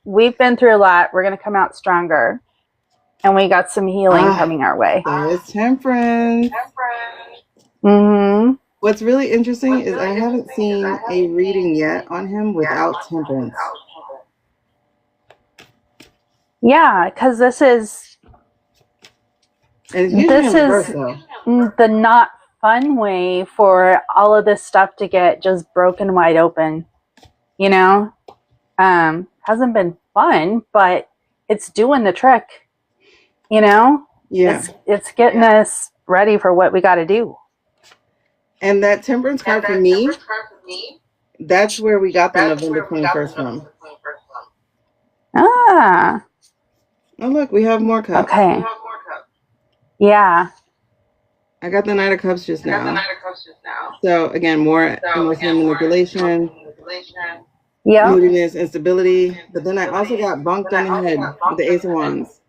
We've been through a lot. We're going to come out stronger. And we got some healing coming our way. There's Temperance. Mm-hmm. What's really interesting is I haven't seen a reading yet on him without Temperance. Yeah, because this is the not fun way for all of this stuff to get just broken wide open. Hasn't been fun, but it's doing the trick. Yeah. It's getting us ready for what we got to do. And that Temperance card for me, that's where we got the November 21st from. Ah. Oh, look, we have more cups. Okay. Yeah. I got the Knight of Cups just now. So, again, more emotional manipulation. Yep. moodiness, instability. But then I also got bonked on the head with the Ace of Wands.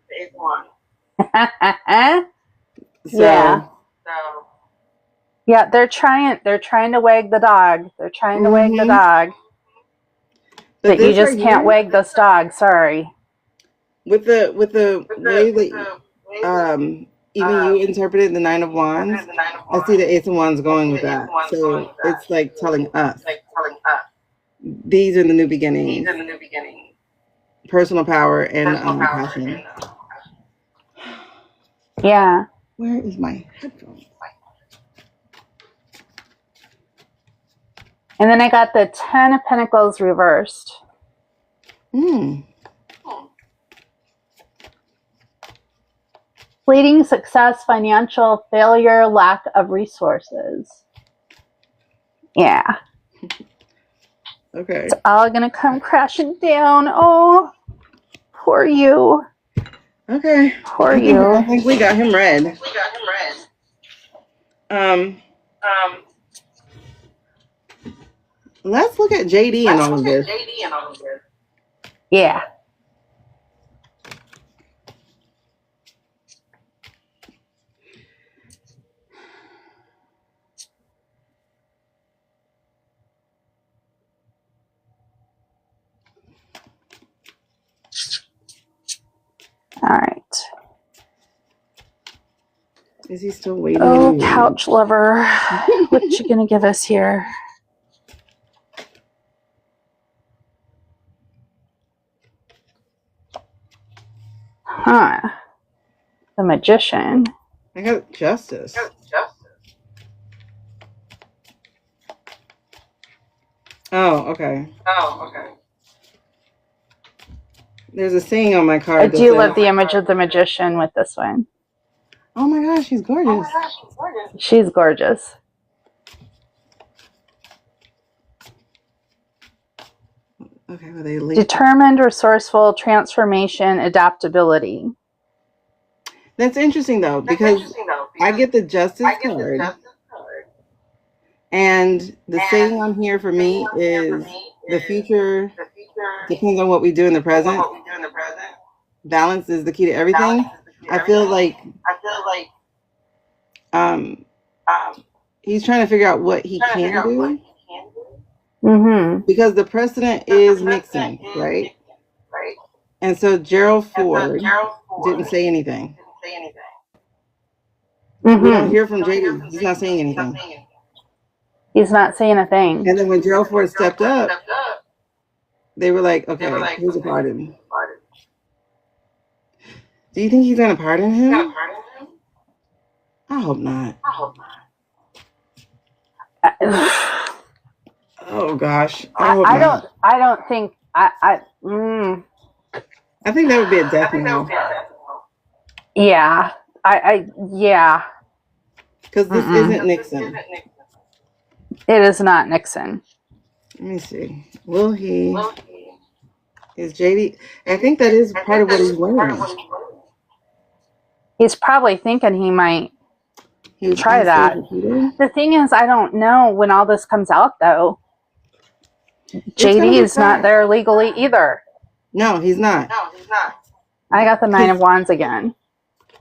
Yeah. So Yeah, they're trying to wag the dog. They're trying to wag the mhm. dog. But But you this just right can't here, wag this dog, sorry. with the way that even you interpreted the Nine of Wands, I see the Ace of Wands going with that. So it's like telling us these are the new beginnings, personal power and passion. Yeah. Where is my headphones? And then I got the 10 of Pentacles reversed. Fleeting success, financial failure, lack of resources. Yeah. Okay. It's all going to come crashing down. Oh, poor you. Okay. Poor I you. think we got him read. Let's look at JD and all of this. Yeah. All right. Is he still waiting? Oh, couch lover. What you going to give us here? Huh. The Magician. I got Justice. Oh, okay. There's a saying on my card. I do love the image of the Magician with this one. Oh my gosh, she's gorgeous. She's gorgeous. Okay, well they linked. Determined, resourceful, transformation, adaptability. That's interesting though, because I get the Justice card. And the saying on here for me is the future depends on what we do in the present. Balance is the key to everything. I feel like he's trying to figure out what he can do. Because the precedent is mixing, right? And so Gerald Ford didn't say anything. We don't hear from JD. He's not saying anything. He's not saying a thing. And then when Gerald Ford stepped up, they were like, okay, here's a pardon. Do you think he's going to pardon him? I hope not. Oh gosh. I don't think I think that would be a death knell. Yeah. Yeah. Because this isn't Nixon. It is not Nixon. Let me see. Will he? Is JD? I think that is part of what he's wearing. He's probably thinking he might try that. The thing is, I don't know when all this comes out, though. JD is not there legally either. No, he's not. I got the Nine of Wands again.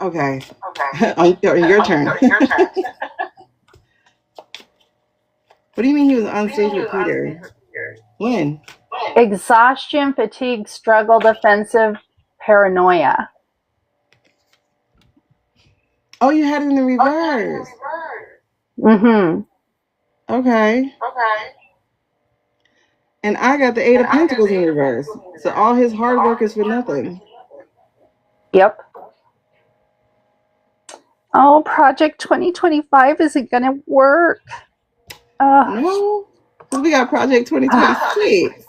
Okay. Your turn. What do you mean he was on stage with Peter? When? Exhaustion, fatigue, struggle, defensive, paranoia. Oh, you had it in the reverse. Okay. And I got the Eight of Pentacles in reverse. So all his hard work is for nothing. Yep. Oh, Project 2025 isn't going to work. No, because we got Project 2026.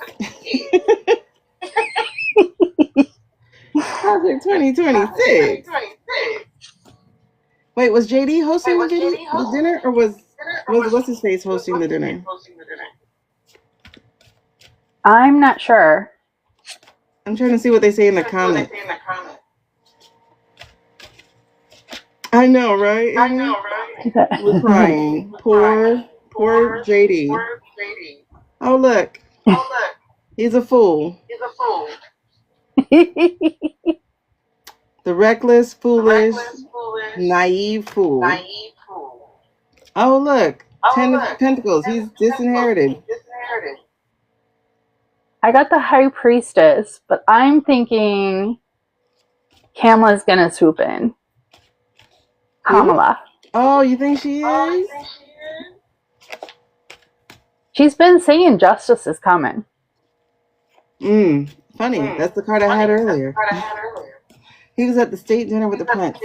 Project 2026. Wait, was JD hosting the dinner, or was what's his face hosting the dinner? I'm not sure. I'm trying to see what they say in the comments. I know, right? We're crying. Poor JD. Oh, look. He's a fool. He's a fool. The reckless, foolish, Foolish, naive fool. naive fool. Oh, look. Oh, Ten of look. Pentacles. He's disinherited. He's disinherited. I got the High Priestess, but I'm thinking Kamala's gonna swoop in. Kamala. Oh, you think she is? Oh, you think she is? She's been saying justice is coming. Funny. That's the card I had earlier. He was at the state dinner with the prince.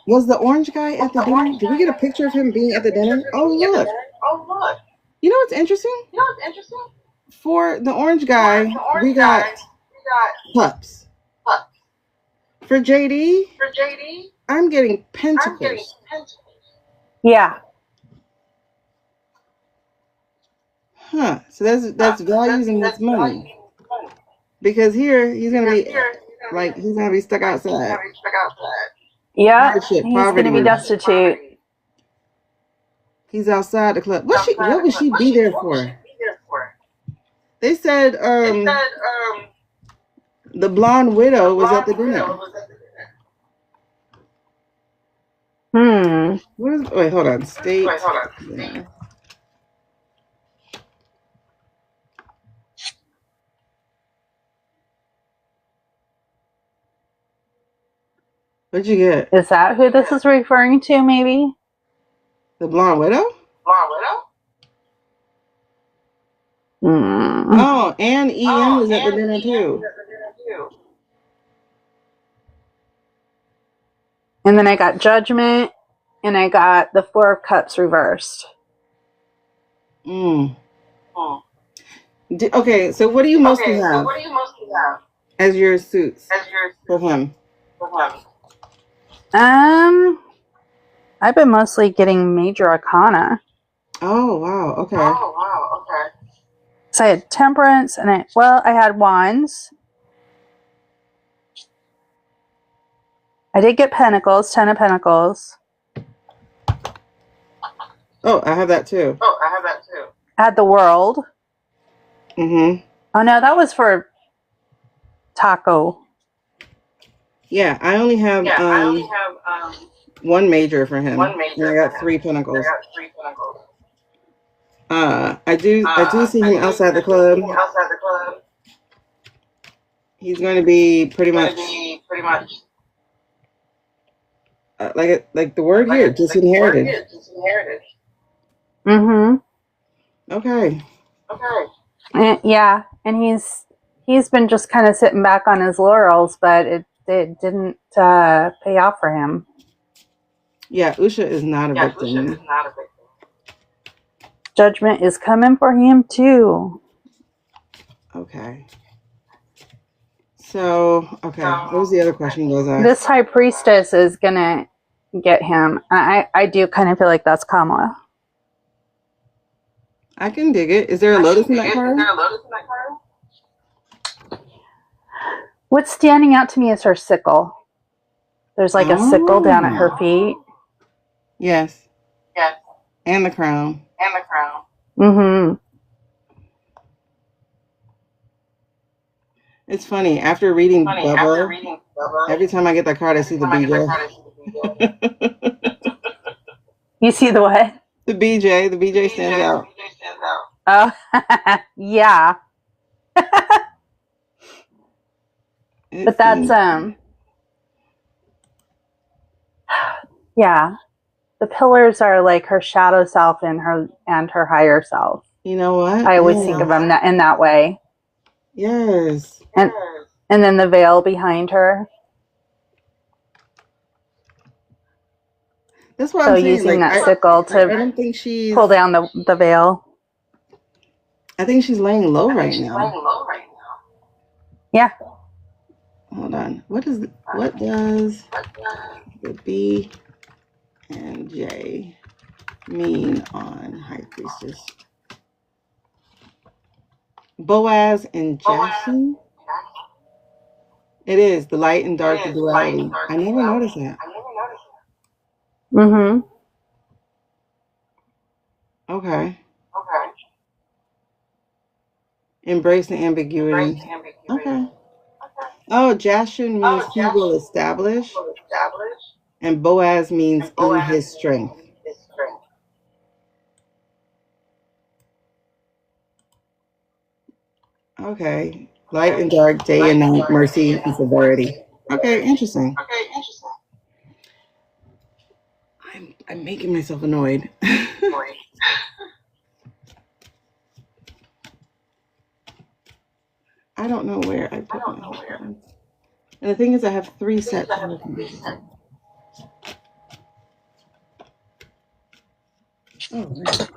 Was the orange guy at the dinner? Did we get a picture of him being at the dinner? Oh, look. Oh, look. You know what's interesting? You know what's interesting? For the orange guy, we got cups. For JD, I'm getting pentacles. Yeah. Huh. So that's values and that's money. Because here he's gonna be he's gonna be stuck outside. Yeah. Hardship, He's poverty. gonna be destitute. He's outside the club. What would she be there for? They said the blonde widow was at the dinner. Wait, hold on. State. Yeah. What'd you get? Is that who this is referring to, maybe? The blonde widow? Oh, and EM was at the dinner too. And then I got Judgment, and I got the Four of Cups reversed. Okay, so what do you mostly have as your suits for him? I've been mostly getting Major Arcana. Oh, wow. Okay. So I had Temperance, and I had Wands. I did get Pentacles, 10 of Pentacles. Oh, I have that too. I had the World. Oh, no, that was for Taco. Yeah, I only have one major for him. And I got 3 Pentacles. I do see him outside the club. He's going to be pretty much like the word here, disinherited. Okay. And he's been just kind of sitting back on his laurels, but it didn't pay off for him. Yeah, Usha is not a victim. Judgment is coming for him too. Okay. So, what was the other question you guys asked? This High Priestess is gonna get him. I do kind of feel like that's Kamala. I can dig it. Is there a lotus in that card? What's standing out to me is her sickle. There's like a sickle down at her feet. Yes. And the crown. It's funny. After reading Bubba, every time I get that card, I see the BJ. You see the what? The BJ. The BJ stands out. Oh, yeah. But that's yeah. The pillars are like her shadow self and her higher self. You know what? I always think of them in that way. Yes. And then the veil behind her. That's what I'm saying. Using that sickle to I don't think pull down the veil. I think she's laying low right now. Yeah. Hold on. What does the B and J mean on High Priestess? Boaz and Jackson? It is the light and dark, the duality. I never noticed that. Okay. Embrace the ambiguity. Okay. Oh, Jashun means he will establish, and Boaz means in his strength. Okay. Light and dark, day and night, mercy and severity. Okay, interesting. I'm making myself annoyed. I don't know where I put my headphones. And the thing is, I have 3 sets of headphones. Oh, right.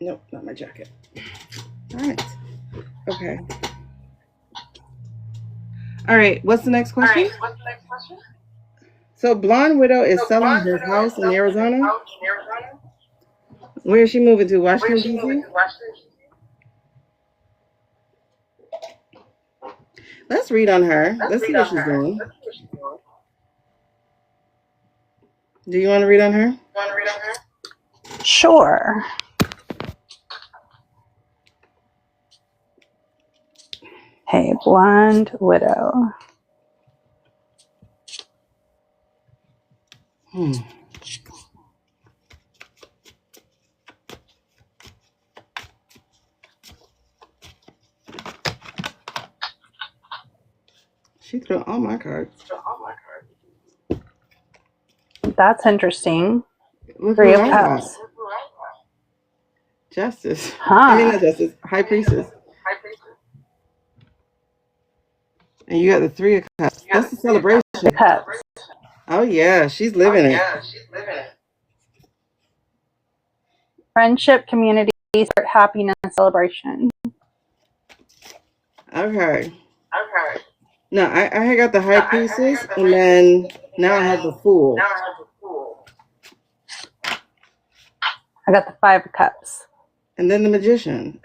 Nope, not my jacket. Darn it. Okay. All right, what's the next question? So, Blonde Widow is selling her house in Arizona. Where is she moving to? Washington, D.C.? Let's read on her. Let's see what she's doing. Do you want to read on her? Sure. Hey, Blonde Widow. She threw all my cards. That's interesting. Look 3 who of I got. Cups. Justice. Huh. I mean, not Justice. High Priestess. And you got the 3 of Cups. That's a celebration. Cups. Oh, yeah. She's living it. Friendship, community, happiness, celebration. Okay. No, I had got the High Priestess, and then now I have the Fool. I got the 5 of Cups. And then the Magician.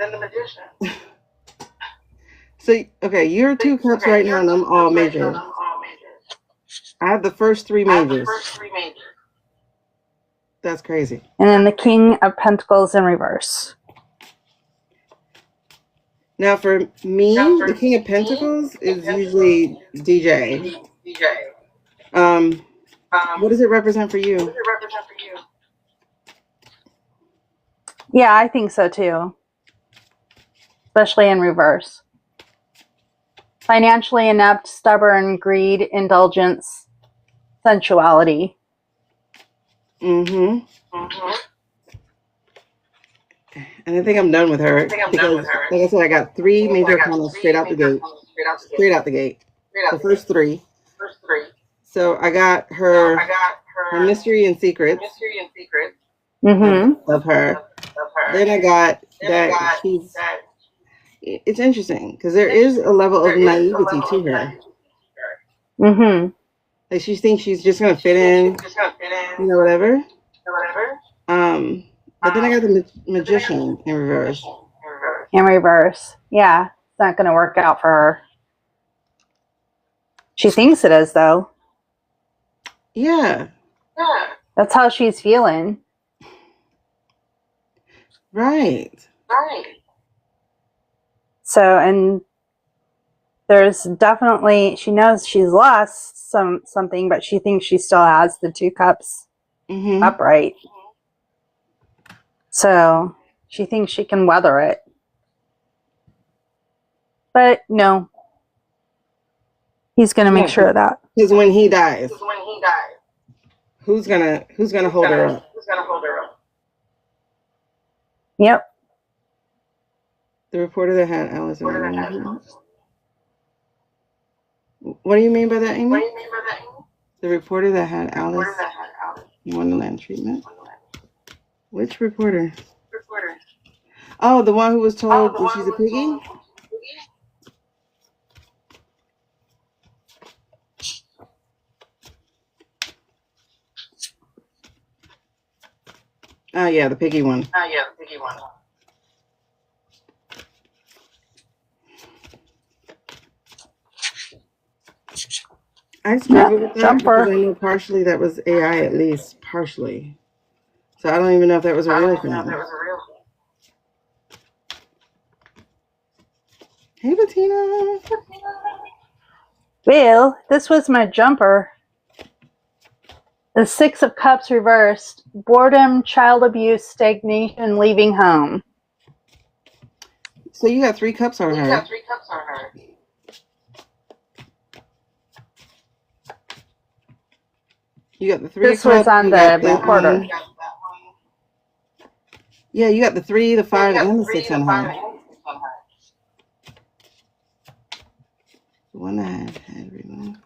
So, okay, you're 2 cups right now, and I'm all major. I have the first 3 majors. That's crazy. And then the King of Pentacles in reverse. Now, for me, the King of Pentacles is usually DJ. What does it represent for you? Yeah, I think so too. Especially in reverse. Financially inept, stubborn, greed, indulgence, sensuality. And I think I'm done with her because, like I said, I got 3 major arcana straight out the gate. The first 3. So I got her mystery and secrets of her. Then I got that she's. It's interesting because there is a level of naivety to her. Like she thinks she's just gonna fit in, whatever. But then I got the magician in reverse. Yeah, it's not going to work out for her. She thinks it is, though. Yeah. That's how she's feeling. Right. So, and there's definitely, she knows she's lost something, but she thinks she still has the 2 cups upright. So she thinks she can weather it. But no. He's going to make sure of that. Because when he dies, who's gonna hold her up? Yep. The reporter that had Alice in the. What do you mean by that, Amy? The reporter that had Alice in Wonderland treatment. Which reporter? Oh, the one who was told that she's a piggy? Oh, yeah, the piggy one. I struggled with that because I know partially that was AI, at least partially. So I don't even know if that was a real thing. Hey, Bettina. Well, this was my jumper. The Six of Cups reversed. Boredom, child abuse, stagnation, leaving home. So you got 3 cups on her. You got the 3 This of cups. was on You the got that recorder. one. Yeah, you got the 3, the 5, and the 6 on her. The one that had removed.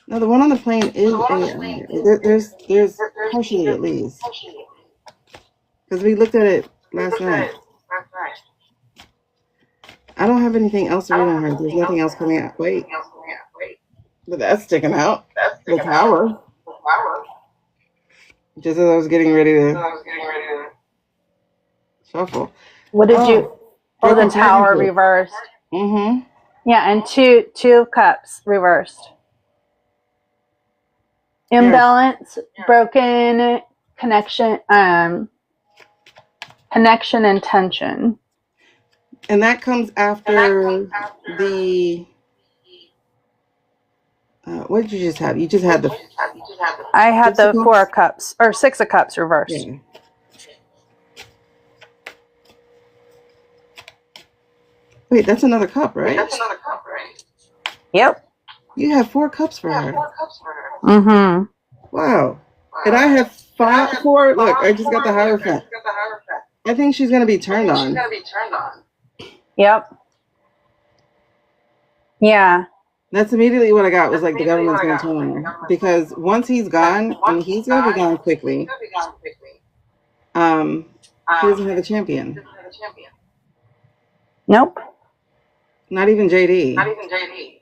No, the one on the plane is AI. There's partially at least. Because we looked at it last night. I don't have anything else to read on her. There's nothing else coming out. Wait. But that's sticking out. The tower. Just as I was getting ready to shuffle. What did you? Oh, the Tower reversed. Mm-hmm. Yeah, and two of Cups reversed. Imbalance, broken connection, connection and tension. And that comes after the. What did you just have? You just had the. I had the 4 of Cups or 6 of Cups reversed. Yeah. Wait, that's another cup, right? Yep. You have 4 cups for her. Mm-hmm. Wow. And I have 4. Look, I just got the Hierophant. I think she's going to be turned on. Yep. Yeah. That's immediately what I got, was like the government's going to turn on her. Because once he's gone, and he's going to be gone quickly, he doesn't have a champion. Nope. Not even JD.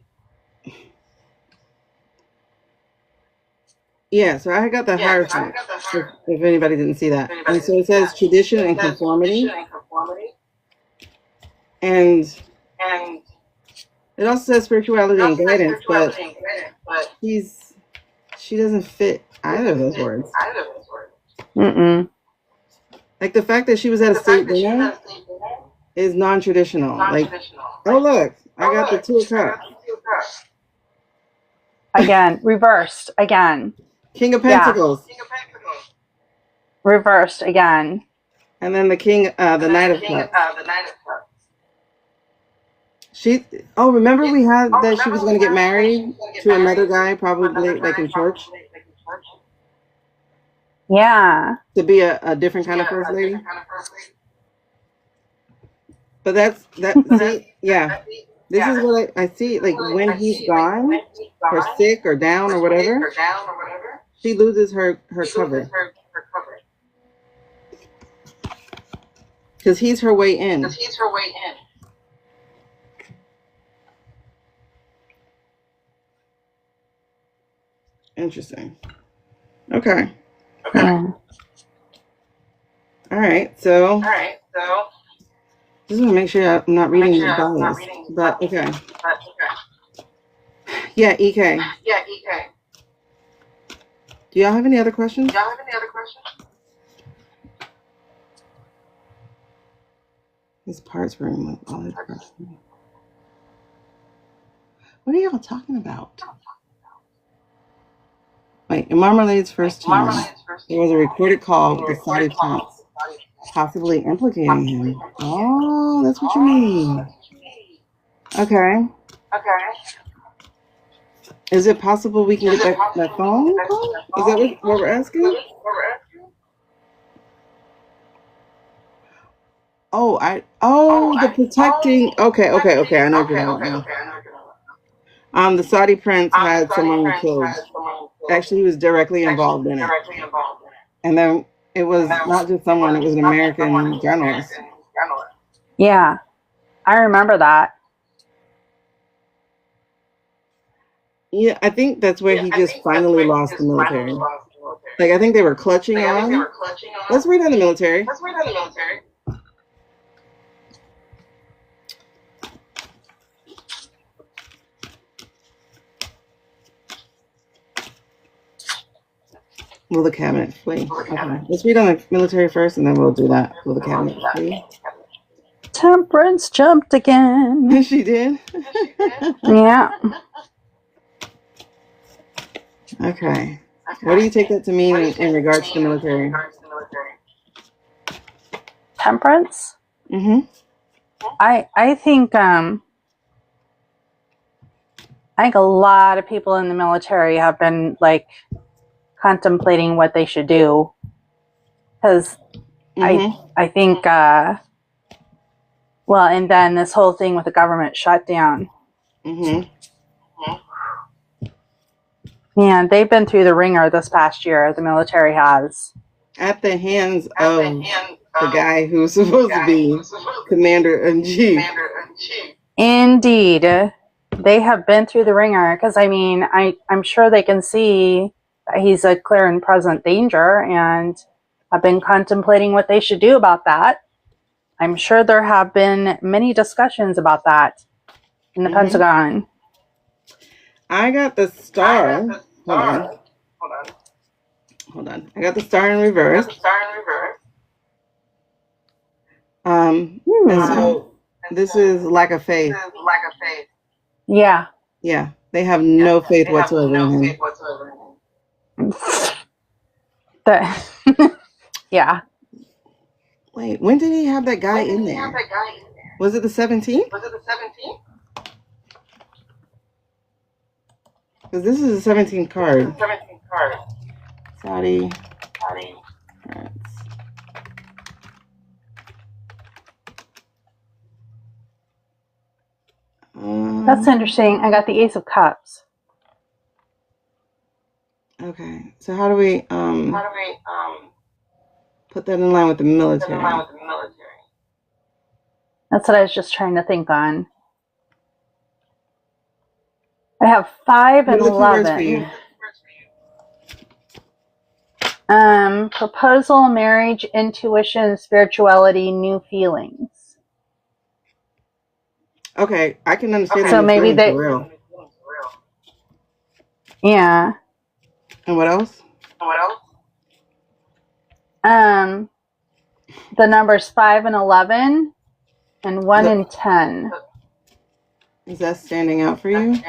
Yeah, so I got the Hierophant, if anybody didn't see that. And so it says tradition and conformity. And it also says spirituality and guidance, but she doesn't fit either of those words. Mm-mm. Like the fact that she was at a state dinner is non-traditional. Like, oh look, I got the 2 of Cups. Again, reversed again. King of Pentacles. Reversed again. And then the Knight of Cups. Remember we had that she was going to get married to another guy, probably like in church? Yeah. To be a different kind of first lady? But see, yeah. This is what I see, like when he's gone, or sick, or down, or whatever, she loses her cover. Because he's her way in. Interesting. Okay. Yeah. All right. So just want to make sure I'm not reading the bias. But okay. Yeah, EK. Do y'all have any other questions? His parts were removed. All his parts. What are y'all talking about? Wait, in Marmalade's first time, there was a recorded call with the Saudi prince, possibly implicating him. Oh, that's what you mean. Okay. Is it possible we can get that phone call? Is that what we're asking? The protecting. Okay. I know what you're talking about. The Saudi prince had someone killed. Actually, he was directly involved in it. And then it was not just someone; it was an American journalist. Yeah. I remember that. Yeah, I think that's where he just finally lost the military. Like, I think they were clutching on. Let's read on the military. Will the cabinet flee? Okay. Let's read on the military first, and then we'll do that. Will the cabinet flee? Temperance jumped again. She did? Yeah. Okay. What do you take that to mean in regards to the military? Temperance? Mm-hmm. I think a lot of people in the military have been like contemplating what they should do, because I think well, and then this whole thing with the government shutdown. Mm-hmm. Man, they've been through the ringer this past year. The military has. At the hands of the guy who's supposed to be commander-in-chief. Indeed. They have been through the ringer, because I mean, I'm sure they can see that he's a clear and present danger, and have been contemplating what they should do about that. I'm sure there have been many discussions about that in the Pentagon. I got the star. Hold on. I got the star in reverse. And so this is lack of faith. Yeah. Yeah. They have no faith whatsoever in him. Yeah. Wait, when did he have that guy in there? Was it the 17th? Because this is a 17th card. Saudi. France. That's interesting. I got the Ace of Cups. Okay. So how do we put that in line with the military? That's what I was just trying to think on. I have 5 and 11. Proposal, marriage, intuition, spirituality, new feelings. Okay, I can understand. So maybe they. Yeah. And what else? The numbers 5 and 11, and 1 and 10. Is that standing out for you?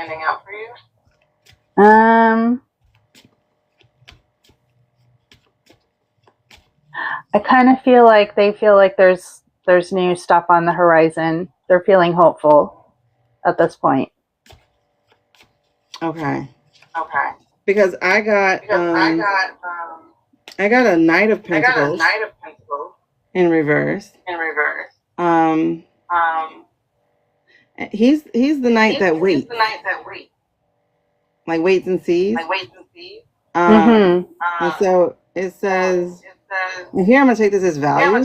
I kind of feel like they feel like there's new stuff on the horizon. They're feeling hopeful at this point. Okay. Because I got a Knight of Pentacles in reverse. He's the knight that waits. Like waits and sees. And so it says, and here I'm gonna take this as value.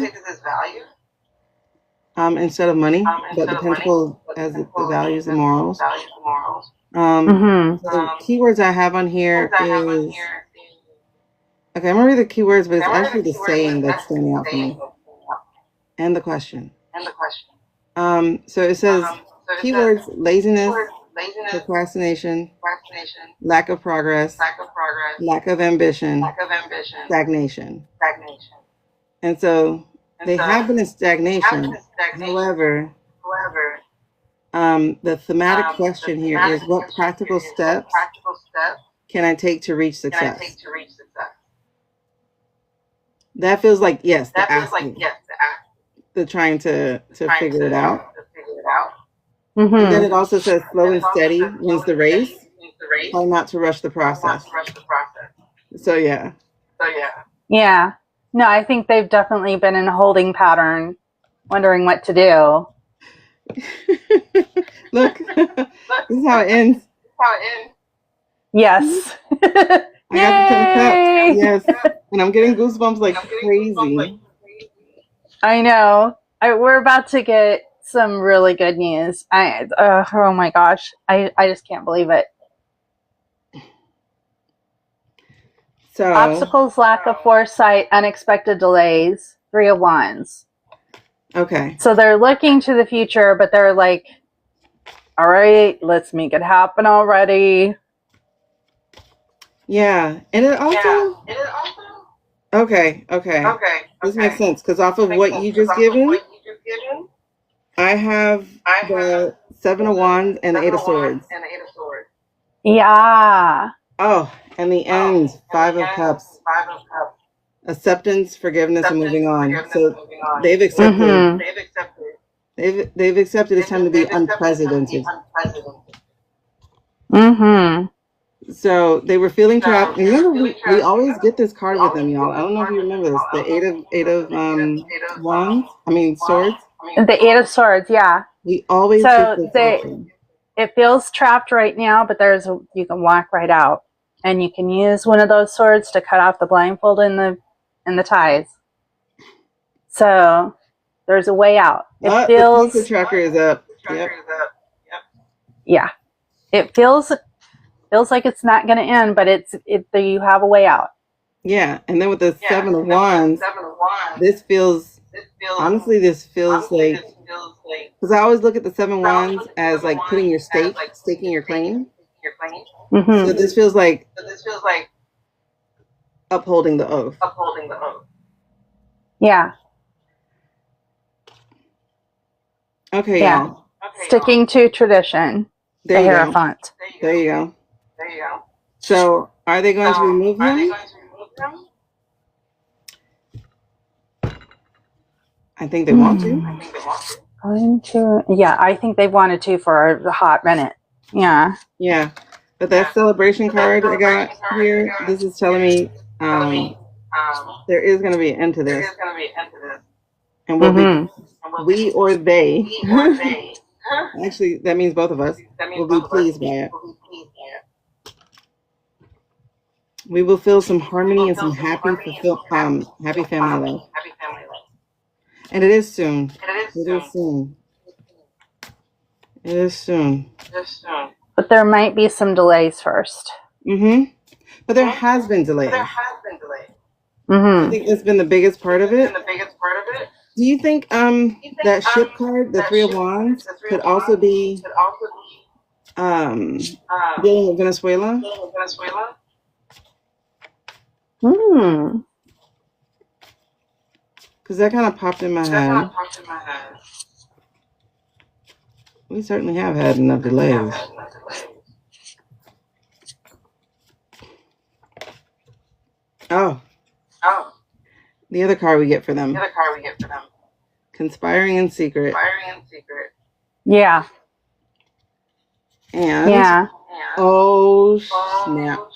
Instead of money, but the pentacle as the values and morals. So the keywords I have on here is, okay, I'm gonna read the keywords, but it's actually the saying that's standing out for me. And the question. So it says keywords: laziness, procrastination, lack of progress, lack of ambition, stagnation. And so they have been in stagnation. However, the thematic question here is, what practical steps can I take to reach success? That feels like, yes, the asking. The trying to figure it out. And then it also says slow and steady wins the race. Try not to rush the process. So yeah. Yeah. No, I think they've definitely been in a holding pattern, wondering what to do. Look, this is how it ends. Yes. I got the 10 cups. Yes. And I'm getting goosebumps like crazy. I know. We're about to get some really good news. Oh my gosh. I just can't believe it. So obstacles, lack of foresight, unexpected delays, 3 of Wands. Okay. So they're looking to the future, but they're like, all right, let's make it happen already. Yeah. And it also Okay. This makes sense because off of what you just given, I have the Seven of Wands and the Eight of Swords. Yeah. Oh, and the end, Five of Cups. Acceptance, forgiveness, and moving on. So they've accepted. Mm-hmm. They've accepted it's time to be unprecedented. Mm-hmm. So they were feeling trapped. And remember, we always get this card with them, y'all. I don't know if you remember this. The Eight of Wands. I mean Swords. The Eight of Swords, yeah. We always get So this. it feels trapped right now, but you can walk right out, and you can use one of those swords to cut off the blindfold and the ties. So there's a way out. It feels. The tracker is up. Yep. Yeah, it feels like it's not going to end, but you have a way out. Yeah, and then with the Seven of Wands, this feels honestly like, because I always look at the Seven Wands as like putting your staking your claim. Mm-hmm. So this feels like upholding the oath. Yeah. Okay, yeah. y'all. Sticking to tradition. There the you Hierophant. There you go. So are they going to remove him? I think they want to. Yeah, I think they wanted to for a hot minute. Yeah. Yeah. But that celebration card I got here, this is telling me there is going to be an end to this. And we or they, actually, that means both of us, will be pleased by it. We will feel some harmony and some happy family life. And it is soon. It is soon. But there might be some delays first. Mm-hmm. But there has been delays. Mm-hmm. I think that's been the biggest part of it. Do you think that ship card, the Three of Wands, could also be dealing with Venezuela? Because that kind of popped in my head. We certainly have had enough delays. Oh. The other card we get for them. Conspiring in secret. Yeah. And yeah. Oh snap.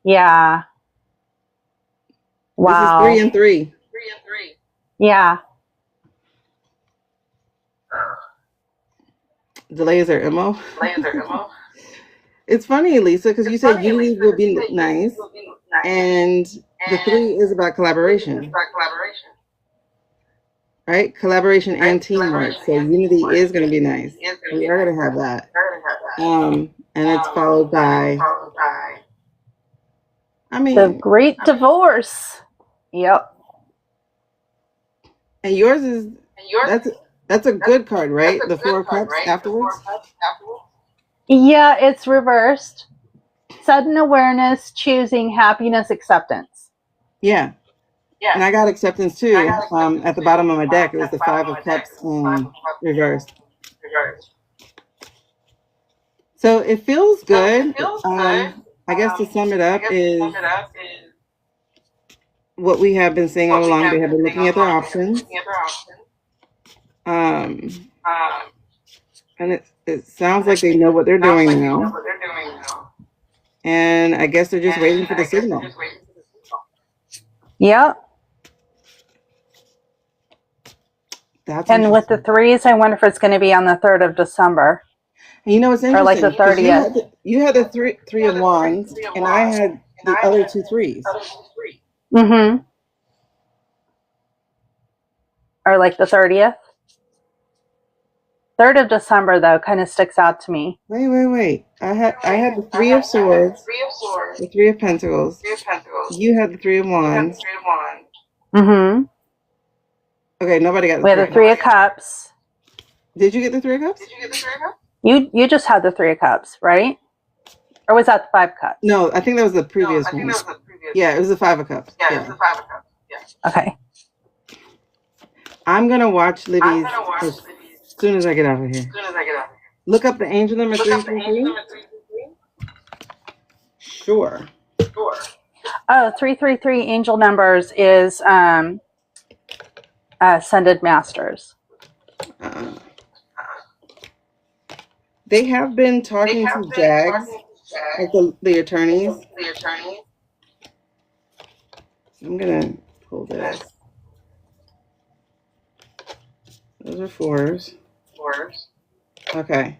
Yeah. Wow. This is 3 and 3. Yeah. Delays are MO. It's funny, Lisa, because you said unity will be nice, and the 3 is about collaboration. Right? Collaboration and teamwork. So unity is going to be nice. We are going to have that. And it's followed by, the great divorce. Yep. And yours is, that's a good card, right? The Four of Cups afterwards? Yeah, it's reversed. Sudden awareness, choosing, happiness, acceptance. Yeah. And I got acceptance too. At the bottom of my deck, it was the Five of Cups reversed. So it feels good. I guess to sum it up is what we have been saying all along. They have been looking at their options. And it sounds like they know what they're doing now. And I guess they're just waiting for the signal. Yep. And with the 3s, I wonder if it's going to be on the 3rd of December. And you know what's interesting? Or like the 30th. You had the three of Wands, and I had the other 2 3s. Mm-hmm. Or like the 30th. 3rd of December, though, kind of sticks out to me. Wait. I had the 3 of Swords, the 3 of Pentacles. You had the 3 of Wands. Mm-hmm. Okay, nobody got the 3. We had the 3 of Cups. Did you get the 3 of Cups? You just had the 3 of Cups, right? Or was that the 5 cups? No, I think that was the previous one. Yeah, it was the 5 of Cups. Yeah, it's the 5 of Cups. Yeah. Okay. I'm going to watch Libby's as soon as I get out of here. Look up the angel number 333. Sure. Oh, 333 angel numbers is Ascended Masters. They have been talking to Jags, like the attorneys. I'm going to pull this. Those are 4s. Okay.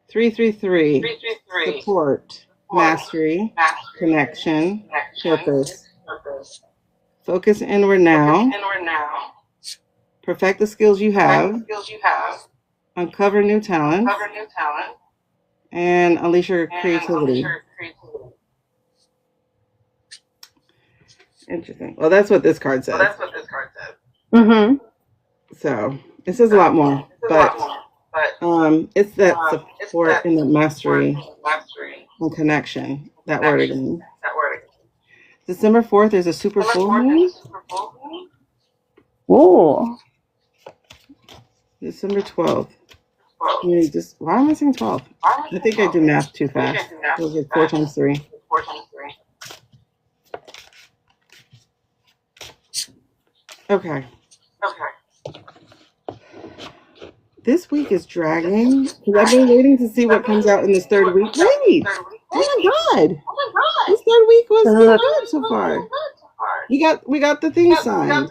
333. Support, mastery, connection, purpose. Focus inward now. Perfect the skills you have. Uncover new talents. And unleash your creativity. Interesting. Well, that's what this card says. Mm-hmm. So it says a lot more, but it's that support and the mastery and connection. That word again. December 4th is a super full moon. Ooh. December 12th. Why am I saying 12? I think I do math too fast. It was like 4 times 3. Okay. This week is dragging because I've been waiting to see what comes out in this 3rd week. Wait! Oh my God! This 3rd week was good so far. We got the thing signed.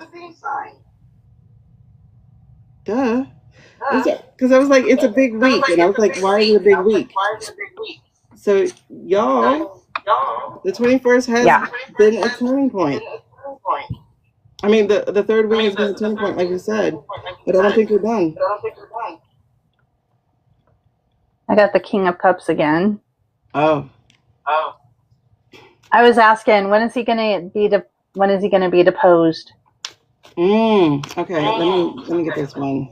Duh. Because I was like, it's a big week, and I was like, why is it a big week? So y'all, the 21st has been a turning point. I mean, the 3rd week has been a turning point, like you said, but I don't think we're done. I got the King of Cups again. Oh. I was asking, when is he going to be deposed? Okay, let me get this one.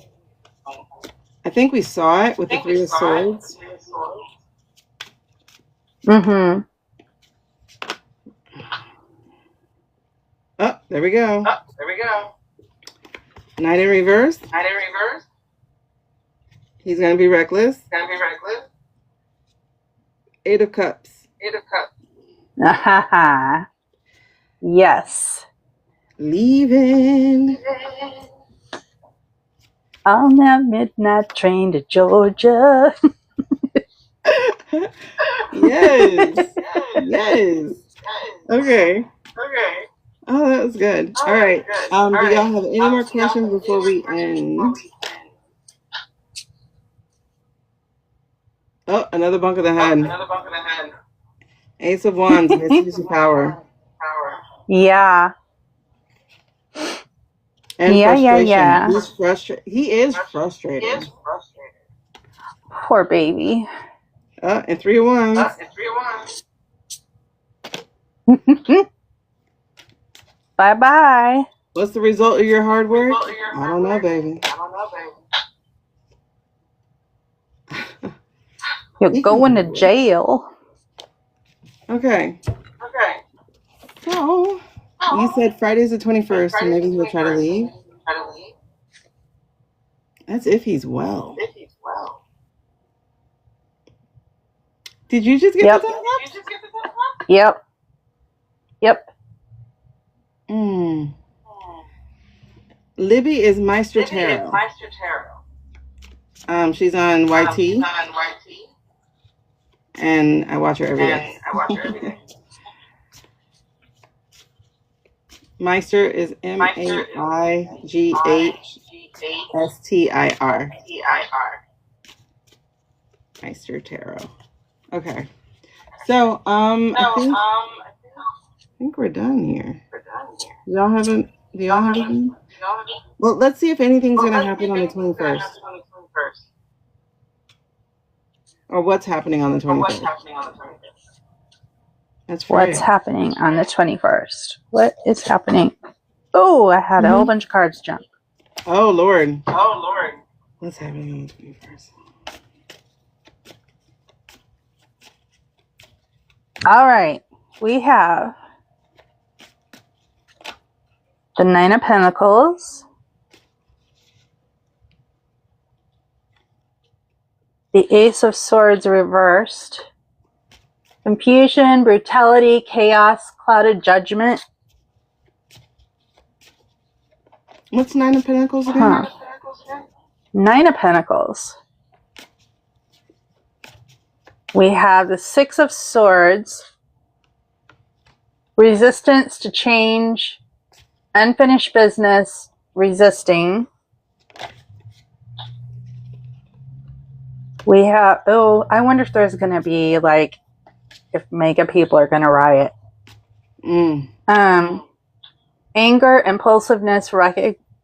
I think we saw it with the 3 of Swords. Mm-hmm. Oh, there we go. Knight in reverse. He's going to be reckless. 8 of Cups. Yes. Leaving. On that midnight train to Georgia. Yes. Okay. Oh, that was good. All right. Do y'all have any more questions before we end? Oh, another bunk of the head. Ace of Wands, misuse of power. Yeah. And frustration. Yeah. He's frustrated. He is frustrated. Poor baby. And 3 of Wands. Bye-bye. What's the result of your hard work? I don't know, baby. You're going to jail. Okay. So, you said Friday's the 21st, so maybe he'll try to leave. That's if he's well. Did you just get the Ten of Cups? Yep. Libby is Meister Tarot. She's on YT. And I watch her every day. Meister is MAIGHSTIR. Meister Tarot. Okay. So, I think we're done here. Do y'all have any? Well, let's see if anything's going to happen on the 21st. Or what's happening on the 21st. That's Friday. What's happening on the 21st? What is happening? Oh, I had a whole bunch of cards jump. Oh, Lord. What's happening on the 21st? All right. We have the Nine of Pentacles, the Ace of Swords reversed, confusion, brutality, chaos, clouded judgment. What's Nine of Pentacles again? Huh. Nine of Pentacles. We have the Six of Swords, resistance to change, unfinished business, resisting. We have, oh, I wonder if there's going to be like, if mega people are going to riot. Anger, impulsiveness,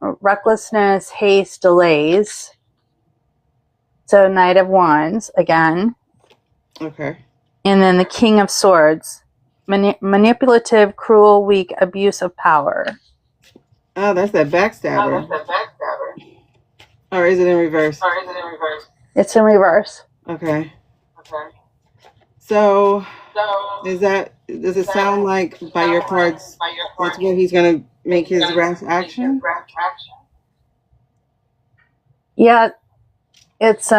recklessness, haste, delays. So Knight of Wands again. Okay. And then the King of Swords. Manipulative, cruel, weak, abuse of power. Oh, that's that backstabber. Or is it in reverse? It's in reverse. Okay. So, does it sound like by your cards, that's where he's going to make his rash action? Yeah, it's,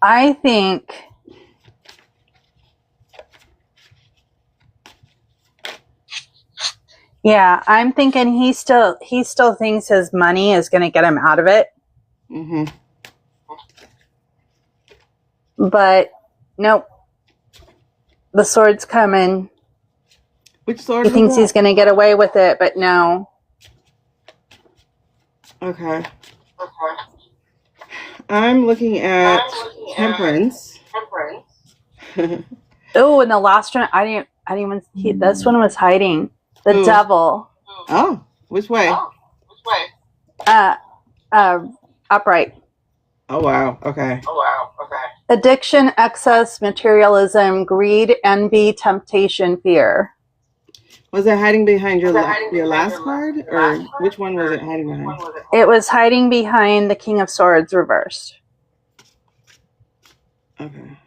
I think I'm thinking he still thinks his money is going to get him out of it. Mm-hmm. But nope. The sword's coming. Which sword? He thinks he's going to get away with it, but no. Okay. I'm looking at Temperance. Oh, and the last one, I didn't even see. This one was hiding. The Devil. Oh, which way? Upright. Oh, wow. Okay. Addiction, excess, materialism, greed, envy, temptation, fear. Was it hiding behind your last card? Or which one was it hiding behind? It was hiding behind the King of Swords reversed. Okay.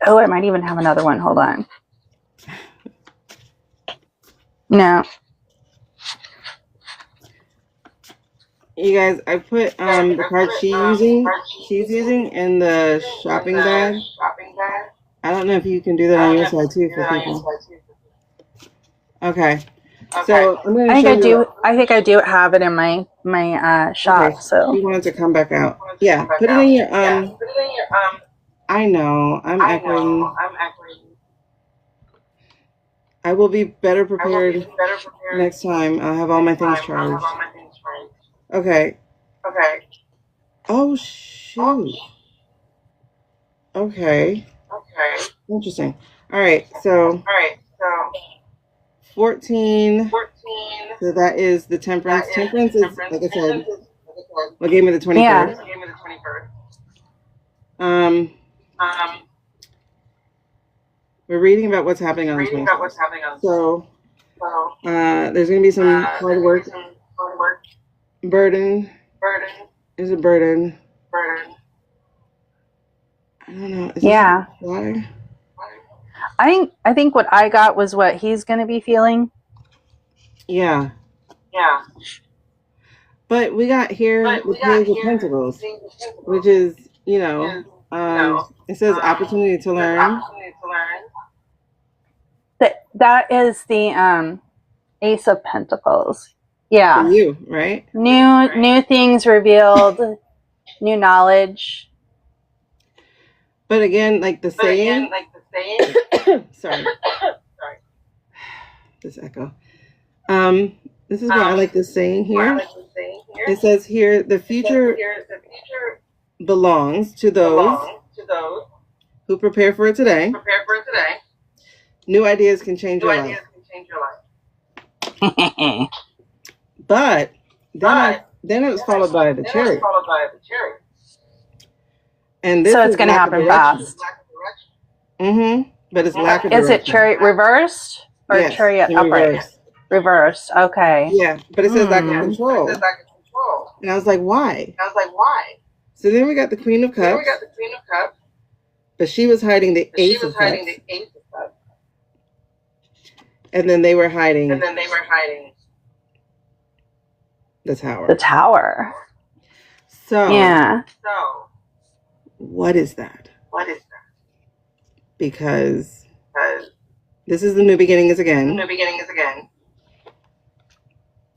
Oh, I might even have another one. Hold on. No. You guys, I put the card she's using in the shopping bag. I don't know if you can do that on your side too for people. Okay. So I'm going to show you. I think I do have it in my shop. Okay. So She wanted to come back out. Yeah. Put it in your I know. I'm echoing. I will be better prepared next time. I'll have all my things charged. Okay. Oh, shoot. Okay. Interesting. All right. So 14. So that is the Temperance. Temperance is, like I said, what gave me the 21st. yeah. We're reading about what's happening on the 21st. So there's going to be some hard work. Burden. Is a burden. I don't know. Is Yeah. Why? I think what I got was what he's going to be feeling. Yeah. But we got here the Page of Pentacles, which is, it says opportunity to learn. That is the Ace of Pentacles. Yeah. For you, right? New things revealed, new knowledge. But again, like the saying. Sorry. This echo. This is why I like this saying here. It says here, the future belongs to those who prepare for it today. New ideas can change your life. But then it was followed by the Chariot. And this So it's going to happen fast. Mm-hmm. But it's lack of Is it direction. chariot reversed or Yes, chariot in upright? reverse. Reversed. Okay. Yeah, but it says lack of Hmm. control. It's like a control. And I was like, why? I was like, why? So then we got the Queen of Then we Cups, got the Queen of Cups, but she was hiding the but she Ace was of hiding Cups, the Ace of Cups, and then they were and hiding then they were hiding the Tower. The Tower. So, Yeah. So, what is that? what is that? Because Because this is the new beginnings the again, new beginning is again,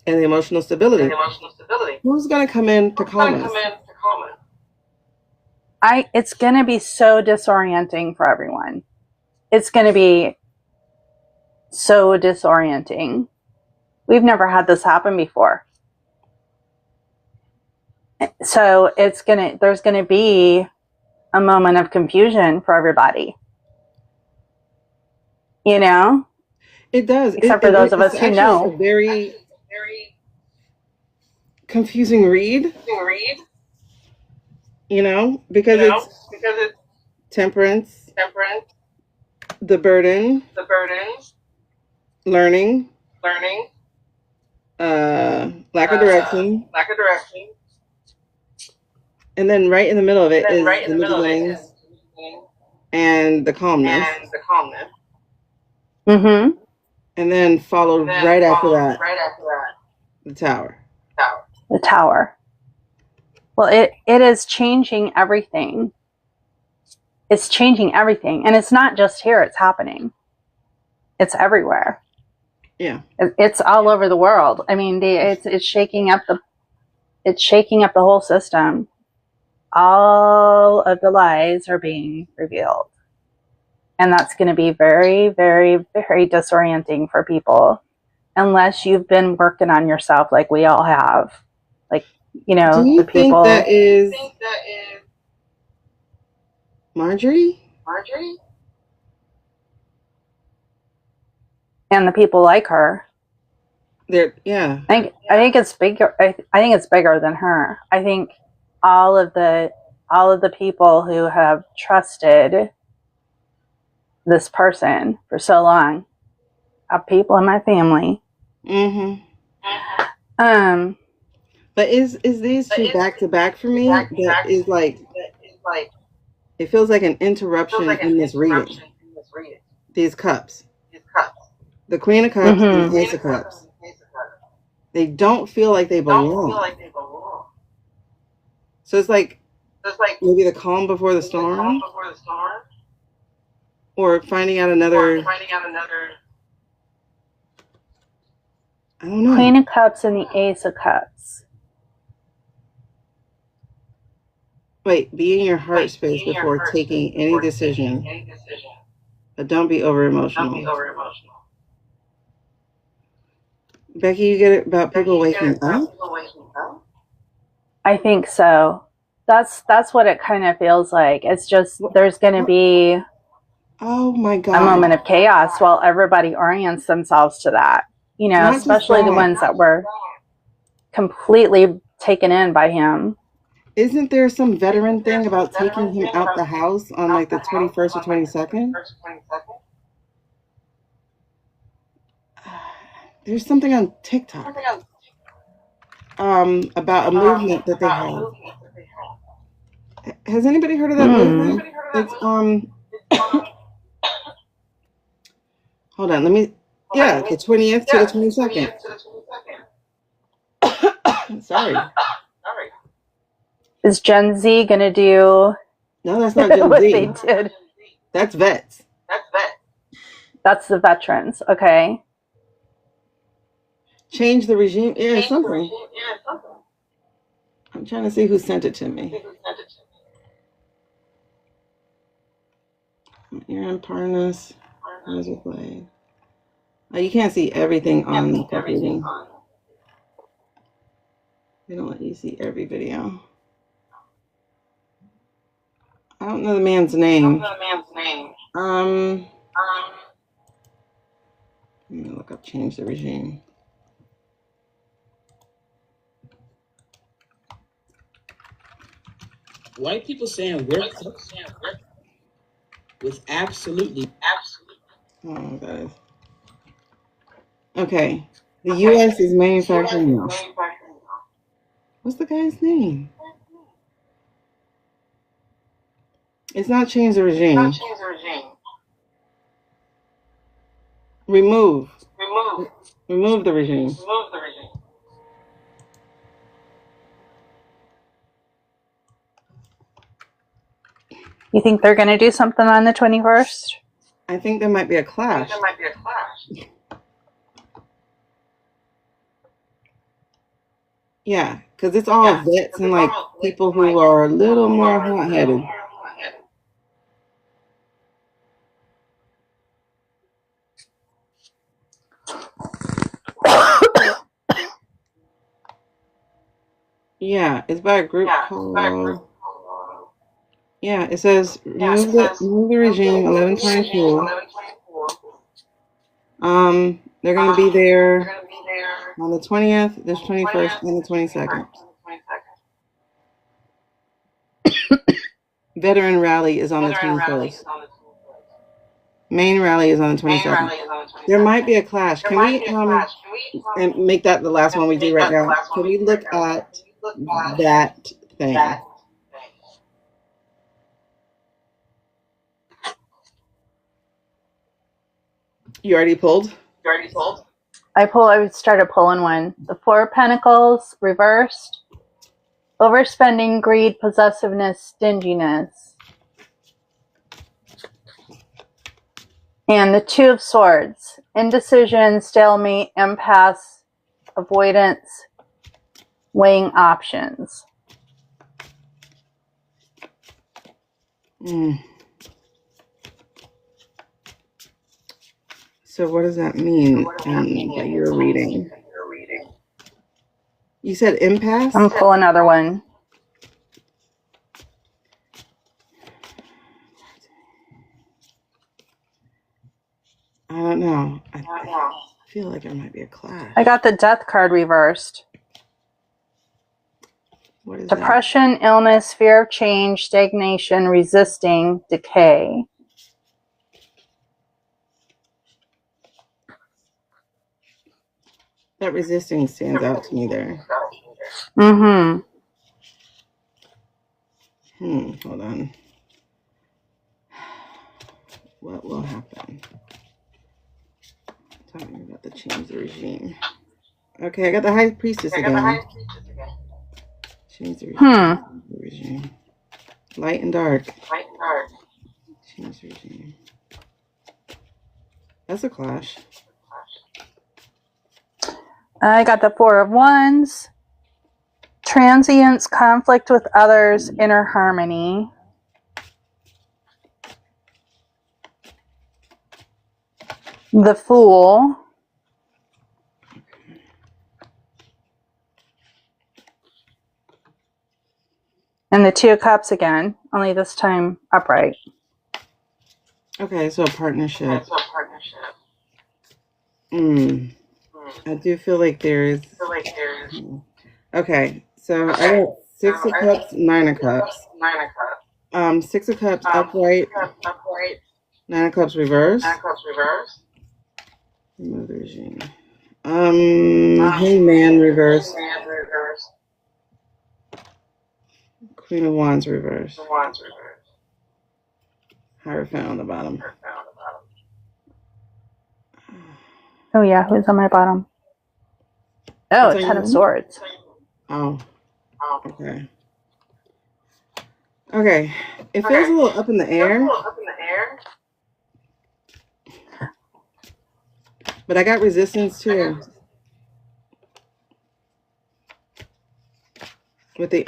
and the emotional stability. and emotional stability. Who's going to come in to Who's calm going to us? come in to calm us? It's going to be so disorienting for everyone. It's going to be so disorienting. We've never had this happen before. So there's going to be a moment of confusion for everybody. You know? It does. Except for those of us who know. It's a very confusing read, you know, because it's temperance, the burden, learning, lack of direction, and then right in the middle of it is the new beginnings and the calmness, Mm-hmm. and then followed right after that, the Tower. The Tower. Well, it is changing everything. It's changing everything, and it's not just here. It's happening. It's everywhere. Yeah, it's all over the world. I mean, it's shaking up the whole system. All of the lies are being revealed, and that's going to be very, very, very disorienting for people, unless you've been working on yourself, like we all have. Like, you know, do you the people. think that is Marjorie? And the people like her. Yeah. I think it's bigger. I think it's bigger than her. I think all of the people who have trusted this person for so long, are people in my family. Mm-hmm. But is these two back to back for me? That is like, it feels like an interruption in this reading. These cups. The Queen of Cups and Ace of Cups. They don't feel like they belong. So it's like maybe the calm before the storm, or finding out another. I don't know. Queen of Cups and the Ace of Cups. Wait, be in your heart space before taking any decision, but don't be over emotional. Becky, you get it about people waking up? I think so. That's what it kind of feels like. It's just there's going to be Oh my a God. moment of chaos while everybody orients themselves to that. You know, Not just especially the that. ones that were completely taken in by him. Isn't there some veteran thing about taking him out the house on like the 21st or 22nd? There's something on TikTok about a movement that they have. Has anybody heard of that movement? It's hold on, the 20th to the 22nd. Sorry. Is Gen Z going to do No, that's not Gen what Z. they did? That's vets. That's the veterans. Okay. Change the regime. Yeah, something. I'm trying to see who sent it to me. Aaron Parnas. Music play. Oh, you can't see everything on the reading. They don't let you see every video. I don't know the man's name. I'm gonna look up change the regime. White people saying we're was absolutely. Oh, guys. Okay. The U.S. is manufacturing now. What's the guy's name? It's not change the regime. Remove the regime. You think they're going to do something on the 21st? I think there might be a clash. Yeah, because it's all vets and like people who are a little more hot-headed. Yeah, it's by a group called. Yeah, it says remove the regime 11/24. They're going to be there on the 20th, the 21st, and the 22nd. Veteran rally is on the 21st. Main rally is on the 22nd. There might be a clash. Can we and make that the last one we do right now? Can we look at that thing? You already pulled? I started pulling one. The Four of Pentacles reversed. Overspending, greed, possessiveness, stinginess. And the Two of Swords. Indecision, stalemate, impasse, avoidance, weighing options. So what does that mean that you're reading? You said impasse? I'm gonna pull another one. I don't know. I feel like there might be a clash. I got the Death card reversed. What is Depression, illness, fear of change, stagnation, resisting, decay. that resisting stands out to me there. Mm-hmm. Hold on. What will happen? Talking about the change the regime. Okay, I got the High Priestess again. Change the regime. Light and dark. Change the regime. That's a clash. I got the Four of Wands. Transience, conflict with others, inner harmony. The Fool. And the Two of Cups again, only this time upright. Okay, so a partnership. I do feel like there is. Okay, so I got Six of Cups, Nine of Cups. Six of Cups upright. Nine of Cups reverse. Remove the regime. Hangman reverse. Queen of Wands reverse. Hierophant on the bottom. Oh yeah, who's on my bottom? Oh, Ten of Swords. Oh, okay. Okay, it feels a little up in the air. But I got resistance too. With the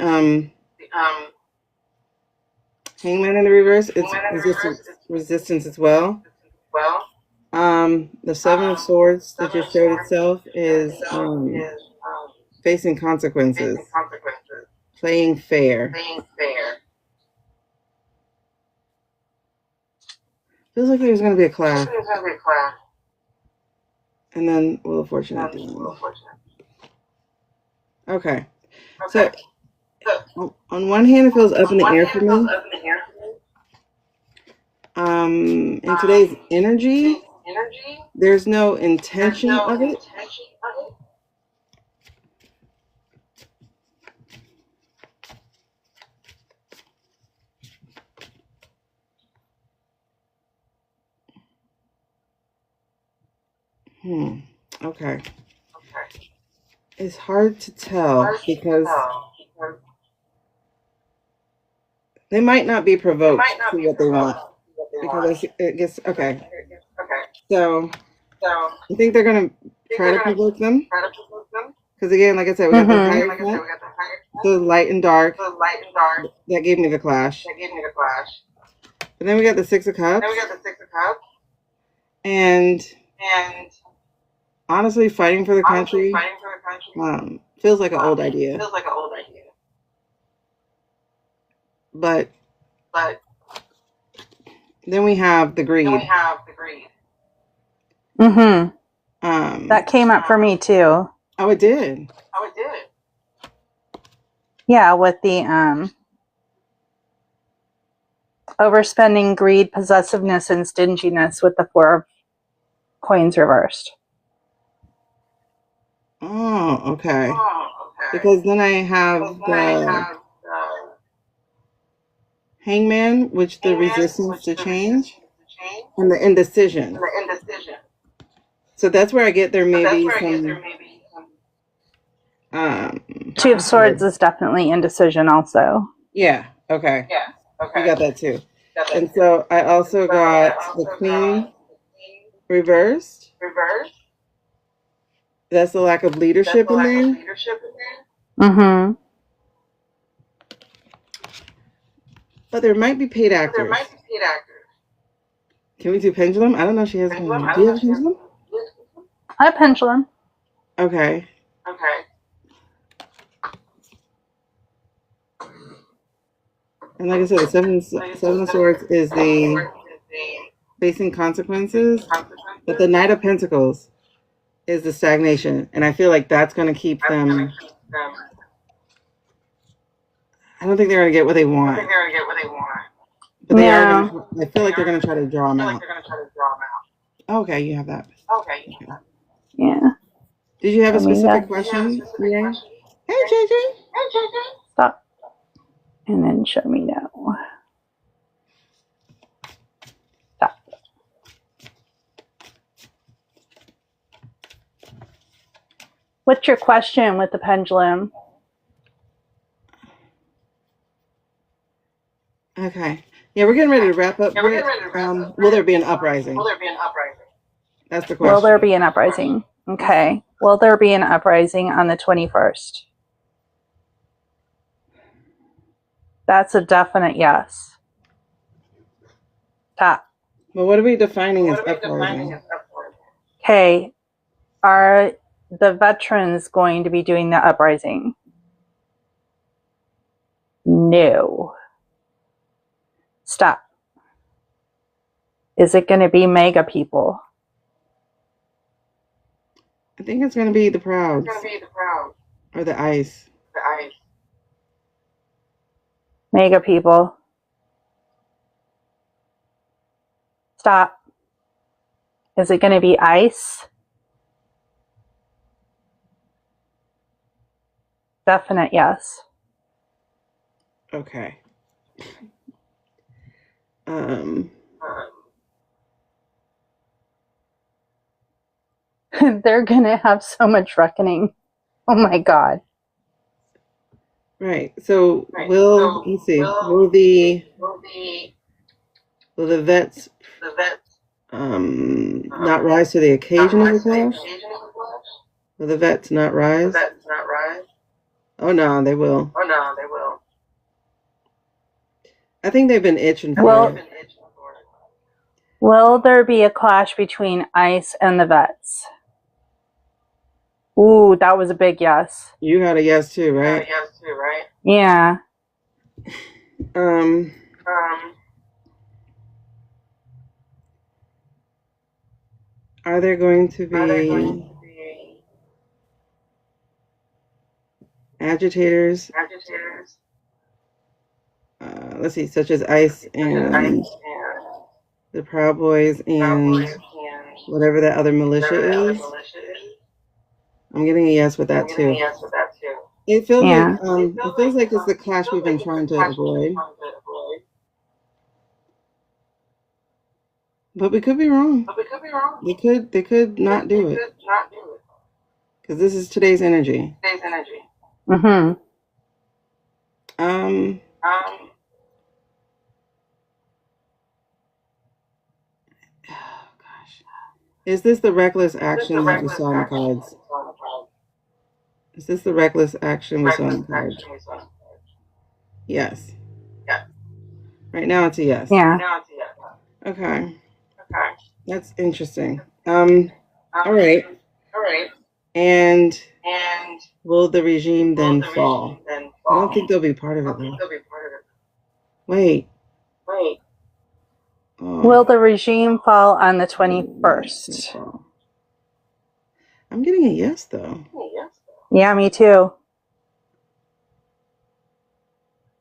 Hangman in the reverse, it's resistance as well. The Seven of Swords that just showed itself is facing consequences. Playing fair. Feels like there's going to be a clash. And then Wheel of Fortune at the end. Okay. So, on one hand, it feels up in the air for me. in today's energy, there's no intention of it. Okay. It's hard to tell because they might not be provoked to what they want. Because it gets, okay. So I think they're going to try to provoke them. Because again, like I said, we got the higher the light and dark. That gave me the clash. But then we got the Six of Cups. And honestly, fighting for the country feels like an old idea. But then we have the greed. That came up for me too. Oh, it did. Yeah, with the overspending, greed, possessiveness, and stinginess with the Four of Coins reversed. Oh, okay. Because then I have the Hangman, which the resistance to change, and the indecision. So that's where I get there maybe some Two of Swords is definitely indecision also. Yeah, okay. You got that too. And so I also got the Queen reversed. That's the lack of leadership in there. But there might be paid actors. Can we do pendulum? I don't know if she has pendulum. Do you have pendulum? I have pendulum. Okay. And like I said, the Seven of Swords is the facing consequences, but the Knight of Pentacles is the stagnation, and I feel like that's going to keep them. I don't think they're going to get what they want. But they are. I feel like they're going to try to draw them out. Okay, you have that. Okay. Yeah. Did you have a specific question? Yeah. Hey, JJ. Stop. And then show me now. Stop. What's your question with the pendulum? Okay. Yeah, we're getting ready to wrap up. Will there be an uprising? That's the question. Will there be an uprising? Okay. Will there be an uprising on the 21st? That's a definite yes. Top. Well, what are we defining as uprising? Okay. Are the veterans going to be doing the uprising? No. Stop. Is it going to be mega people? I think it's going to be the Prouds. Or the Ice. Mega people. Stop. Is it going to be ice? Definite yes. Okay. They're going to have so much reckoning. Oh my God. Right. So will the vets not rise to the occasion of the clash? Will the vets not rise? Oh no, they will. I think they've been itching for it. Will there be a clash between ICE and the vets? Ooh, that was a big yes. You got a yes too, right? Yeah. Are there going to be agitators? Let's see, such as ICE and the Proud Boys and whatever that other militia is. I'm getting a yes with that too. It feels like it's the clash we've been trying to avoid. But we could be wrong. They could not do it. Because this is today's energy. Mm-hmm. Oh gosh. Is this the reckless action that we saw in the cards? Is this the reckless action we saw in the cards? Yes. Right now it's a yes. Yeah. Okay. That's interesting. All right. And will the regime then fall? I don't think they'll be part of it though. Wait. Oh. Will the regime fall on the 21st? I'm getting a yes though. Yeah, me too.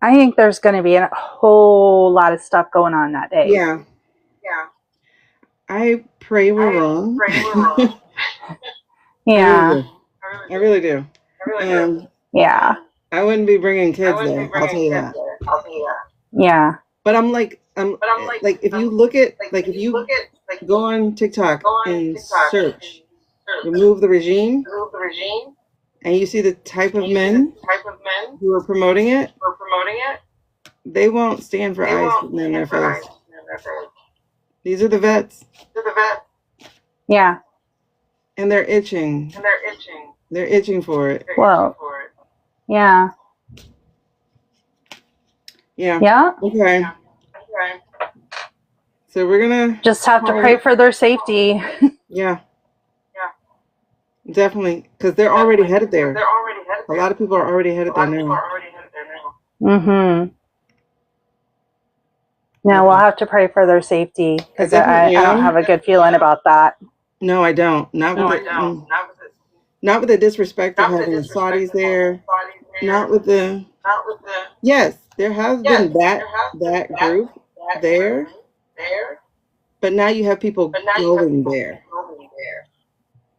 I think there's going to be a whole lot of stuff going on that day. Yeah. I pray we're wrong. Yeah. I really do. Yeah. I wouldn't be bringing kids there. I'll tell you that. Yeah. But I'm like, if you look at, if you go on TikTok and search, remove the regime, and you see the type of men who are promoting it, they won't stand for ice in their face. These are the vets. Yeah. And they're itching. They're itching for it. Well, yeah. Yeah. Yeah. Okay. So we're gonna just have to pray for their safety. Yeah. Definitely, because they're already headed there. A lot of people are already headed there now. Mm-hmm. No, we'll have to pray for their safety because I don't have a good feeling about that. No, I don't. Not with the disrespect of having the Saudis there. Not with the. Yes, there has been that group there, but now you have people going there,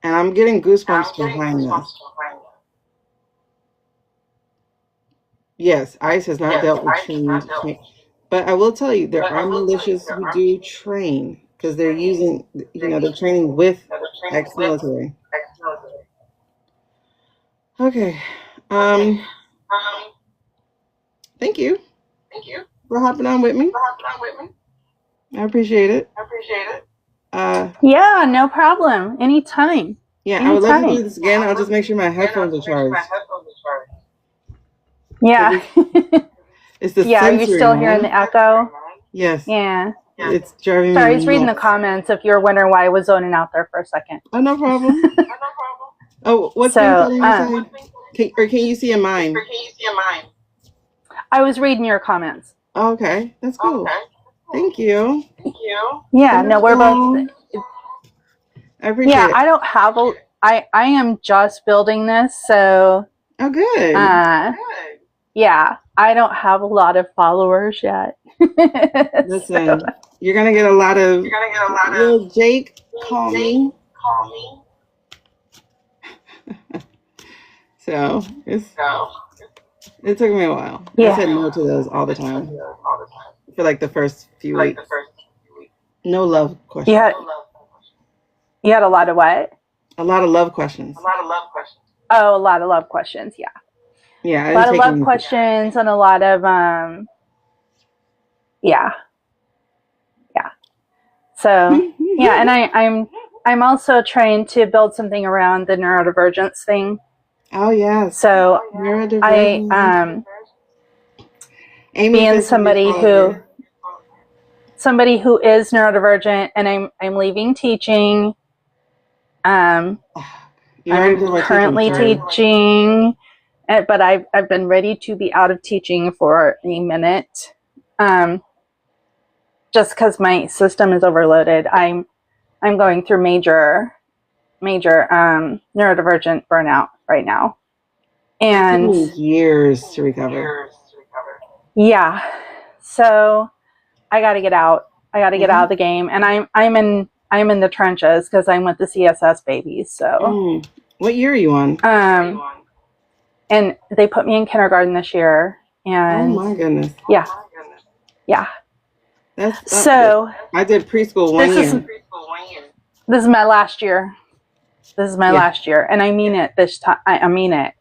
and I'm getting goosebumps behind this. Yes, ICE has not dealt with trained, but I will tell you there are militias who do train because they're using, they're training with ex-military. Okay. Thank you for hopping on with me. I appreciate it. Yeah, no problem. Anytime. Yeah, I would love to do this again. I'll just make sure my headphones are charged. Yeah. It's the are you still hearing the echo? Yes. Yeah. It's driving me. Sorry, I was reading the comments if you're wondering why I was zoning out there for a second. Oh, no problem. Oh, what's the can you see in mine? I was reading your comments. Oh, okay. That's cool. Thank you. Yeah, no, we're both. I appreciate it. I don't have I am just building this, so. Oh, good. Yeah, I don't have a lot of followers yet. Listen, you're gonna get a lot of. Will Jake call me? So it took me a while. I said no to those all the time for like the first few weeks. No love questions. You had a lot of what? A lot of love questions. Oh, a lot of love questions. Yeah. Yeah. A lot of love questions and a lot of yeah. So yeah, and I'm also trying to build something around the neurodivergence thing. Oh yeah. So I being somebody who is neurodivergent, and I'm leaving teaching. I'm currently teaching, but I've been ready to be out of teaching for a minute. Just because my system is overloaded. I'm going through major neurodivergent burnout right now. And years to recover. Yeah. So I got to get out. I got to get out of the game, and I'm in the trenches because I'm with the CSS babies. So, what year are you on? And they put me in kindergarten this year, and oh my goodness, yeah. That's so I did preschool 1 year. This is my last year. Last year, and I mean it this time. I mean it.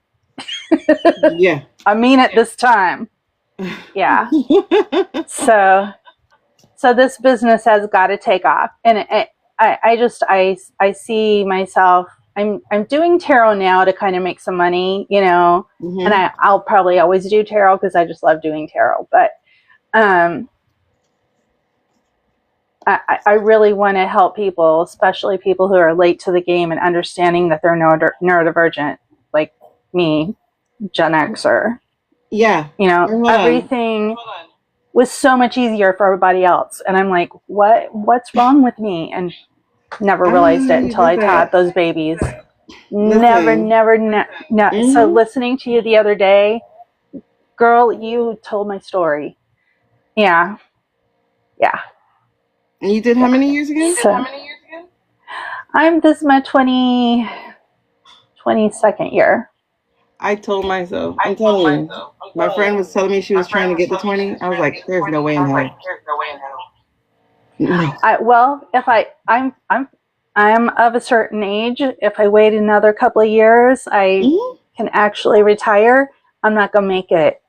Yeah. I mean it this time. Yeah. So this business has got to take off, and I see myself. I'm doing tarot now to kind of make some money, you know, and I'll probably always do tarot because I just love doing tarot. But I really want to help people, especially people who are late to the game and understanding that they're neurodivergent, like me, Gen Xer. Yeah. You know, everything was so much easier for everybody else. And I'm like, what's wrong with me? And never realized it until I taught those babies. Never. So listening to you the other day, girl, you told my story. Yeah. And you did how many years again? This is my 22nd year. I told myself, I'm telling you, my friend was telling me she was trying to get to 20. I was like, there's no way in hell. No. If I'm of a certain age. If I wait another couple of years, I can actually retire. I'm not going to make it.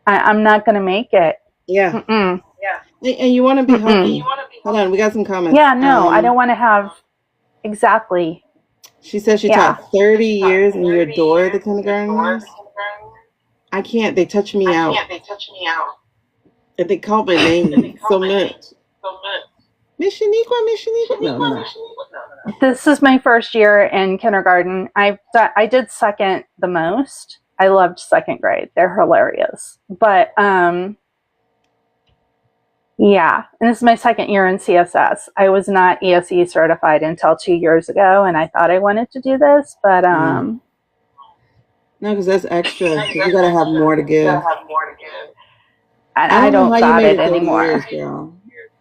I'm not going to make it. Yeah. And you want to be healthy. Hold on, we got some comments. Yeah, no, I don't want to have exactly. She says she taught 30 years and you adore the kindergartners. I can't. They touch me out. And they call my name so much. Miss Shaneequa. No. This is my first year in kindergarten. I did second the most. I loved second grade. They're hilarious. But yeah, and this is my second year in CSS. I was not ESE certified until 2 years ago, and I thought I wanted to do this, but no, because that's extra. Because you gotta have more to give. And I don't got it anymore.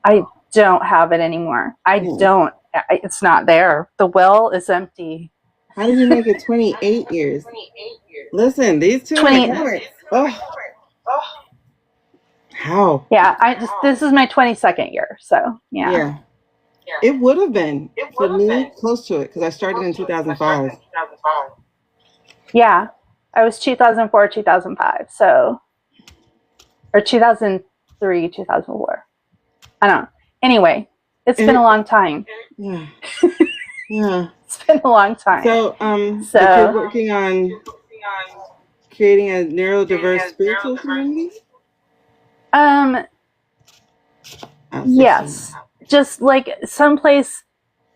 I don't have it anymore. I don't. It's not there. The well is empty. How did you make it 28 years? Listen, these two 20. How? Yeah, this is my 22nd year, so yeah. It would have been for me close to it because I started in 2005. Yeah, I was 2004, 2005, so or 2003, 2004. I don't know. Anyway, it's been a long time. Yeah. It's been a long time. So you're working on creating a neurodiverse spiritual community? Yes. Just like someplace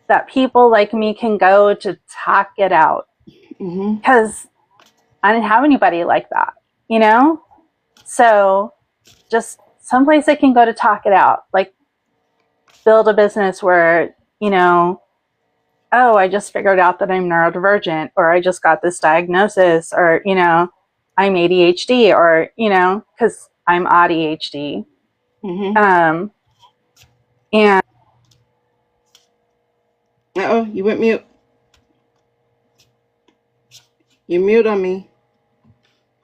that people like me can go to talk it out. Because I didn't have anybody like that, you know? So just someplace I can go to talk it out. Like build a business where, you know, oh, I just figured out that I'm neurodivergent, or I just got this diagnosis, or, you know, I'm ADHD, or, you know, because I'm ADHD. And you went mute. You mute on me.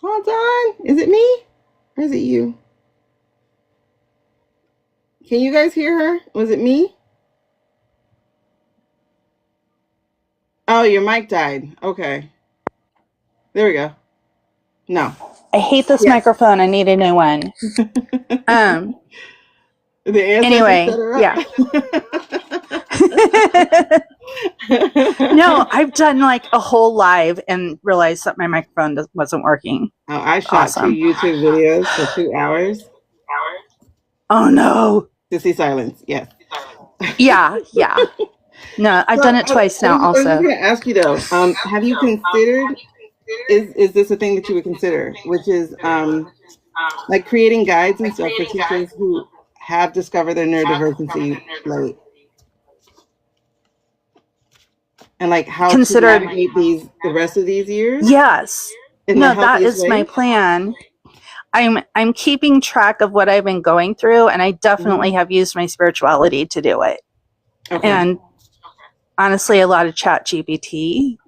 Hold on. Is it me? Or is it you? Can you guys hear her? Was it me? Oh, your mic died. Okay. There we go. No. I hate this microphone. I need a new one. Anyway, yeah. No, I've done like a whole live and realized that my microphone wasn't working. Oh, I shot 2 YouTube videos for 2 hours. Oh no. To see silence, yes. Yeah. No, I've done it twice now also. I was going to ask you though, have you considered, is this a thing that you would consider, which is like creating guides and stuff for teachers who have discovered their neurodivergency late? And like how to navigate the rest of these years? Yes. No, that is my plan. I'm keeping track of what I've been going through, and I definitely have used my spirituality to do it. Okay. And honestly, a lot of chat GPT.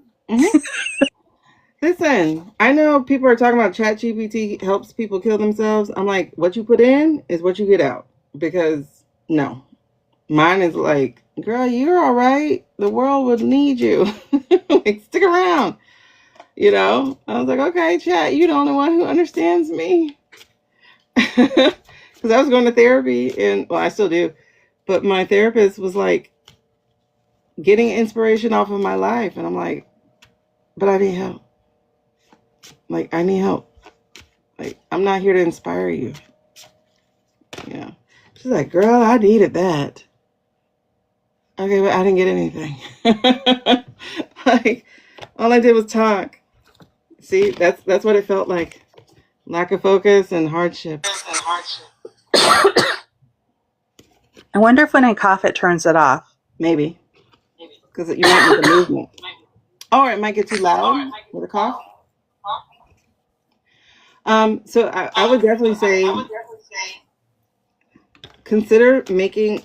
Listen, I know people are talking about chat GPT helps people kill themselves. I'm like, what you put in is what you get out. Because no. Mine is like, girl, you're all right. The world would need you. Like, stick around. You know? I was like, okay, chat, you're the only one who understands me. Because I was going to therapy, and well, I still do. But my therapist was like getting inspiration off of my life. And I'm like, but I need help. Like, I need help. Like, I'm not here to inspire you. Yeah. She's like, girl, I needed that. Okay, but I didn't get anything. Like, all I did was talk. See, that's what it felt like. Lack of focus and hardship. I wonder if when I cough, it turns it off. Maybe. Because you might need the movement. Or it might get too loud with a cough. So I would definitely say consider making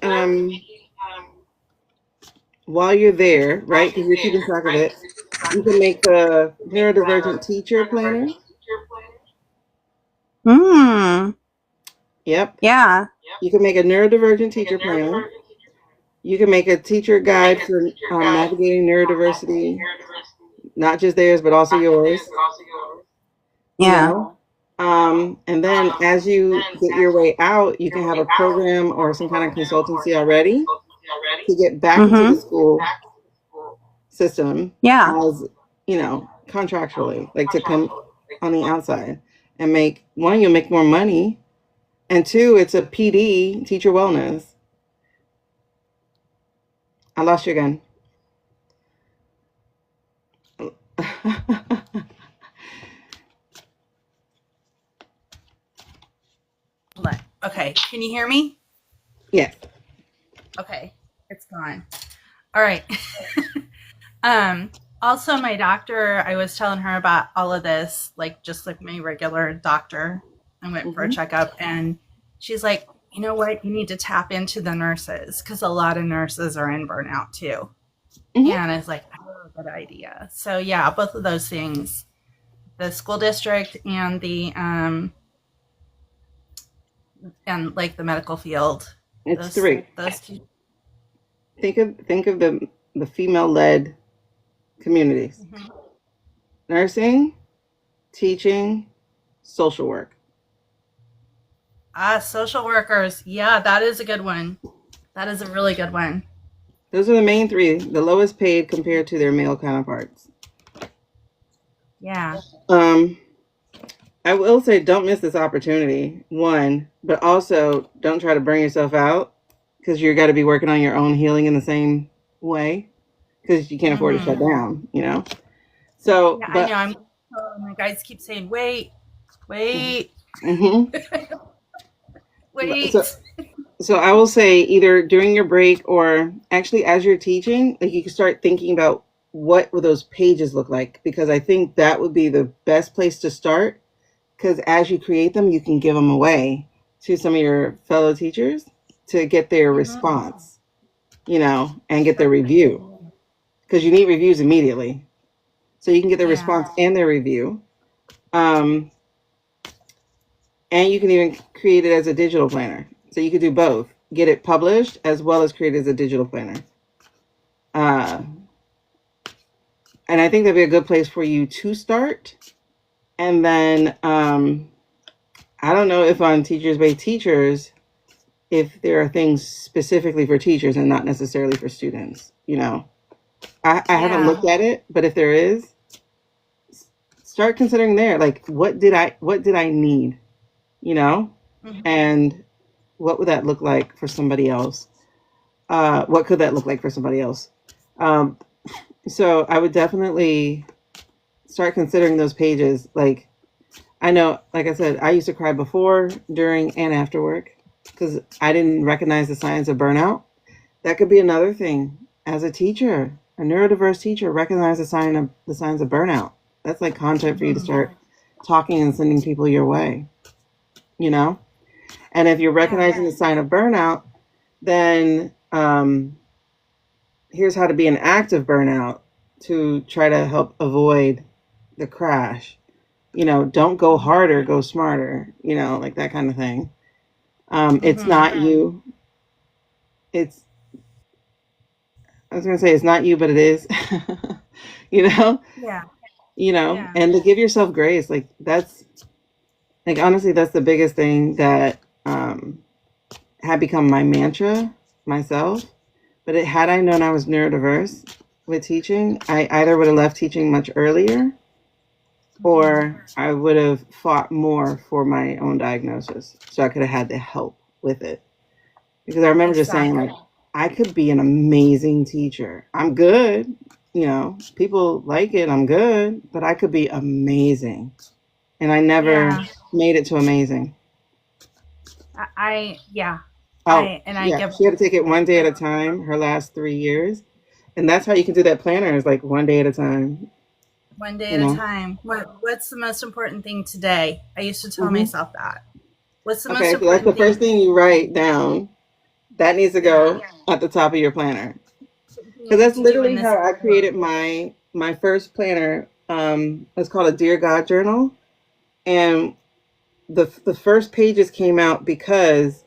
while you're there, right? Because you're keeping track of it. You can make a neurodivergent teacher planner. Yep. Yeah. You can make a neurodivergent teacher planner. You can make a teacher guide for navigating neurodiversity, not just theirs, but also yours. Yeah. You know? And then as you get your way out, you can have a program or some kind of consultancy already to get back into the school system as, you know, contractually, like to come on the outside and make, one, you'll make more money, and two, it's a PD, teacher wellness. I lost you again. Okay, can you hear me? Yes. Okay, it's gone. All right. Also, my doctor, I was telling her about all of this, like just like my regular doctor. I went for a checkup, and she's like, you know what? You need to tap into the nurses because a lot of nurses are in burnout too. And I was like, oh, good idea. So yeah, both of those things, the school district and the and like the medical field. It's three. Those two. Think of the female-led communities. Nursing, teaching, social work. Social workers. Yeah, that is a good one. That is a really good one. Those are the main three, the lowest paid compared to their male counterparts. Yeah. I will say don't miss this opportunity, one, but also don't try to burn yourself out because you're got to be working on your own healing in the same way because you can't afford to shut down, you know? So, yeah, I know. My guys keep saying, wait. Wait. So I will say either during your break or actually as you're teaching, like you can start thinking about what would those pages look like, because I think that would be the best place to start. Because as you create them, you can give them away to some of your fellow teachers to get their response, you know, and get their review. Because you need reviews immediately. So you can get their response and their review. And you can even create it as a digital planner. So you could do both. Get it published as well as create it as a digital planner. And I think that'd be a good place for you to start. And then I don't know if on Teachers Bay Teachers, if there are things specifically for teachers and not necessarily for students, you know. I haven't looked at it, but if there is, start considering there, like what did I need, you know? And what would that look like for somebody else? What could that look like for somebody else? So I would definitely start considering those pages. Like, I know, like I said, I used to cry before, during, and after work because I didn't recognize the signs of burnout. That could be another thing. As a teacher, a neurodiverse teacher, recognize the signs of burnout. That's like content for you to start talking and sending people your way. you know? And if you're recognizing the sign of burnout, then here's how to be an active burnout to try to help avoid the crash. You know, don't go harder, go smarter, you know, like that kind of thing. It's not you. It's, I was going to say it's not you, but it is, you know? Yeah. You know, Yeah. and to give yourself grace, like that's, like, honestly, that's the biggest thing that had become my mantra myself. But had I known I was neurodiverse with teaching, I either would have left teaching much earlier or I would have fought more for my own diagnosis so I could have had the help with it. Because I remember just saying, like, I could be an amazing teacher. I'm good. You know, people like it. I'm good. But I could be amazing. And I never made it to amazing. She had to take it one day at a time, her last 3 years. And that's how you can do that planner, is like one day at a time. One day at a time. What's the most important thing today? I used to tell myself that. What's the most important thing? That's the first thing you write down. That needs to go at the top of your planner. Because that's literally how I created my first planner. It's called a Dear God journal. And the first pages came out because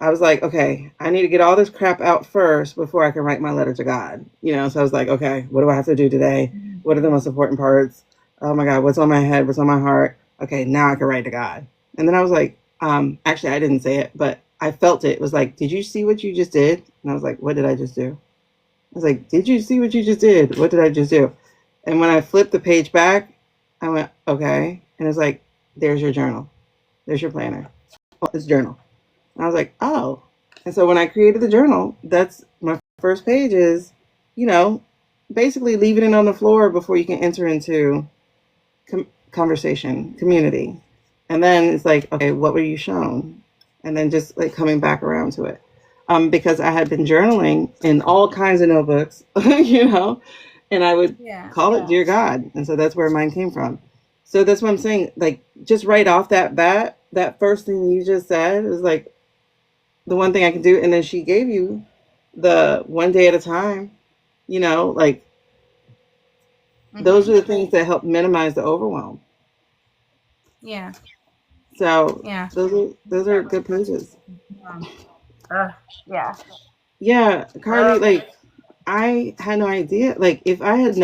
I was like, okay, I need to get all this crap out first before I can write my letter to God. You know, so I was like, okay, what do I have to do today? What are the most important parts? Oh my God, what's on my head? What's on my heart? Okay, now I can write to God. And then I was like, actually, I didn't say it, but I felt it. It was like, did you see what you just did? And I was like, what did I just do? I was like, did you see what you just did? What did I just do? And when I flipped the page back, I went, okay. And it's like, there's your journal. There's your planner. Oh, it's journal. And I was like, oh. And so when I created the journal, that's my first page is, you know, basically leaving it on the floor before you can enter into conversation, community. And then it's like, okay, what were you shown? And then just like coming back around to it. Because I had been journaling in all kinds of notebooks, you know, and I would call it Dear God. And so that's where mine came from. So that's what I'm saying. Like, just right off that bat, that first thing you just said is like the one thing I can do. And then she gave you the one day at a time, you know, like those are the things that help minimize the overwhelm. Yeah. So those are good pages. Yeah, Carly, like I had no idea. Like if I had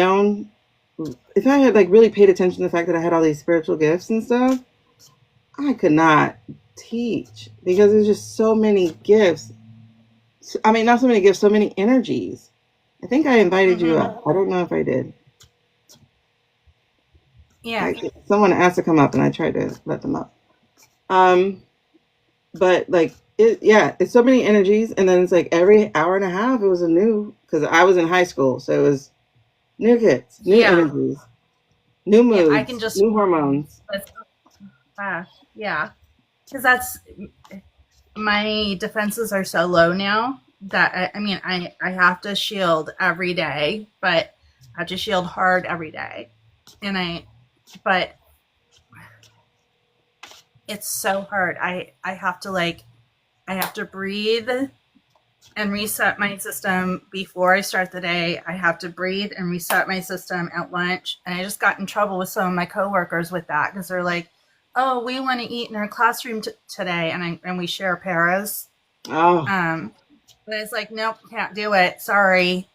like really paid attention to the fact that I had all these spiritual gifts and stuff, I could not teach because there's just so many gifts. I mean, not so many gifts, so many energies. I think I invited you up. I don't know if I did. Yeah. Someone asked to come up and I tried to let them up. But like, it's so many energies. And then it's like every hour and a half, it was a new, because I was in high school. So it was new kids, new energies, new moods, new hormones. Because that's, my defenses are so low now that I have to shield every day, but I have to shield hard every day. But it's so hard. I have to breathe and reset my system before I start the day. I have to breathe and reset my system at lunch. And I just got in trouble with some of my coworkers with that because they're like, oh, we want to eat in our classroom today. And we share paras. Oh. But it's like, nope, can't do it. Sorry.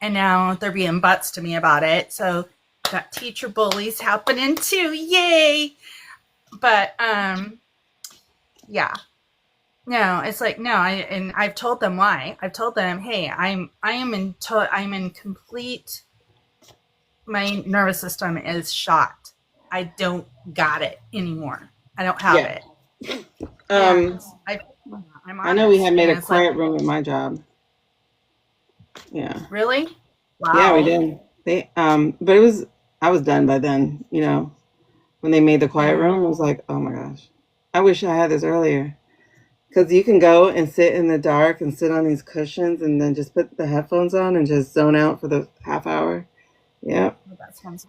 And now they're being butts to me about it. So got teacher bullies happening too. Yay. But, no, it's like, no, and I've told them why. I've told them, hey, I'm in complete, my nervous system is shot. I don't got it anymore. I don't have it. I know we had made a quiet room in my job. Yeah. Really? Wow. Yeah, we did. But I was done by then, you know, when they made the quiet room. I was like, oh my gosh, I wish I had this earlier. Because you can go and sit in the dark and sit on these cushions and then just put the headphones on and just zone out for the half hour. Yeah. That sounds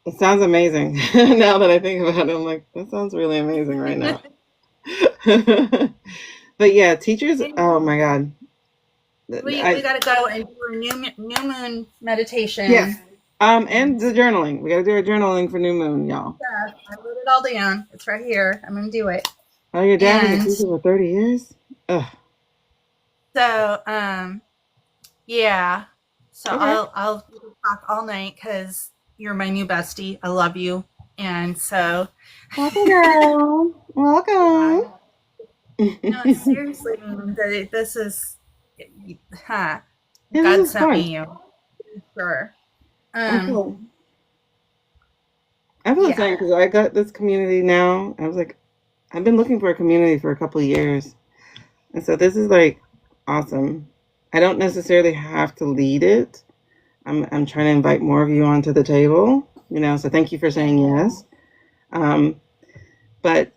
It sounds amazing. Now that I think about it, I'm like, that sounds really amazing right now. But yeah, teachers, oh my God. We got to go and do a new moon meditation. Yes. And the journaling. We got to do a journaling for new moon, y'all. Yeah, I wrote it all down. It's right here. I'm going to do it. Oh, your dad was a And teacher for 30 years? Ugh. so, yeah. So Okay. I'll talk all night because you're my new bestie. I love you. And so, Welcome, girl. Welcome. no, seriously, this is, huh? Yeah, God this is sent fun. me you. Sure. I feel the same because I got this community now. I was like, I've been looking for a community for a couple of years. And so this is like awesome. I don't necessarily have to lead it. I'm trying to invite more of you onto the table, so thank you for saying yes. But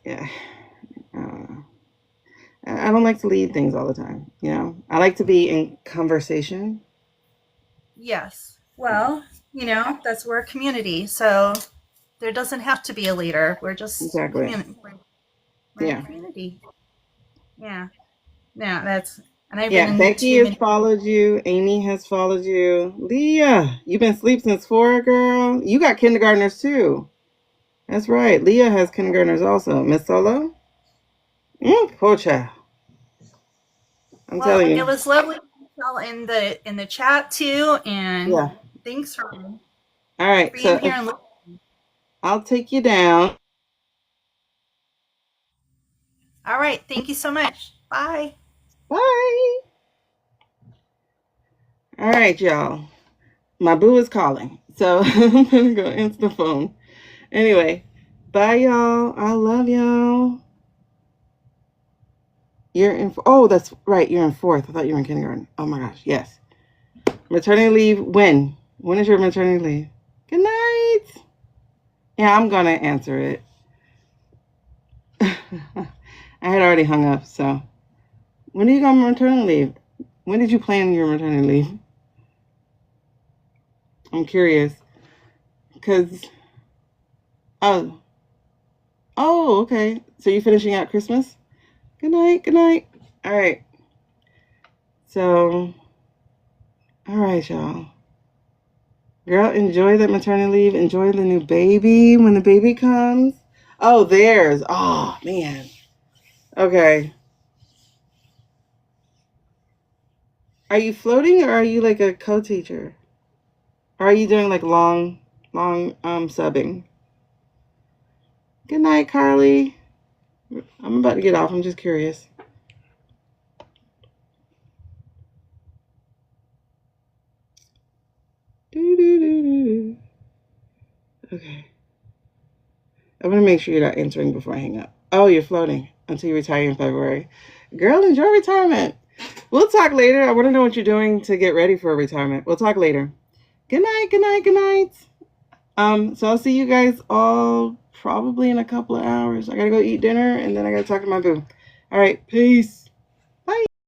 I don't like to lead things all the time, I like to be in conversation. Yes. Well, that's we're a community, so there doesn't have to be a leader. We're just Exactly. community. We're Yeah. a community. Yeah. Yeah, that's and I've Yeah, been in Becky has followed you. Amy has followed you. Leah, you've been asleep since 4, girl. You got kindergartners too. That's right. Leah has kindergartners also. Miss Solo? Poor child. I'm telling you. It was lovely in the chat too, and Yeah. thanks for All right. being So here. And I'll take you down. all right, thank you so much. Bye. Bye. All right, y'all. My boo is calling. So I'm going to go answer the phone. Anyway, bye, y'all. I love y'all. You're in. Oh, that's right. You're in 4th. I thought you were in kindergarten. Oh my gosh. Yes. Maternity leave. When? When is your maternity leave? Good night. Yeah, I'm going to answer it. I had already hung up. So when are you going on maternity leave? When did you plan your maternity leave? I'm curious. Because, oh, okay. So you're finishing out Christmas? Good night. Good night. All right. So, all right, y'all. Girl, enjoy that maternity leave. Enjoy the new baby when the baby comes. Oh, theirs. Oh, man. Okay. Are you floating or are you like a co-teacher? Or are you doing like long subbing? Good night, Carly. I'm about to get off. I'm just curious. Okay. I'm going to make sure you're not answering before I hang up. Oh, you're floating until you retire in February. Girl, enjoy retirement. We'll talk later. I want to know what you're doing to get ready for retirement. We'll talk later. Good night, good night, good night. So I'll see you guys all probably in a couple of hours. I got to go eat dinner and then I got to talk to my boo. All right, peace.